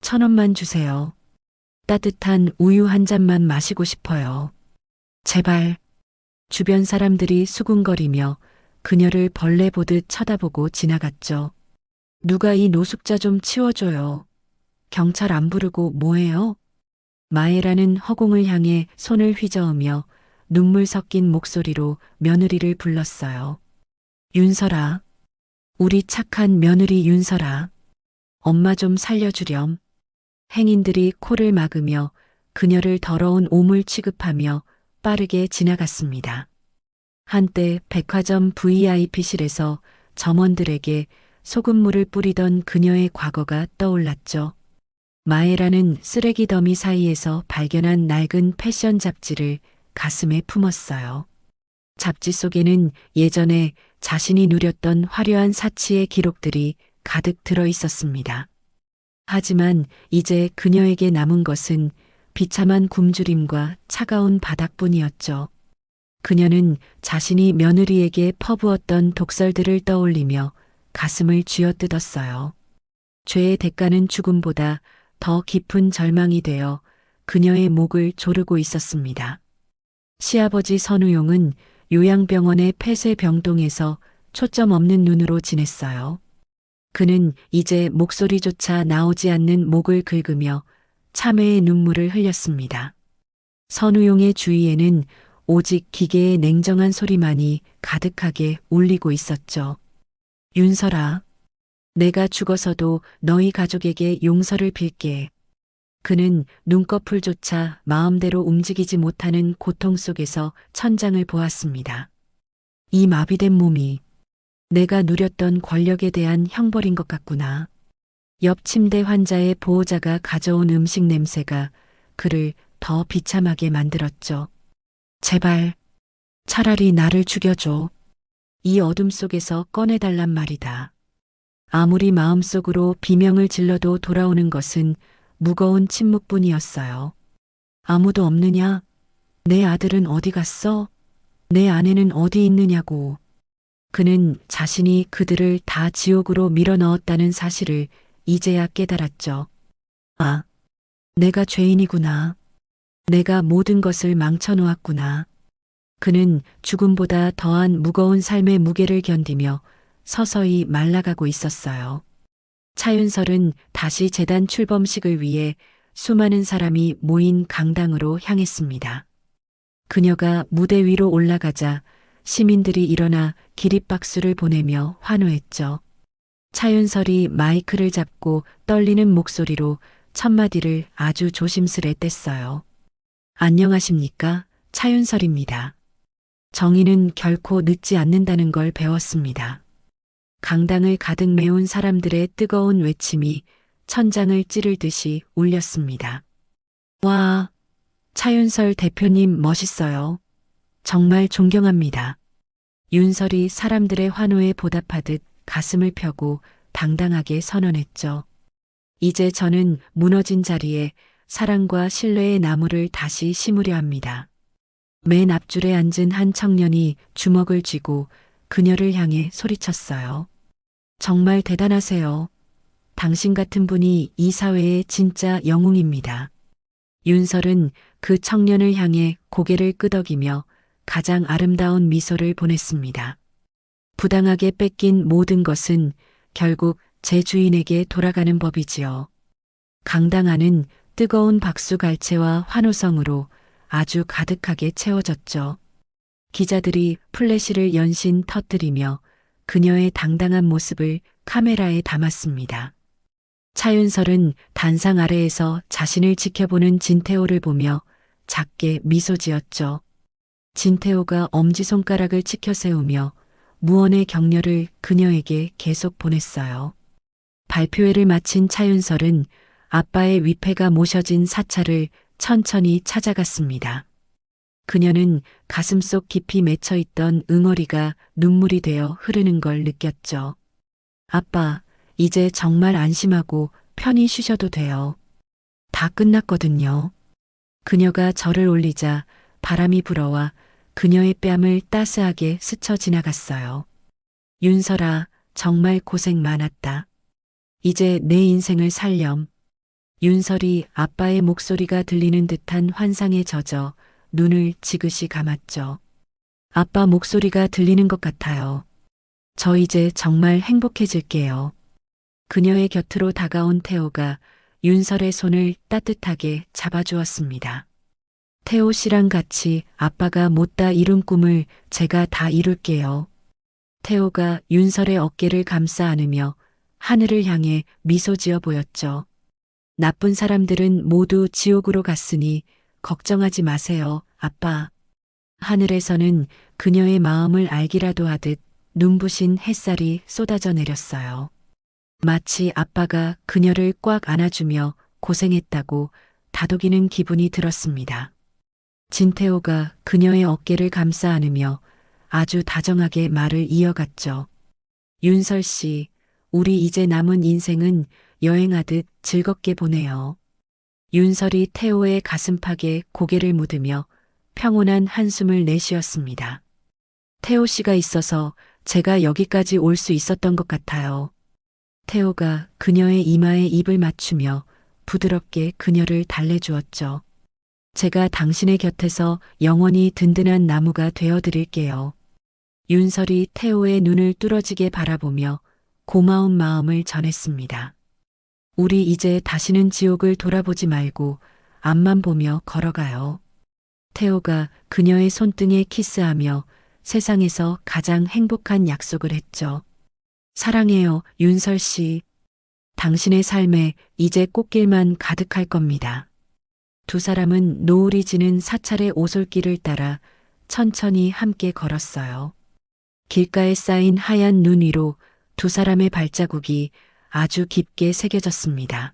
1,000원만 주세요. 따뜻한 우유 한 잔만 마시고 싶어요. 제발. 주변 사람들이 수군거리며 그녀를 벌레 보듯 쳐다보고 지나갔죠. 누가 이 노숙자 좀 치워줘요. 경찰 안 부르고 뭐해요? 마에라는 허공을 향해 손을 휘저으며 눈물 섞인 목소리로 며느리를 불렀어요. 윤설아, 우리 착한 며느리 윤설아, 엄마 좀 살려주렴. 행인들이 코를 막으며 그녀를 더러운 오물 취급하며 빠르게 지나갔습니다. 한때 백화점 VIP실에서 점원들에게 소금물을 뿌리던 그녀의 과거가 떠올랐죠. 마에라는 쓰레기 더미 사이에서 발견한 낡은 패션 잡지를 가슴에 품었어요. 잡지 속에는 예전에 자신이 누렸던 화려한 사치의 기록들이 가득 들어 있었습니다. 하지만 이제 그녀에게 남은 것은 비참한 굶주림과 차가운 바닥뿐이었죠. 그녀는 자신이 며느리에게 퍼부었던 독설들을 떠올리며 가슴을 쥐어뜯었어요. 죄의 대가는 죽음보다 더 깊은 절망이 되어 그녀의 목을 조르고 있었습니다. 시아버지 선우용은 요양병원의 폐쇄병동에서 초점 없는 눈으로 지냈어요. 그는 이제 목소리조차 나오지 않는 목을 긁으며 참회의 눈물을 흘렸습니다. 선우용의 주위에는 오직 기계의 냉정한 소리만이 가득하게 울리고 있었죠. 윤설아, 내가 죽어서도 너희 가족에게 용서를 빌게. 그는 눈꺼풀조차 마음대로 움직이지 못하는 고통 속에서 천장을 보았습니다. 이 마비된 몸이 내가 누렸던 권력에 대한 형벌인 것 같구나. 옆 침대 환자의 보호자가 가져온 음식 냄새가 그를 더 비참하게 만들었죠. 제발, 차라리 나를 죽여줘. 이 어둠 속에서 꺼내달란 말이다. 아무리 마음속으로 비명을 질러도 돌아오는 것은 무거운 침묵뿐이었어요. 아무도 없느냐? 내 아들은 어디 갔어? 내 아내는 어디 있느냐고. 그는 자신이 그들을 다 지옥으로 밀어넣었다는 사실을 이제야 깨달았죠. 아, 내가 죄인이구나. 내가 모든 것을 망쳐놓았구나. 그는 죽음보다 더한 무거운 삶의 무게를 견디며 서서히 말라가고 있었어요. 차윤설은 다시 재단 출범식을 위해 수많은 사람이 모인 강당으로 향했습니다. 그녀가 무대 위로 올라가자 시민들이 일어나 기립박수를 보내며 환호했죠. 차윤설이 마이크를 잡고 떨리는 목소리로 첫 마디를 아주 조심스레 뗐어요. 안녕하십니까? 차윤설입니다. 정의는 결코 늦지 않는다는 걸 배웠습니다. 강당을 가득 메운 사람들의 뜨거운 외침이 천장을 찌를 듯이 울렸습니다. 와, 차윤설 대표님 멋있어요. 정말 존경합니다. 윤설이 사람들의 환호에 보답하듯 가슴을 펴고 당당하게 선언했죠. 이제 저는 무너진 자리에 사랑과 신뢰의 나무를 다시 심으려 합니다. 맨 앞줄에 앉은 한 청년이 주먹을 쥐고 그녀를 향해 소리쳤어요. 정말 대단하세요. 당신 같은 분이 이 사회의 진짜 영웅입니다. 윤설은 그 청년을 향해 고개를 끄덕이며 가장 아름다운 미소를 보냈습니다. 부당하게 뺏긴 모든 것은 결국 제 주인에게 돌아가는 법이지요. 강당 안은 뜨거운 박수갈채와 환호성으로 아주 가득하게 채워졌죠. 기자들이 플래시를 연신 터뜨리며 그녀의 당당한 모습을 카메라에 담았습니다. 차윤설은 단상 아래에서 자신을 지켜보는 진태호를 보며 작게 미소 지었죠. 진태호가 엄지손가락을 치켜세우며 무언의 격려를 그녀에게 계속 보냈어요. 발표회를 마친 차윤설은 아빠의 위패가 모셔진 사찰을 천천히 찾아갔습니다. 그녀는 가슴속 깊이 맺혀있던 응어리가 눈물이 되어 흐르는 걸 느꼈죠. 아빠, 이제 정말 안심하고 편히 쉬셔도 돼요. 다 끝났거든요. 그녀가 절을 올리자 바람이 불어와 그녀의 뺨을 따스하게 스쳐 지나갔어요. 윤설아, 정말 고생 많았다. 이제 내 인생을 살렴. 윤설이 아빠의 목소리가 들리는 듯한 환상에 젖어 눈을 지그시 감았죠. 아빠 목소리가 들리는 것 같아요. 저 이제 정말 행복해질게요. 그녀의 곁으로 다가온 태호가 윤설의 손을 따뜻하게 잡아주었습니다. 태호 씨랑 같이 아빠가 못다 이룬 꿈을 제가 다 이룰게요. 태호가 윤설의 어깨를 감싸 안으며 하늘을 향해 미소 지어 보였죠. 나쁜 사람들은 모두 지옥으로 갔으니 걱정하지 마세요, 아빠. 하늘에서는 그녀의 마음을 알기라도 하듯 눈부신 햇살이 쏟아져 내렸어요. 마치 아빠가 그녀를 꽉 안아주며 고생했다고 다독이는 기분이 들었습니다. 진태호가 그녀의 어깨를 감싸 안으며 아주 다정하게 말을 이어갔죠. 윤설 씨, 우리 이제 남은 인생은 여행하듯 즐겁게 보내요. 윤설이 태호의 가슴팍에 고개를 묻으며 평온한 한숨을 내쉬었습니다. 태호 씨가 있어서 제가 여기까지 올 수 있었던 것 같아요. 태호가 그녀의 이마에 입을 맞추며 부드럽게 그녀를 달래주었죠. 제가 당신의 곁에서 영원히 든든한 나무가 되어 드릴게요. 윤설이 태호의 눈을 뚫어지게 바라보며 고마운 마음을 전했습니다. 우리 이제 다시는 지옥을 돌아보지 말고 앞만 보며 걸어가요. 태호가 그녀의 손등에 키스하며 세상에서 가장 행복한 약속을 했죠. 사랑해요, 윤설 씨. 당신의 삶에 이제 꽃길만 가득할 겁니다. 두 사람은 노을이 지는 사찰의 오솔길을 따라 천천히 함께 걸었어요. 길가에 쌓인 하얀 눈 위로 두 사람의 발자국이 아주 깊게 새겨졌습니다.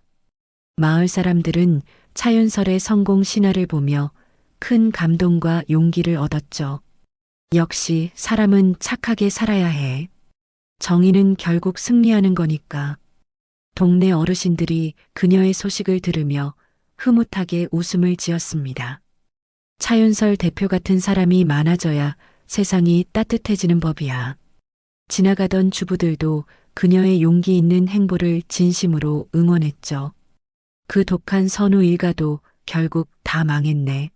마을 사람들은 차윤설의 성공 신화를 보며 큰 감동과 용기를 얻었죠. 역시 사람은 착하게 살아야 해. 정의는 결국 승리하는 거니까. 동네 어르신들이 그녀의 소식을 들으며 흐뭇하게 웃음을 지었습니다. 차윤설 대표 같은 사람이 많아져야 세상이 따뜻해지는 법이야. 지나가던 주부들도 그녀의 용기 있는 행보를 진심으로 응원했죠. 그 독한 선우 일가도 결국 다 망했네.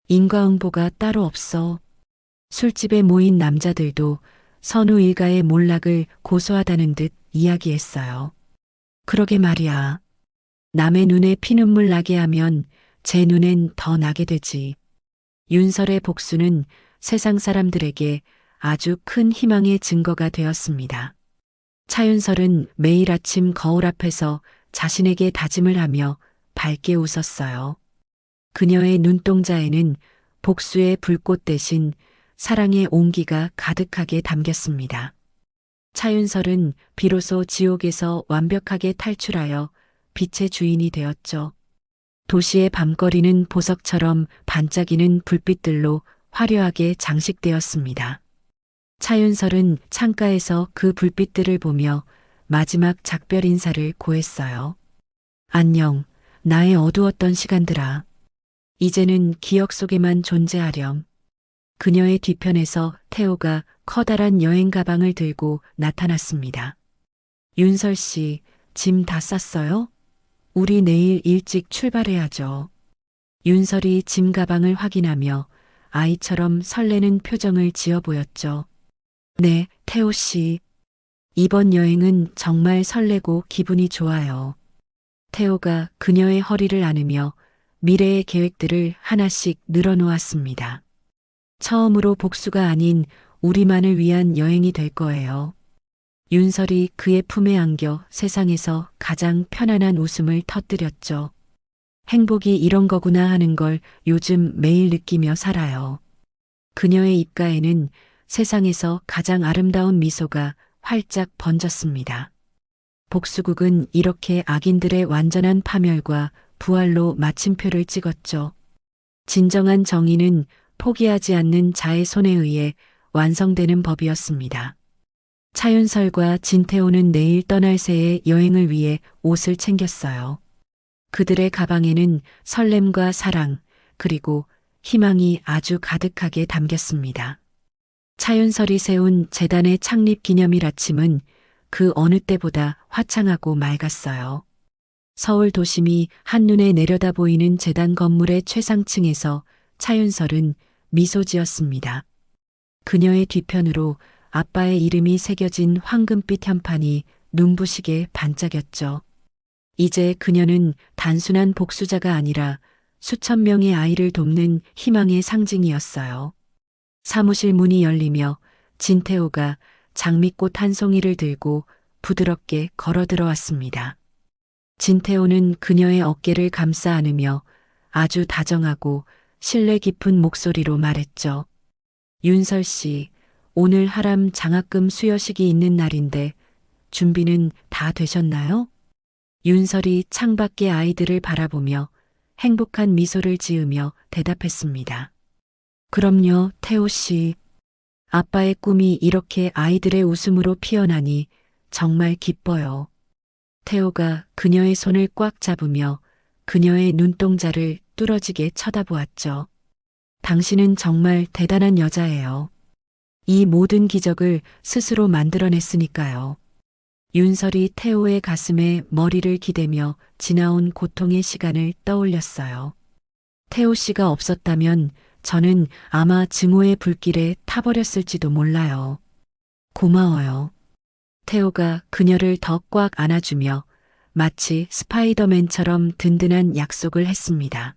인과응보가 따로 없어. 술집에 모인 남자들도 선우 일가의 몰락을 고소하다는 듯 이야기했어요. 그러게 말이야. 남의 눈에 피눈물 나게 하면 제 눈엔 더 나게 되지. 윤설의 복수는 세상 사람들에게 아주 큰 희망의 증거가 되었습니다. 차윤설은 매일 아침 거울 앞에서 자신에게 다짐을 하며 밝게 웃었어요. 그녀의 눈동자에는 복수의 불꽃 대신 사랑의 온기가 가득하게 담겼습니다. 차윤설은 비로소 지옥에서 완벽하게 탈출하여 빛의 주인이 되었죠. 도시의 밤거리는 보석처럼 반짝이는 불빛들로 화려하게 장식되었습니다. 차윤설은 창가에서 그 불빛들을 보며 마지막 작별 인사를 고했어요. 안녕, 나의 어두웠던 시간들아. 이제는 기억 속에만 존재하렴. 그녀의 뒤편에서 태호가 커다란 여행 가방을 들고 나타났습니다. 윤설 씨, 짐 다 쌌어요? 우리 내일 일찍 출발해야죠. 윤설이 짐 가방을 확인하며 아이처럼 설레는 표정을 지어 보였죠. 네, 태호 씨. 이번 여행은 정말 설레고 기분이 좋아요. 태호가 그녀의 허리를 안으며 미래의 계획들을 하나씩 늘어놓았습니다. 처음으로 복수가 아닌 우리만을 위한 여행이 될 거예요. 윤설이 그의 품에 안겨 세상에서 가장 편안한 웃음을 터뜨렸죠. 행복이 이런 거구나 하는 걸 요즘 매일 느끼며 살아요. 그녀의 입가에는 세상에서 가장 아름다운 미소가 활짝 번졌습니다. 복수국은 이렇게 악인들의 완전한 파멸과 부활로 마침표를 찍었죠. 진정한 정의는 포기하지 않는 자의 손에 의해 완성되는 법이었습니다. 차윤설과 진태호는 내일 떠날 새의 여행을 위해 옷을 챙겼어요. 그들의 가방에는 설렘과 사랑, 그리고 희망이 아주 가득하게 담겼습니다. 차윤설이 세운 재단의 창립 기념일 아침은 그 어느 때보다 화창하고 맑았어요. 서울 도심이 한눈에 내려다 보이는 재단 건물의 최상층에서 차윤설은 미소 지었습니다. 그녀의 뒤편으로 아빠의 이름이 새겨진 황금빛 현판이 눈부시게 반짝였죠. 이제 그녀는 단순한 복수자가 아니라 수천 명의 아이를 돕는 희망의 상징이었어요. 사무실 문이 열리며 진태호가 장미꽃 한 송이를 들고 부드럽게 걸어 들어왔습니다. 진태호는 그녀의 어깨를 감싸 안으며 아주 다정하고 신뢰 깊은 목소리로 말했죠. 윤설 씨, 오늘 하람 장학금 수여식이 있는 날인데 준비는 다 되셨나요? 윤설이 창밖의 아이들을 바라보며 행복한 미소를 지으며 대답했습니다. 그럼요, 태호 씨. 아빠의 꿈이 이렇게 아이들의 웃음으로 피어나니 정말 기뻐요. 태호가 그녀의 손을 꽉 잡으며 그녀의 눈동자를 뚫어지게 쳐다보았죠. 당신은 정말 대단한 여자예요. 이 모든 기적을 스스로 만들어냈으니까요. 윤설이 태호의 가슴에 머리를 기대며 지나온 고통의 시간을 떠올렸어요. 태호 씨가 없었다면 저는 아마 증오의 불길에 타버렸을지도 몰라요. 고마워요. 태호가 그녀를 더 꽉 안아주며 마치 스파이더맨처럼 든든한 약속을 했습니다.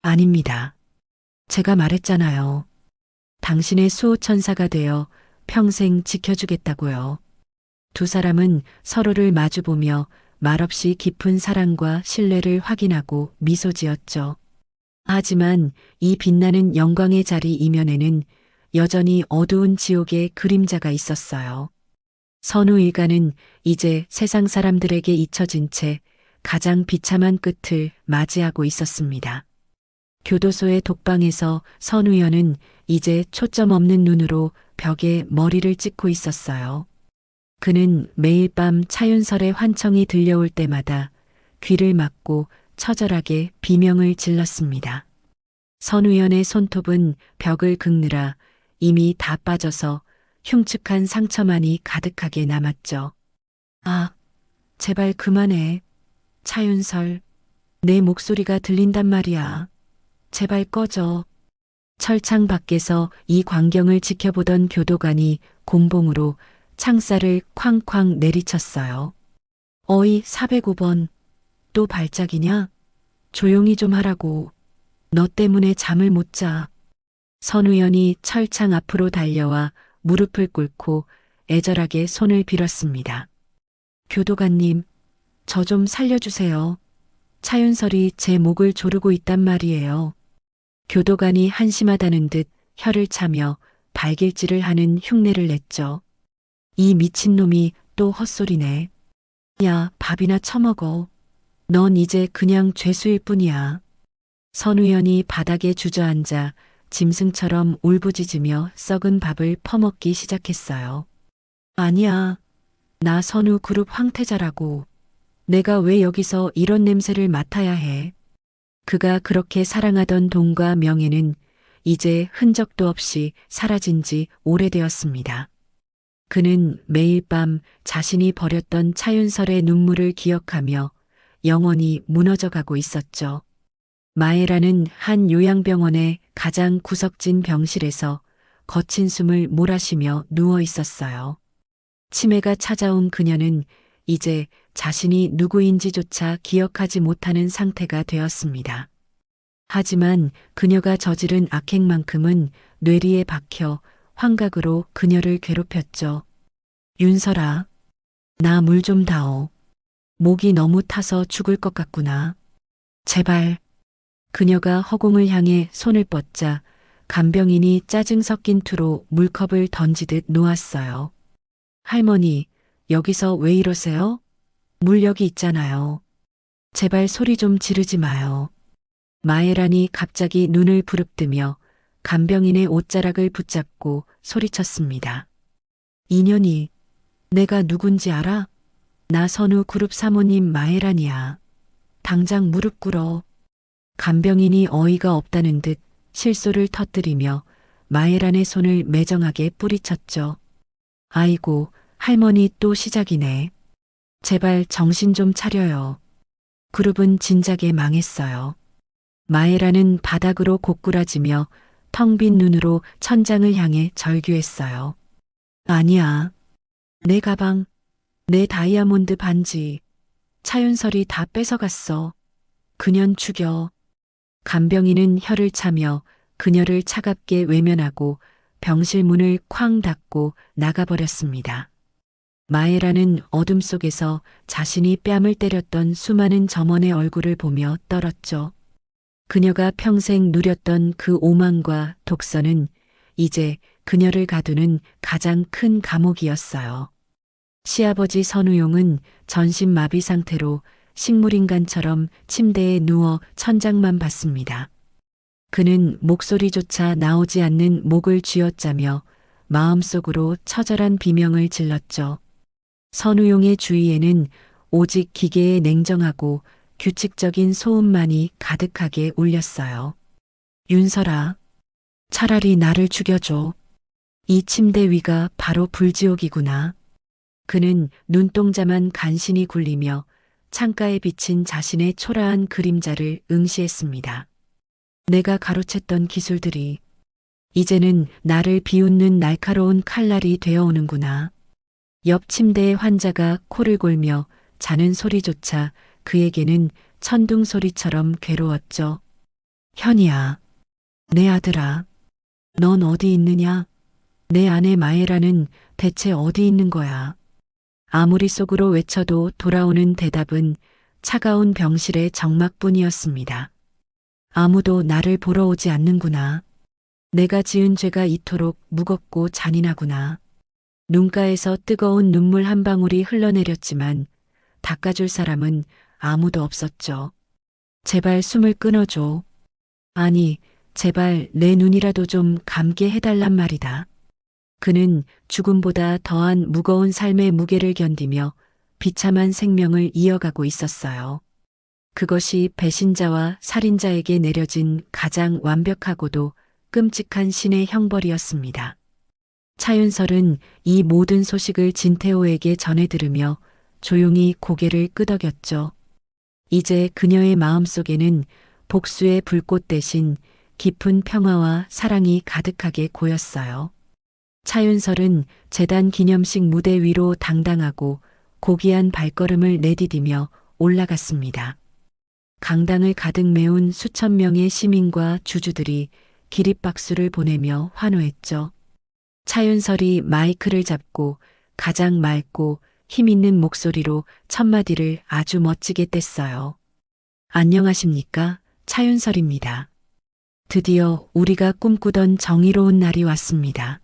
아닙니다. 제가 말했잖아요. 당신의 수호천사가 되어 평생 지켜주겠다고요. 두 사람은 서로를 마주보며 말없이 깊은 사랑과 신뢰를 확인하고 미소 지었죠. 하지만 이 빛나는 영광의 자리 이면에는 여전히 어두운 지옥의 그림자가 있었어요. 선우 일가는 이제 세상 사람들에게 잊혀진 채 가장 비참한 끝을 맞이하고 있었습니다. 교도소의 독방에서 선우연은 이제 초점 없는 눈으로 벽에 머리를 찍고 있었어요. 그는 매일 밤 차윤설의 환청이 들려올 때마다 귀를 막고 처절하게 비명을 질렀습니다. 선우연의 손톱은 벽을 긁느라 이미 다 빠져서 흉측한 상처만이 가득하게 남았죠. 아, 제발 그만해. 차윤설, 내 목소리가 들린단 말이야. 제발 꺼져. 철창 밖에서 이 광경을 지켜보던 교도관이 곤봉으로 창살을 쾅쾅 내리쳤어요. 어이 405번, 또 발작이냐? 조용히 좀 하라고. 너 때문에 잠을 못 자. 선우연이 철창 앞으로 달려와 무릎을 꿇고 애절하게 손을 빌었습니다. 교도관님, 저 좀 살려주세요. 차윤설이 제 목을 조르고 있단 말이에요. 교도관이 한심하다는 듯 혀를 차며 발길질을 하는 흉내를 냈죠. 이 미친놈이 또 헛소리네. 야, 밥이나 처먹어. 넌 이제 그냥 죄수일 뿐이야. 선우연이 바닥에 주저앉아 짐승처럼 울부짖으며 썩은 밥을 퍼먹기 시작했어요. 아니야. 나 선우 그룹 황태자라고. 내가 왜 여기서 이런 냄새를 맡아야 해. 그가 그렇게 사랑하던 돈과 명예는 이제 흔적도 없이 사라진 지 오래되었습니다. 그는 매일 밤 자신이 버렸던 차윤설의 눈물을 기억하며 영원히 무너져가고 있었죠. 마에라는 한 요양병원의 가장 구석진 병실에서 거친 숨을 몰아쉬며 누워 있었어요. 치매가 찾아온 그녀는 이제 자신이 누구인지조차 기억하지 못하는 상태가 되었습니다. 하지만 그녀가 저지른 악행만큼은 뇌리에 박혀 환각으로 그녀를 괴롭혔죠. 윤설아, 나 물 좀 다오. 목이 너무 타서 죽을 것 같구나. 제발. 그녀가 허공을 향해 손을 뻗자 간병인이 짜증 섞인 투로 물컵을 던지듯 놓았어요. 할머니, 여기서 왜 이러세요? 물 여기 있잖아요. 제발 소리 좀 지르지 마요. 마에란이 갑자기 눈을 부릅뜨며 간병인의 옷자락을 붙잡고 소리쳤습니다. 인연이, 내가 누군지 알아? 나 선우 그룹 사모님 마에란이야. 당장 무릎 꿇어. 간병인이 어이가 없다는 듯 실소를 터뜨리며 마에란의 손을 매정하게 뿌리쳤죠. 아이고, 할머니 또 시작이네. 제발 정신 좀 차려요. 그룹은 진작에 망했어요. 마에라는 바닥으로 고꾸라지며 텅 빈 눈으로 천장을 향해 절규했어요. 아니야. 내 가방, 내 다이아몬드 반지, 차윤설이 다 뺏어갔어. 그년 죽여. 간병인은 혀를 차며 그녀를 차갑게 외면하고 병실 문을 쾅 닫고 나가버렸습니다. 마에라는 어둠 속에서 자신이 뺨을 때렸던 수많은 점원의 얼굴을 보며 떨었죠. 그녀가 평생 누렸던 그 오만과 독선은 이제 그녀를 가두는 가장 큰 감옥이었어요. 시아버지 선우용은 전신마비 상태로 식물인간처럼 침대에 누워 천장만 봤습니다. 그는 목소리조차 나오지 않는 목을 쥐어짜며 마음속으로 처절한 비명을 질렀죠. 선우용의 주위에는 오직 기계의 냉정하고 규칙적인 소음만이 가득하게 울렸어요. 윤설아, 차라리 나를 죽여줘. 이 침대 위가 바로 불지옥이구나. 그는 눈동자만 간신히 굴리며 창가에 비친 자신의 초라한 그림자를 응시했습니다. 내가 가로챘던 기술들이 이제는 나를 비웃는 날카로운 칼날이 되어오는구나. 옆 침대의 환자가 코를 골며 자는 소리조차 그에게는 천둥 소리처럼 괴로웠죠. 현이야, 내 아들아, 넌 어디 있느냐? 내 아내 마에라는 대체 어디 있는 거야? 아무리 속으로 외쳐도 돌아오는 대답은 차가운 병실의 정막뿐이었습니다. 아무도 나를 보러 오지 않는구나. 내가 지은 죄가 이토록 무겁고 잔인하구나. 눈가에서 뜨거운 눈물 한 방울이 흘러내렸지만 닦아줄 사람은 아무도 없었죠. 제발 숨을 끊어줘. 아니, 제발 내 눈이라도 좀 감게 해달란 말이다. 그는 죽음보다 더한 무거운 삶의 무게를 견디며 비참한 생명을 이어가고 있었어요. 그것이 배신자와 살인자에게 내려진 가장 완벽하고도 끔찍한 신의 형벌이었습니다. 차윤설은 이 모든 소식을 진태호에게 전해 들으며 조용히 고개를 끄덕였죠. 이제 그녀의 마음속에는 복수의 불꽃 대신 깊은 평화와 사랑이 가득하게 고였어요. 차윤설은 재단 기념식 무대 위로 당당하고 고귀한 발걸음을 내디디며 올라갔습니다. 강당을 가득 메운 수천 명의 시민과 주주들이 기립박수를 보내며 환호했죠. 차윤설이 마이크를 잡고 가장 맑고 힘있는 목소리로 첫 마디를 아주 멋지게 뗐어요. 안녕하십니까? 차윤설입니다. 드디어 우리가 꿈꾸던 정의로운 날이 왔습니다.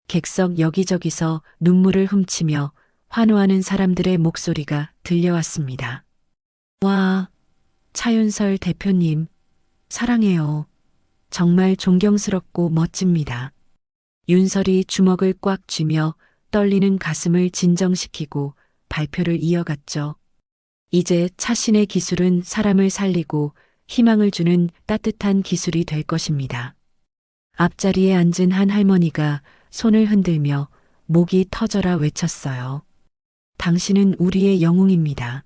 객석 여기저기서 눈물을 훔치며 환호하는 사람들의 목소리가 들려왔습니다. 와, 차윤설 대표님, 사랑해요. 정말 존경스럽고 멋집니다. 윤설이 주먹을 꽉 쥐며 떨리는 가슴을 진정시키고 발표를 이어갔죠. 이제 차신의 기술은 사람을 살리고 희망을 주는 따뜻한 기술이 될 것입니다. 앞자리에 앉은 한 할머니가 손을 흔들며 목이 터져라 외쳤어요. 당신은 우리의 영웅입니다.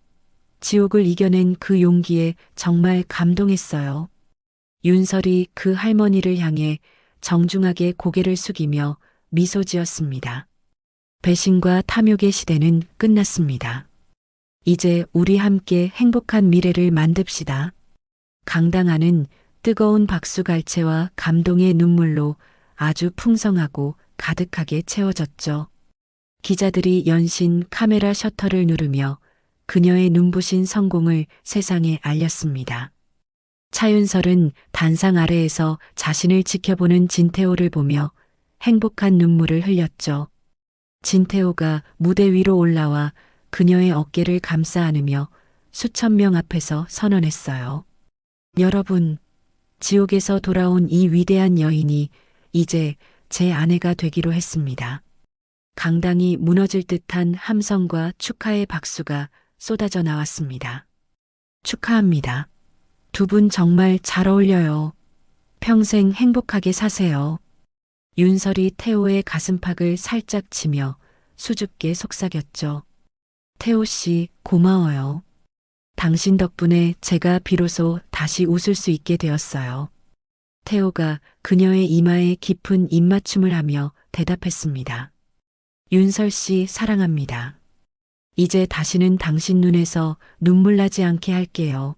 지옥을 이겨낸 그 용기에 정말 감동했어요. 윤설이 그 할머니를 향해 정중하게 고개를 숙이며 미소 지었습니다. 배신과 탐욕의 시대는 끝났습니다. 이제 우리 함께 행복한 미래를 만듭시다. 강당 안은 뜨거운 박수갈채와 감동의 눈물로 아주 풍성하고 가득하게 채워졌죠. 기자들이 연신 카메라 셔터를 누르며 그녀의 눈부신 성공을 세상에 알렸습니다. 차윤설은 단상 아래에서 자신을 지켜보는 진태호를 보며 행복한 눈물을 흘렸죠. 진태호가 무대 위로 올라와 그녀의 어깨를 감싸 안으며 수천 명 앞에서 선언했어요. 여러분, 지옥에서 돌아온 이 위대한 여인이 이제 제 아내가 되기로 했습니다. 강당이 무너질 듯한 함성과 축하의 박수가 쏟아져 나왔습니다. 축하합니다. 두 분 정말 잘 어울려요. 평생 행복하게 사세요. 윤설이 태호의 가슴팍을 살짝 치며 수줍게 속삭였죠. 태호 씨, 고마워요. 당신 덕분에 제가 비로소 다시 웃을 수 있게 되었어요. 태호가 그녀의 이마에 깊은 입맞춤을 하며 대답했습니다. 윤설 씨 사랑합니다. 이제 다시는 당신 눈에서 눈물 나지 않게 할게요.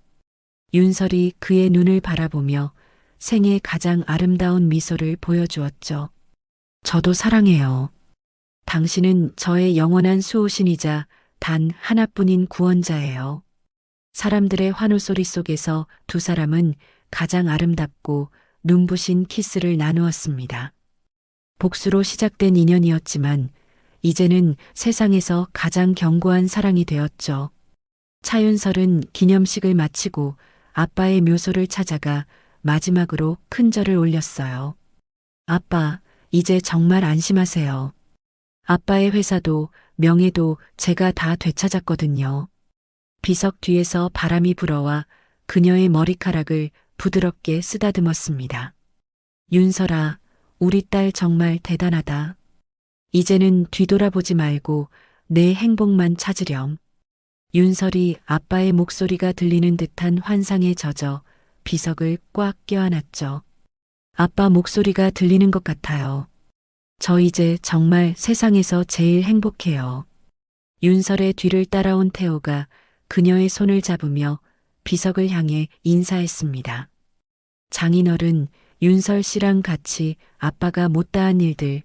윤설이 그의 눈을 바라보며 생애 가장 아름다운 미소를 보여주었죠. 저도 사랑해요. 당신은 저의 영원한 수호신이자 단 하나뿐인 구원자예요. 사람들의 환호 소리 속에서 두 사람은 가장 아름답고 눈부신 키스를 나누었습니다. 복수로 시작된 인연이었지만 이제는 세상에서 가장 견고한 사랑이 되었죠. 차윤설은 기념식을 마치고 아빠의 묘소를 찾아가 마지막으로 큰 절을 올렸어요. 아빠, 이제 정말 안심하세요. 아빠의 회사도 명예도 제가 다 되찾았거든요. 비석 뒤에서 바람이 불어와 그녀의 머리카락을 부드럽게 쓰다듬었습니다. 윤설아, 우리 딸 정말 대단하다. 이제는 뒤돌아보지 말고 내 행복만 찾으렴. 윤설이 아빠의 목소리가 들리는 듯한 환상에 젖어 비석을 꽉 껴안았죠. 아빠 목소리가 들리는 것 같아요. 저 이제 정말 세상에서 제일 행복해요. 윤설의 뒤를 따라온 태호가 그녀의 손을 잡으며 비석을 향해 인사했습니다. 장인어른, 윤설 씨랑 같이 아빠가 못다한 일들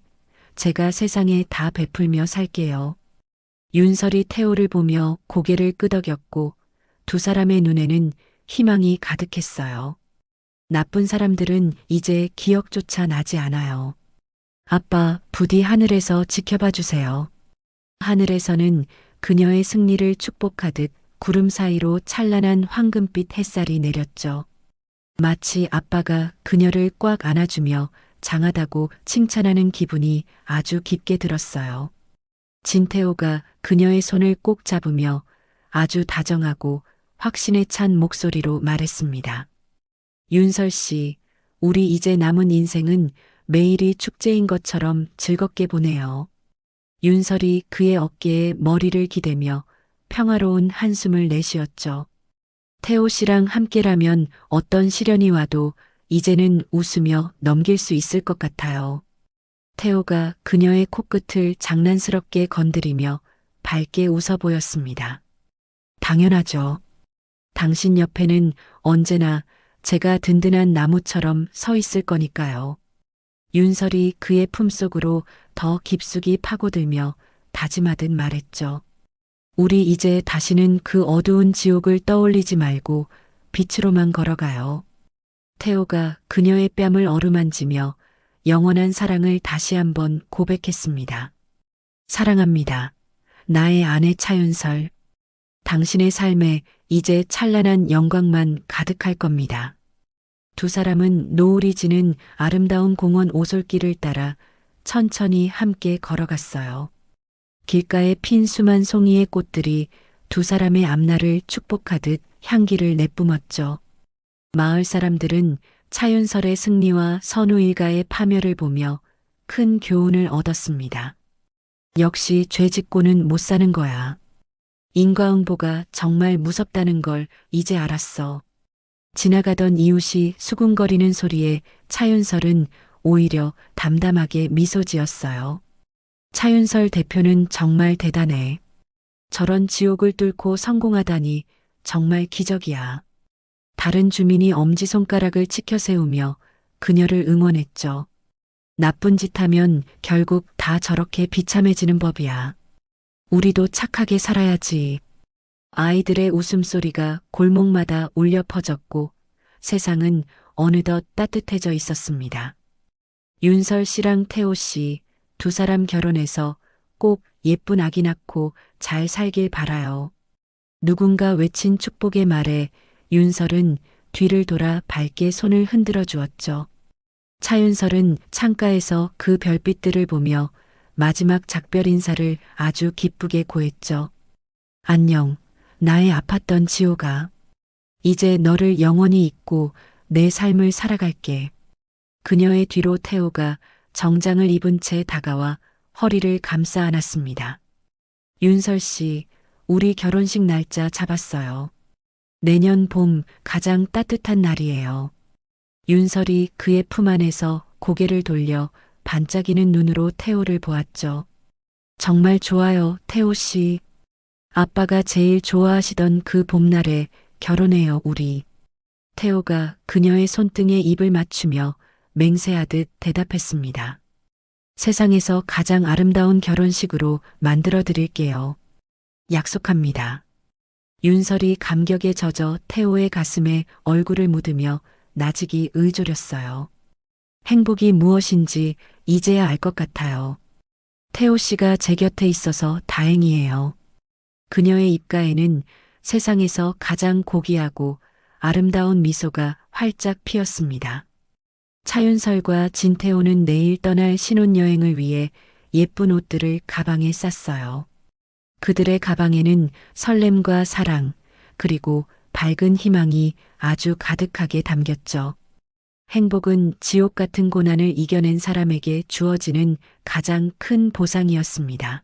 제가 세상에 다 베풀며 살게요. 윤설이 태호를 보며 고개를 끄덕였고 두 사람의 눈에는 희망이 가득했어요. 나쁜 사람들은 이제 기억조차 나지 않아요. 아빠, 부디 하늘에서 지켜봐 주세요. 하늘에서는 그녀의 승리를 축복하듯 구름 사이로 찬란한 황금빛 햇살이 내렸죠. 마치 아빠가 그녀를 꽉 안아주며 장하다고 칭찬하는 기분이 아주 깊게 들었어요. 진태호가 그녀의 손을 꼭 잡으며 아주 다정하고 확신에 찬 목소리로 말했습니다. 윤설 씨, 우리 이제 남은 인생은 매일이 축제인 것처럼 즐겁게 보내요. 윤설이 그의 어깨에 머리를 기대며 평화로운 한숨을 내쉬었죠. 태호 씨랑 함께라면 어떤 시련이 와도 이제는 웃으며 넘길 수 있을 것 같아요. 태호가 그녀의 코끝을 장난스럽게 건드리며 밝게 웃어 보였습니다. 당연하죠. 당신 옆에는 언제나 제가 든든한 나무처럼 서 있을 거니까요. 윤설이 그의 품속으로 더 깊숙이 파고들며 다짐하듯 말했죠. 우리 이제 다시는 그 어두운 지옥을 떠올리지 말고 빛으로만 걸어가요. 태호가 그녀의 뺨을 어루만지며 영원한 사랑을 다시 한번 고백했습니다. 사랑합니다. 나의 아내 차윤설. 당신의 삶에 이제 찬란한 영광만 가득할 겁니다. 두 사람은 노을이 지는 아름다운 공원 오솔길을 따라 천천히 함께 걸어갔어요. 길가에 핀 수만 송이의 꽃들이 두 사람의 앞날을 축복하듯 향기를 내뿜었죠. 마을 사람들은 차윤설의 승리와 선우 일가의 파멸을 보며 큰 교훈을 얻었습니다. 역시 죄 짓고는 못 사는 거야. 인과응보가 정말 무섭다는 걸 이제 알았어. 지나가던 이웃이 수군거리는 소리에 차윤설은 오히려 담담하게 미소 지었어요. 차윤설 대표는 정말 대단해. 저런 지옥을 뚫고 성공하다니 정말 기적이야. 다른 주민이 엄지손가락을 치켜 세우며 그녀를 응원했죠. 나쁜 짓 하면 결국 다 저렇게 비참해지는 법이야. 우리도 착하게 살아야지. 아이들의 웃음소리가 골목마다 울려 퍼졌고 세상은 어느덧 따뜻해져 있었습니다. 윤설 씨랑 태호 씨 두 사람 결혼해서 꼭 예쁜 아기 낳고 잘 살길 바라요. 누군가 외친 축복의 말에 윤설은 뒤를 돌아 밝게 손을 흔들어 주었죠. 차윤설은 창가에서 그 별빛들을 보며 마지막 작별 인사를 아주 기쁘게 고했죠. 안녕, 나의 아팠던 지호가. 이제 너를 영원히 잊고 내 삶을 살아갈게. 그녀의 뒤로 태호가 정장을 입은 채 다가와 허리를 감싸 안았습니다. 윤설 씨, 우리 결혼식 날짜 잡았어요. 내년 봄 가장 따뜻한 날이에요. 윤설이 그의 품 안에서 고개를 돌려 반짝이는 눈으로 태호를 보았죠. 정말 좋아요, 태호 씨. 아빠가 제일 좋아하시던 그 봄날에 결혼해요, 우리. 태호가 그녀의 손등에 입을 맞추며 맹세하듯 대답했습니다. 세상에서 가장 아름다운 결혼식으로 만들어 드릴게요. 약속합니다. 윤설이 감격에 젖어 태호의 가슴에 얼굴을 묻으며 나직이 의졸였어요. 행복이 무엇인지 이제야 알 것 같아요. 태호 씨가 제 곁에 있어서 다행이에요. 그녀의 입가에는 세상에서 가장 고귀하고 아름다운 미소가 활짝 피었습니다. 차윤설과 진태호는 내일 떠날 신혼여행을 위해 예쁜 옷들을 가방에 쌌어요. 그들의 가방에는 설렘과 사랑, 그리고 밝은 희망이 아주 가득하게 담겼죠. 행복은 지옥 같은 고난을 이겨낸 사람에게 주어지는 가장 큰 보상이었습니다.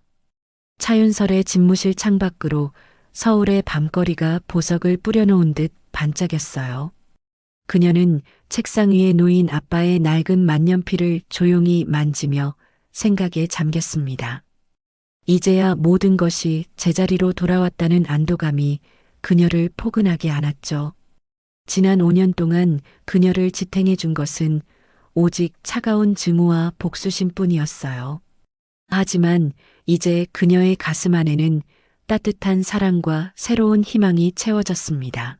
차윤설의 집무실 창밖으로 서울의 밤거리가 보석을 뿌려놓은 듯 반짝였어요. 그녀는 책상 위에 놓인 아빠의 낡은 만년필을 조용히 만지며 생각에 잠겼습니다. 이제야 모든 것이 제자리로 돌아왔다는 안도감이 그녀를 포근하게 안았죠. 지난 5년 동안 그녀를 지탱해 준 것은 오직 차가운 증오와 복수심뿐이었어요. 하지만 이제 그녀의 가슴 안에는 따뜻한 사랑과 새로운 희망이 채워졌습니다.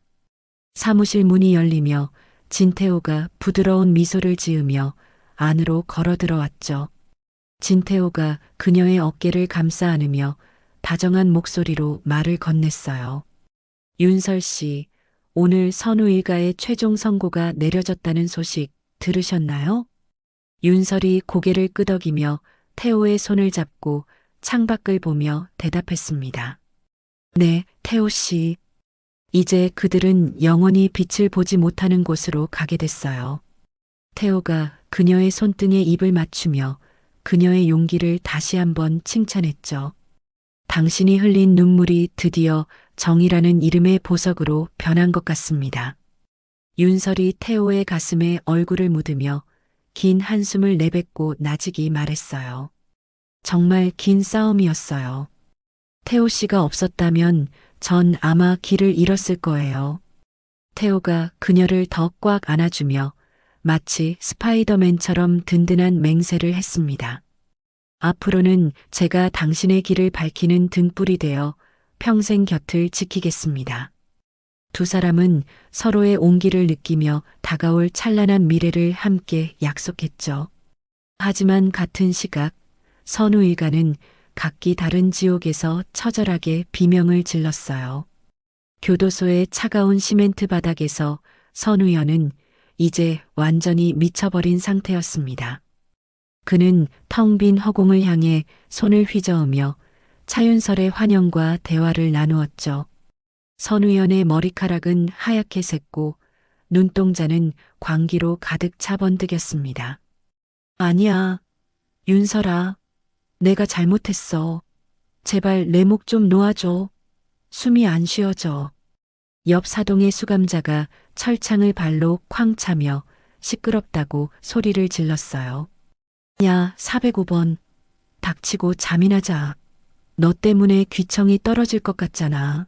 사무실 문이 열리며 진태호가 부드러운 미소를 지으며 안으로 걸어 들어왔죠. 진태호가 그녀의 어깨를 감싸 안으며 다정한 목소리로 말을 건넸어요. 윤설 씨, 오늘 선우 일가의 최종 선고가 내려졌다는 소식 들으셨나요? 윤설이 고개를 끄덕이며 태호의 손을 잡고 창밖을 보며 대답했습니다. 네, 태호 씨. 이제 그들은 영원히 빛을 보지 못하는 곳으로 가게 됐어요. 태호가 그녀의 손등에 입을 맞추며 그녀의 용기를 다시 한번 칭찬했죠. 당신이 흘린 눈물이 드디어 정이라는 이름의 보석으로 변한 것 같습니다. 윤설이 태호의 가슴에 얼굴을 묻으며 긴 한숨을 내뱉고 나직이 말했어요. 정말 긴 싸움이었어요. 태호 씨가 없었다면 전 아마 길을 잃었을 거예요. 태호가 그녀를 더 꽉 안아주며 마치 스파이더맨처럼 든든한 맹세를 했습니다. 앞으로는 제가 당신의 길을 밝히는 등불이 되어 평생 곁을 지키겠습니다. 두 사람은 서로의 온기를 느끼며 다가올 찬란한 미래를 함께 약속했죠. 하지만 같은 시각 선우 일가는 각기 다른 지옥에서 처절하게 비명을 질렀어요. 교도소의 차가운 시멘트 바닥에서 선우연은 이제 완전히 미쳐버린 상태였습니다. 그는 텅 빈 허공을 향해 손을 휘저으며 차윤설의 환영과 대화를 나누었죠. 선우연의 머리카락은 하얗게 샜고 눈동자는 광기로 가득 차번득였습니다. 아니야, 윤설아. 내가 잘못했어. 제발 내 목 좀 놓아줘. 숨이 안 쉬어져. 옆 사동의 수감자가 철창을 발로 쾅 차며 시끄럽다고 소리를 질렀어요. 야, 405번. 닥치고 잠이나 자. 너 때문에 귀청이 떨어질 것 같잖아.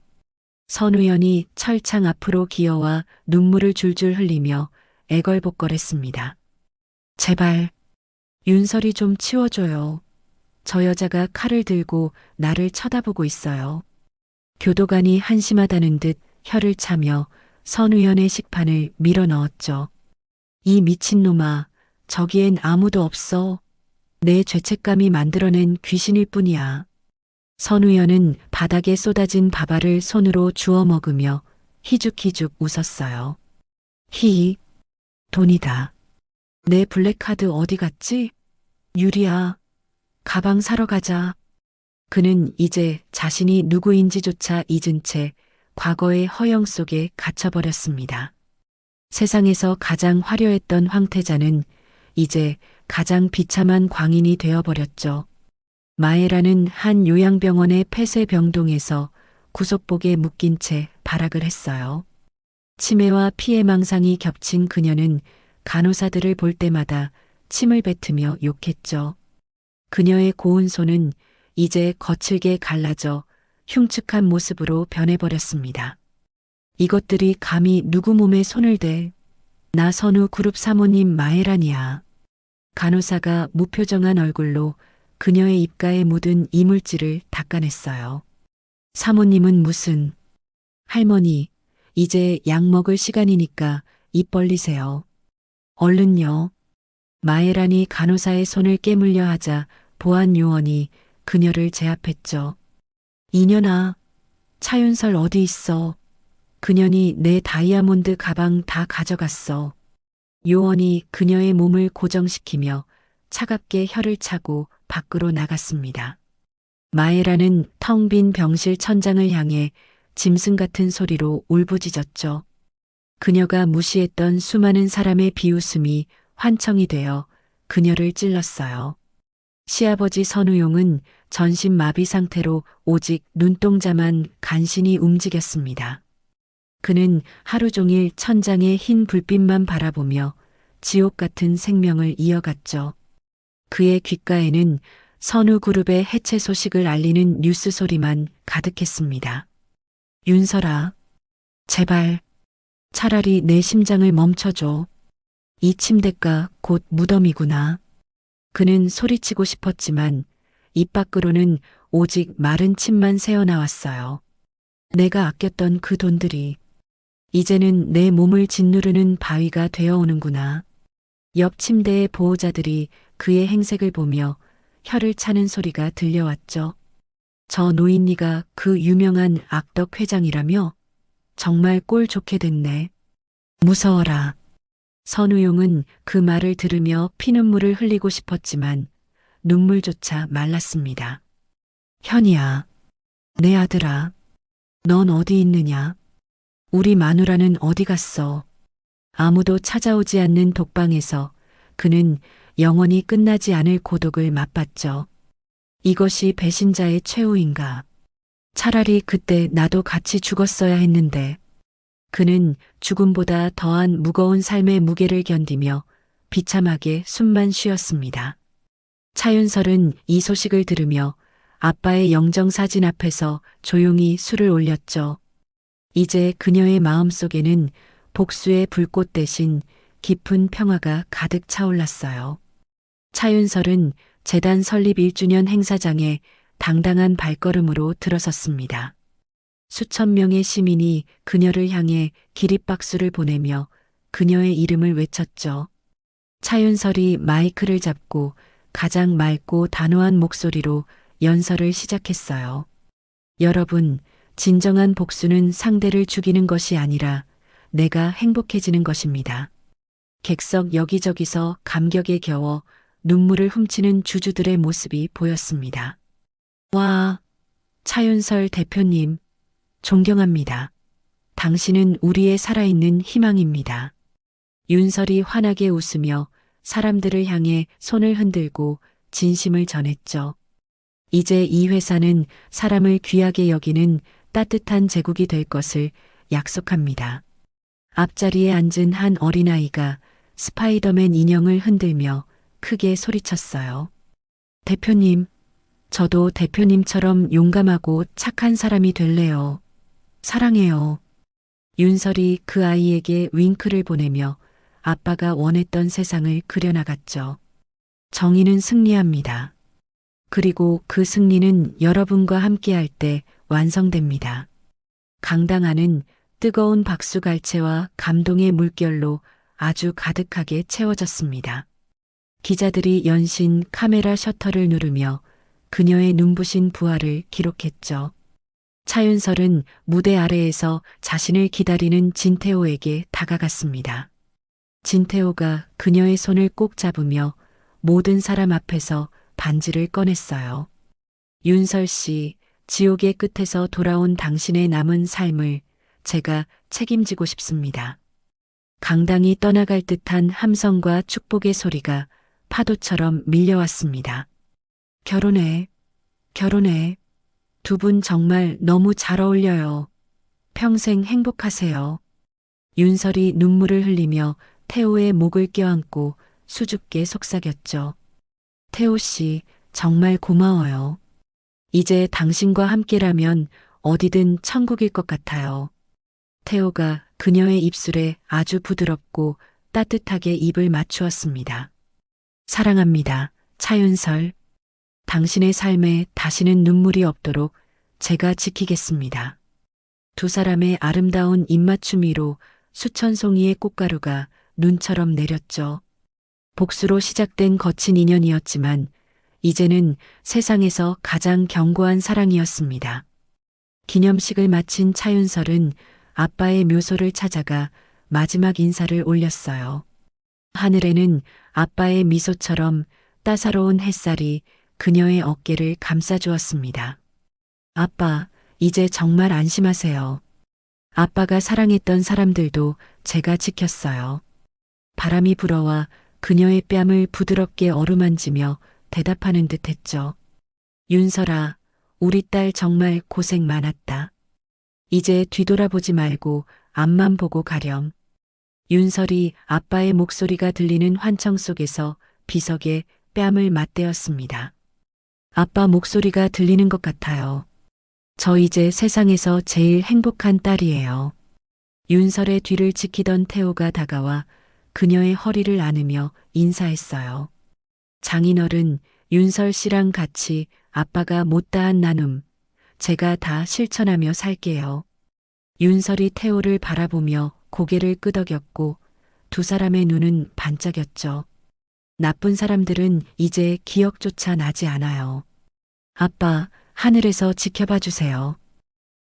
선우연이 철창 앞으로 기어와 눈물을 줄줄 흘리며 애걸복걸했습니다. 제발, 윤설이 좀 치워줘요. 저 여자가 칼을 들고 나를 쳐다보고 있어요. 교도관이 한심하다는 듯 혀를 차며 선우연의 식판을 밀어 넣었죠. 이 미친놈아, 저기엔 아무도 없어. 내 죄책감이 만들어낸 귀신일 뿐이야. 선우연은 바닥에 쏟아진 밥알을 손으로 주워 먹으며 희죽희죽 웃었어요. 히, 돈이다. 내 블랙카드 어디 갔지? 유리야, 가방 사러 가자. 그는 이제 자신이 누구인지조차 잊은 채 과거의 허영 속에 갇혀버렸습니다. 세상에서 가장 화려했던 황태자는 이제 가장 비참한 광인이 되어버렸죠. 마에라는 한 요양병원의 폐쇄병동에서 구속복에 묶인 채 발악을 했어요. 치매와 피해망상이 겹친 그녀는 간호사들을 볼 때마다 침을 뱉으며 욕했죠. 그녀의 고운 손은 이제 거칠게 갈라져 흉측한 모습으로 변해버렸습니다. 이것들이 감히 누구 몸에 손을 대? 나 선우 그룹 사모님 마에란이야. 간호사가 무표정한 얼굴로 그녀의 입가에 묻은 이물질을 닦아냈어요. 사모님은 무슨... 할머니, 이제 약 먹을 시간이니까 입 벌리세요. 얼른요. 마에란이 간호사의 손을 깨물려 하자 보안 요원이 그녀를 제압했죠. 이년아, 차윤설 어디 있어? 그년이 내 다이아몬드 가방 다 가져갔어. 요원이 그녀의 몸을 고정시키며 차갑게 혀를 차고 밖으로 나갔습니다. 마에라는 텅 빈 병실 천장을 향해 짐승 같은 소리로 울부짖었죠. 그녀가 무시했던 수많은 사람의 비웃음이 환청이 되어 그녀를 찔렀어요. 시아버지 선우용은 전신 마비 상태로 오직 눈동자만 간신히 움직였습니다. 그는 하루 종일 천장의 흰 불빛만 바라보며 지옥 같은 생명을 이어갔죠. 그의 귓가에는 선우그룹의 해체 소식을 알리는 뉴스 소리만 가득했습니다. 윤설아, 제발, 차라리 내 심장을 멈춰줘. 이 침대가 곧 무덤이구나. 그는 소리치고 싶었지만 입 밖으로는 오직 마른 침만 새어나왔어요. 내가 아꼈던 그 돈들이 이제는 내 몸을 짓누르는 바위가 되어오는구나. 옆 침대의 보호자들이 그의 행색을 보며 혀를 차는 소리가 들려왔죠. 저 노인네가 그 유명한 악덕 회장이라며? 정말 꼴 좋게 됐네. 무서워라. 선우용은 그 말을 들으며 피눈물을 흘리고 싶었지만 눈물조차 말랐습니다. 현이야, 내 아들아, 넌 어디 있느냐? 우리 마누라는 어디 갔어? 아무도 찾아오지 않는 독방에서 그는 영원히 끝나지 않을 고독을 맛봤죠. 이것이 배신자의 최후인가? 차라리 그때 나도 같이 죽었어야 했는데. 그는 죽음보다 더한 무거운 삶의 무게를 견디며 비참하게 숨만 쉬었습니다. 차윤설은 이 소식을 들으며 아빠의 영정사진 앞에서 조용히 술을 올렸죠. 이제 그녀의 마음속에는 복수의 불꽃 대신 깊은 평화가 가득 차올랐어요. 차윤설은 재단 설립 1주년 행사장에 당당한 발걸음으로 들어섰습니다. 수천 명의 시민이 그녀를 향해 기립박수를 보내며 그녀의 이름을 외쳤죠. 차윤설이 마이크를 잡고 가장 맑고 단호한 목소리로 연설을 시작했어요. 여러분, 진정한 복수는 상대를 죽이는 것이 아니라 내가 행복해지는 것입니다. 객석 여기저기서 감격에 겨워 눈물을 훔치는 주주들의 모습이 보였습니다. 와, 차윤설 대표님, 존경합니다. 당신은 우리의 살아있는 희망입니다. 윤설이 환하게 웃으며 사람들을 향해 손을 흔들고 진심을 전했죠. 이제 이 회사는 사람을 귀하게 여기는 따뜻한 제국이 될 것을 약속합니다. 앞자리에 앉은 한 어린아이가 스파이더맨 인형을 흔들며 크게 소리쳤어요. 대표님, 저도 대표님처럼 용감하고 착한 사람이 될래요. 사랑해요. 윤설이 그 아이에게 윙크를 보내며 아빠가 원했던 세상을 그려나갔죠. 정의는 승리합니다. 그리고 그 승리는 여러분과 함께할 때 완성됩니다. 강당안은 뜨거운 박수갈채와 감동의 물결로 아주 가득하게 채워졌습니다. 기자들이 연신 카메라 셔터를 누르며 그녀의 눈부신 부활을 기록했죠. 차윤설은 무대 아래에서 자신을 기다리는 진태호에게 다가갔습니다. 진태호가 그녀의 손을 꼭 잡으며 모든 사람 앞에서 반지를 꺼냈어요. 윤설 씨, 지옥의 끝에서 돌아온 당신의 남은 삶을 제가 책임지고 싶습니다. 강당이 떠나갈 듯한 함성과 축복의 소리가 파도처럼 밀려왔습니다. 결혼해, 결혼해. 두 분 정말 너무 잘 어울려요. 평생 행복하세요. 윤설이 눈물을 흘리며 태호의 목을 껴안고 수줍게 속삭였죠. 태호 씨, 정말 고마워요. 이제 당신과 함께라면 어디든 천국일 것 같아요. 태호가 그녀의 입술에 아주 부드럽고 따뜻하게 입을 맞추었습니다. 사랑합니다, 차윤설. 당신의 삶에 다시는 눈물이 없도록 제가 지키겠습니다. 두 사람의 아름다운 입맞춤 위로 수천 송이의 꽃가루가 눈처럼 내렸죠. 복수로 시작된 거친 인연이었지만 이제는 세상에서 가장 견고한 사랑이었습니다. 기념식을 마친 차윤설은 아빠의 묘소를 찾아가 마지막 인사를 올렸어요. 하늘에는 아빠의 미소처럼 따사로운 햇살이 그녀의 어깨를 감싸주었습니다. 아빠, 이제 정말 안심하세요. 아빠가 사랑했던 사람들도 제가 지켰어요. 바람이 불어와 그녀의 뺨을 부드럽게 어루만지며 대답하는 듯 했죠. 윤설아, 우리 딸 정말 고생 많았다. 이제 뒤돌아보지 말고 앞만 보고 가렴. 윤설이 아빠의 목소리가 들리는 환청 속에서 비석에 뺨을 맞대었습니다. 아빠 목소리가 들리는 것 같아요. 저 이제 세상에서 제일 행복한 딸이에요. 윤설의 뒤를 지키던 태호가 다가와 그녀의 허리를 안으며 인사했어요. 장인어른, 윤설 씨랑 같이 아빠가 못다한 나눔, 제가 다 실천하며 살게요. 윤설이 태호를 바라보며 고개를 끄덕였고 두 사람의 눈은 반짝였죠. 나쁜 사람들은 이제 기억조차 나지 않아요. 아빠, 하늘에서 지켜봐 주세요.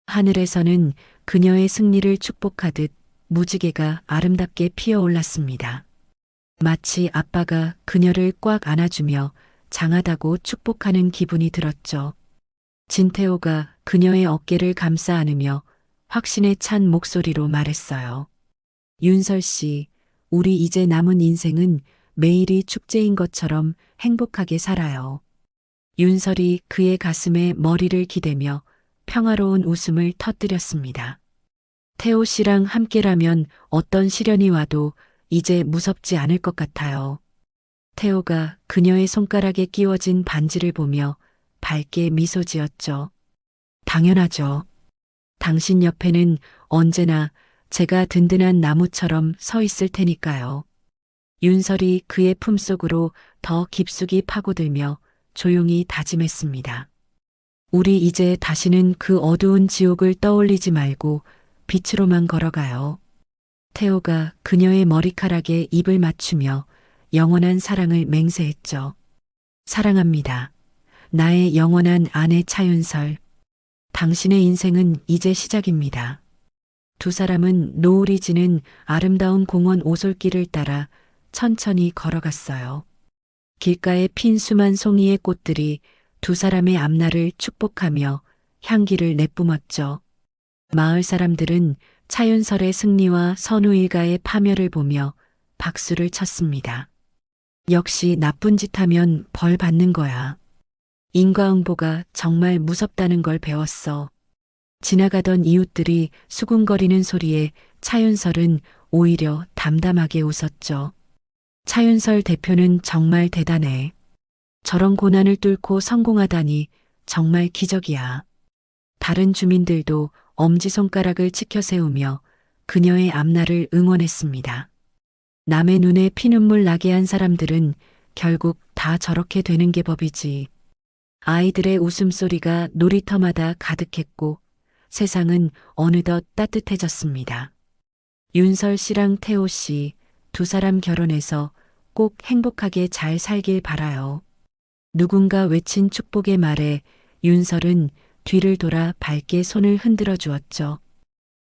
하늘에서는 그녀의 승리를 축복하듯 무지개가 아름답게 피어올랐습니다. 마치 아빠가 그녀를 꽉 안아주며 장하다고 축복하는 기분이 들었죠. 진태호가 그녀의 어깨를 감싸 안으며 확신에 찬 목소리로 말했어요. 윤설 씨, 우리 이제 남은 인생은 매일이 축제인 것처럼 행복하게 살아요. 윤설이 그의 가슴에 머리를 기대며 평화로운 웃음을 터뜨렸습니다. 태호 씨랑 함께라면 어떤 시련이 와도 이제 무섭지 않을 것 같아요. 태호가 그녀의 손가락에 끼워진 반지를 보며 밝게 미소 지었죠. 당연하죠. 당신 옆에는 언제나 제가 든든한 나무처럼 서 있을 테니까요. 윤설이 그의 품속으로 더 깊숙이 파고들며 조용히 다짐했습니다. 우리 이제 다시는 그 어두운 지옥을 떠올리지 말고 빛으로만 걸어가요. 태호가 그녀의 머리카락에 입을 맞추며 영원한 사랑을 맹세했죠. 사랑합니다. 나의 영원한 아내 차윤설. 당신의 인생은 이제 시작입니다. 두 사람은 노을이 지는 아름다운 공원 오솔길을 따라 천천히 걸어갔어요. 길가에 핀 수만 송이의 꽃들이 두 사람의 앞날을 축복하며 향기를 내뿜었죠. 마을 사람들은 차윤설의 승리와 선우 일가의 파멸을 보며 박수를 쳤습니다. 역시 나쁜 짓 하면 벌 받는 거야. 인과응보가 정말 무섭다는 걸 배웠어. 지나가던 이웃들이 수군거리는 소리에 차윤설은 오히려 담담하게 웃었죠. 차윤설 대표는 정말 대단해. 저런 고난을 뚫고 성공하다니 정말 기적이야. 다른 주민들도 엄지손가락을 치켜 세우며 그녀의 앞날을 응원했습니다. 남의 눈에 피눈물 나게 한 사람들은 결국 다 저렇게 되는 게 법이지. 아이들의 웃음소리가 놀이터마다 가득했고 세상은 어느덧 따뜻해졌습니다. 윤설 씨랑 태호 씨 두 사람 결혼해서 꼭 행복하게 잘 살길 바라요. 누군가 외친 축복의 말에 윤설은 뒤를 돌아 밝게 손을 흔들어 주었죠.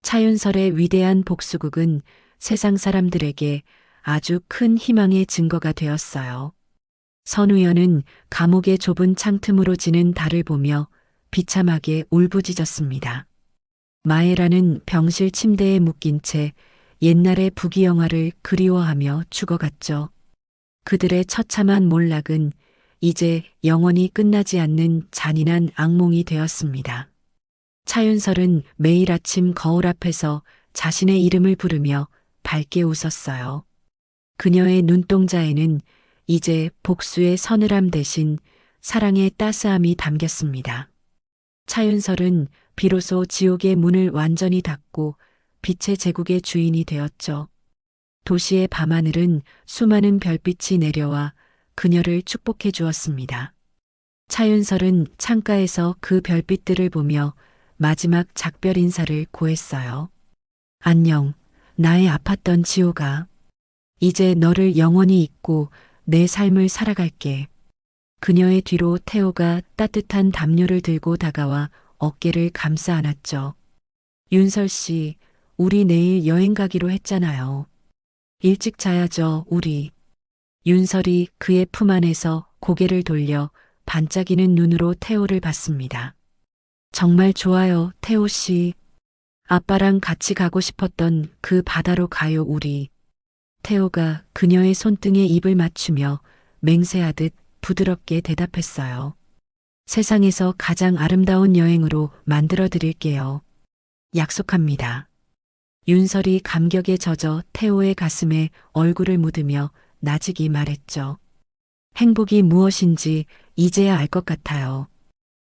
차윤설의 위대한 복수극은 세상 사람들에게 아주 큰 희망의 증거가 되었어요. 선우연은 감옥의 좁은 창틈으로 지는 달을 보며 비참하게 울부짖었습니다. 마에라는 병실 침대에 묶인 채 옛날의 부귀영화를 그리워하며 죽어갔죠. 그들의 처참한 몰락은 이제 영원히 끝나지 않는 잔인한 악몽이 되었습니다. 차윤설은 매일 아침 거울 앞에서 자신의 이름을 부르며 밝게 웃었어요. 그녀의 눈동자에는 이제 복수의 서늘함 대신 사랑의 따스함이 담겼습니다. 차윤설은 비로소 지옥의 문을 완전히 닫고 빛의 제국의 주인이 되었죠. 도시의 밤하늘은 수많은 별빛이 내려와 그녀를 축복해 주었습니다. 차윤설은 창가에서 그 별빛들을 보며 마지막 작별 인사를 고했어요. 안녕, 나의 아팠던 지호가. 이제 너를 영원히 잊고 내 삶을 살아갈게. 그녀의 뒤로 태호가 따뜻한 담요를 들고 다가와 어깨를 감싸 안았죠. 윤설 씨, 우리 내일 여행 가기로 했잖아요. 일찍 자야죠, 우리. 윤설이 그의 품 안에서 고개를 돌려 반짝이는 눈으로 태호를 봤습니다. 정말 좋아요, 태호 씨. 아빠랑 같이 가고 싶었던 그 바다로 가요, 우리. 태호가 그녀의 손등에 입을 맞추며 맹세하듯 부드럽게 대답했어요. 세상에서 가장 아름다운 여행으로 만들어 드릴게요. 약속합니다. 윤설이 감격에 젖어 태호의 가슴에 얼굴을 묻으며 나직이 말했죠. 행복이 무엇인지 이제야 알 것 같아요.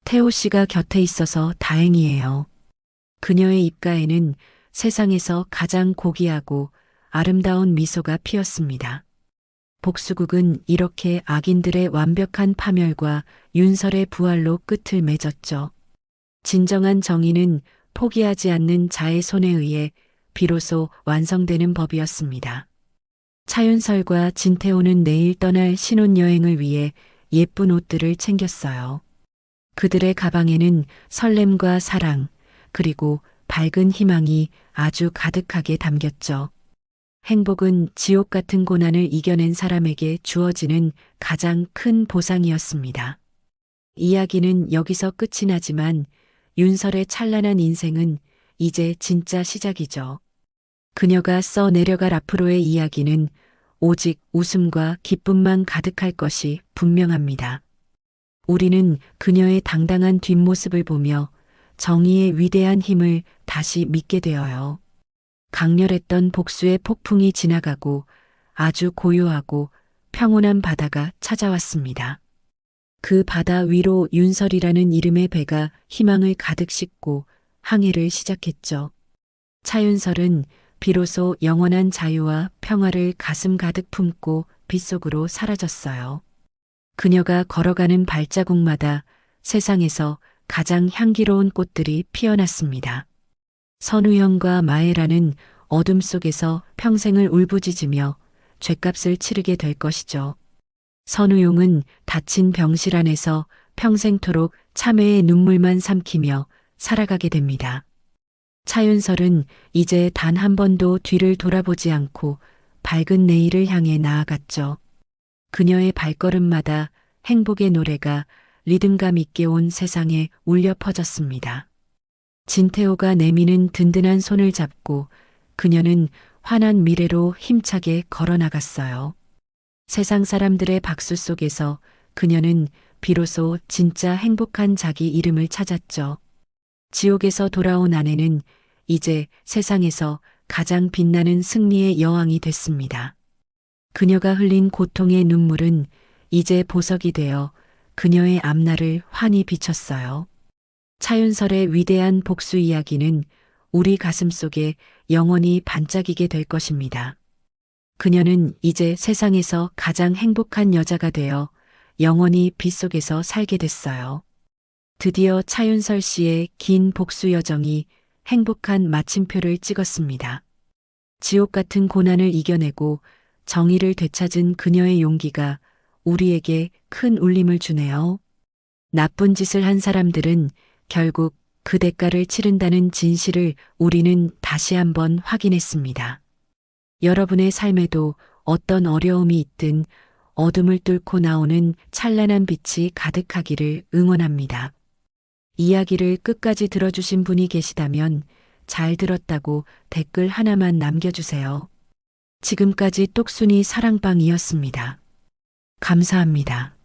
태호 씨가 곁에 있어서 다행이에요. 그녀의 입가에는 세상에서 가장 고귀하고 아름다운 미소가 피었습니다. 복수국은 이렇게 악인들의 완벽한 파멸과 윤설의 부활로 끝을 맺었죠. 진정한 정의는 포기하지 않는 자의 손에 의해 비로소 완성되는 법이었습니다. 차윤설과 진태호는 내일 떠날 신혼여행을 위해 예쁜 옷들을 챙겼어요. 그들의 가방에는 설렘과 사랑, 그리고 밝은 희망이 아주 가득하게 담겼죠. 행복은 지옥 같은 고난을 이겨낸 사람에게 주어지는 가장 큰 보상이었습니다. 이야기는 여기서 끝이 나지만 윤설의 찬란한 인생은 이제 진짜 시작이죠. 그녀가 써 내려갈 앞으로의 이야기는 오직 웃음과 기쁨만 가득할 것이 분명합니다. 우리는 그녀의 당당한 뒷모습을 보며 정의의 위대한 힘을 다시 믿게 되어요. 강렬했던 복수의 폭풍이 지나가고 아주 고요하고 평온한 바다가 찾아왔습니다. 그 바다 위로 윤설이라는 이름의 배가 희망을 가득 싣고 항해를 시작했죠. 차윤설은 비로소 영원한 자유와 평화를 가슴 가득 품고 빗속으로 사라졌어요. 그녀가 걸어가는 발자국마다 세상에서 가장 향기로운 꽃들이 피어났습니다. 선우형과 마에라는 어둠 속에서 평생을 울부짖으며 죗값을 치르게 될 것이죠. 선우용은 다친 병실 안에서 평생토록 참회의 눈물만 삼키며 살아가게 됩니다. 차윤설은 이제 단 한 번도 뒤를 돌아보지 않고 밝은 내일을 향해 나아갔죠. 그녀의 발걸음마다 행복의 노래가 리듬감 있게 온 세상에 울려 퍼졌습니다. 진태호가 내미는 든든한 손을 잡고 그녀는 환한 미래로 힘차게 걸어나갔어요. 세상 사람들의 박수 속에서 그녀는 비로소 진짜 행복한 자기 이름을 찾았죠. 지옥에서 돌아온 아내는 이제 세상에서 가장 빛나는 승리의 여왕이 됐습니다. 그녀가 흘린 고통의 눈물은 이제 보석이 되어 그녀의 앞날을 환히 비쳤어요. 차윤설의 위대한 복수 이야기는 우리 가슴 속에 영원히 반짝이게 될 것입니다. 그녀는 이제 세상에서 가장 행복한 여자가 되어 영원히 빛 속에서 살게 됐어요. 드디어 차윤설 씨의 긴 복수 여정이 행복한 마침표를 찍었습니다. 지옥 같은 고난을 이겨내고 정의를 되찾은 그녀의 용기가 우리에게 큰 울림을 주네요. 나쁜 짓을 한 사람들은 결국 그 대가를 치른다는 진실을 우리는 다시 한번 확인했습니다. 여러분의 삶에도 어떤 어려움이 있든 어둠을 뚫고 나오는 찬란한 빛이 가득하기를 응원합니다. 이야기를 끝까지 들어주신 분이 계시다면 잘 들었다고 댓글 하나만 남겨주세요. 지금까지 똑순이 사랑방이었습니다. 감사합니다.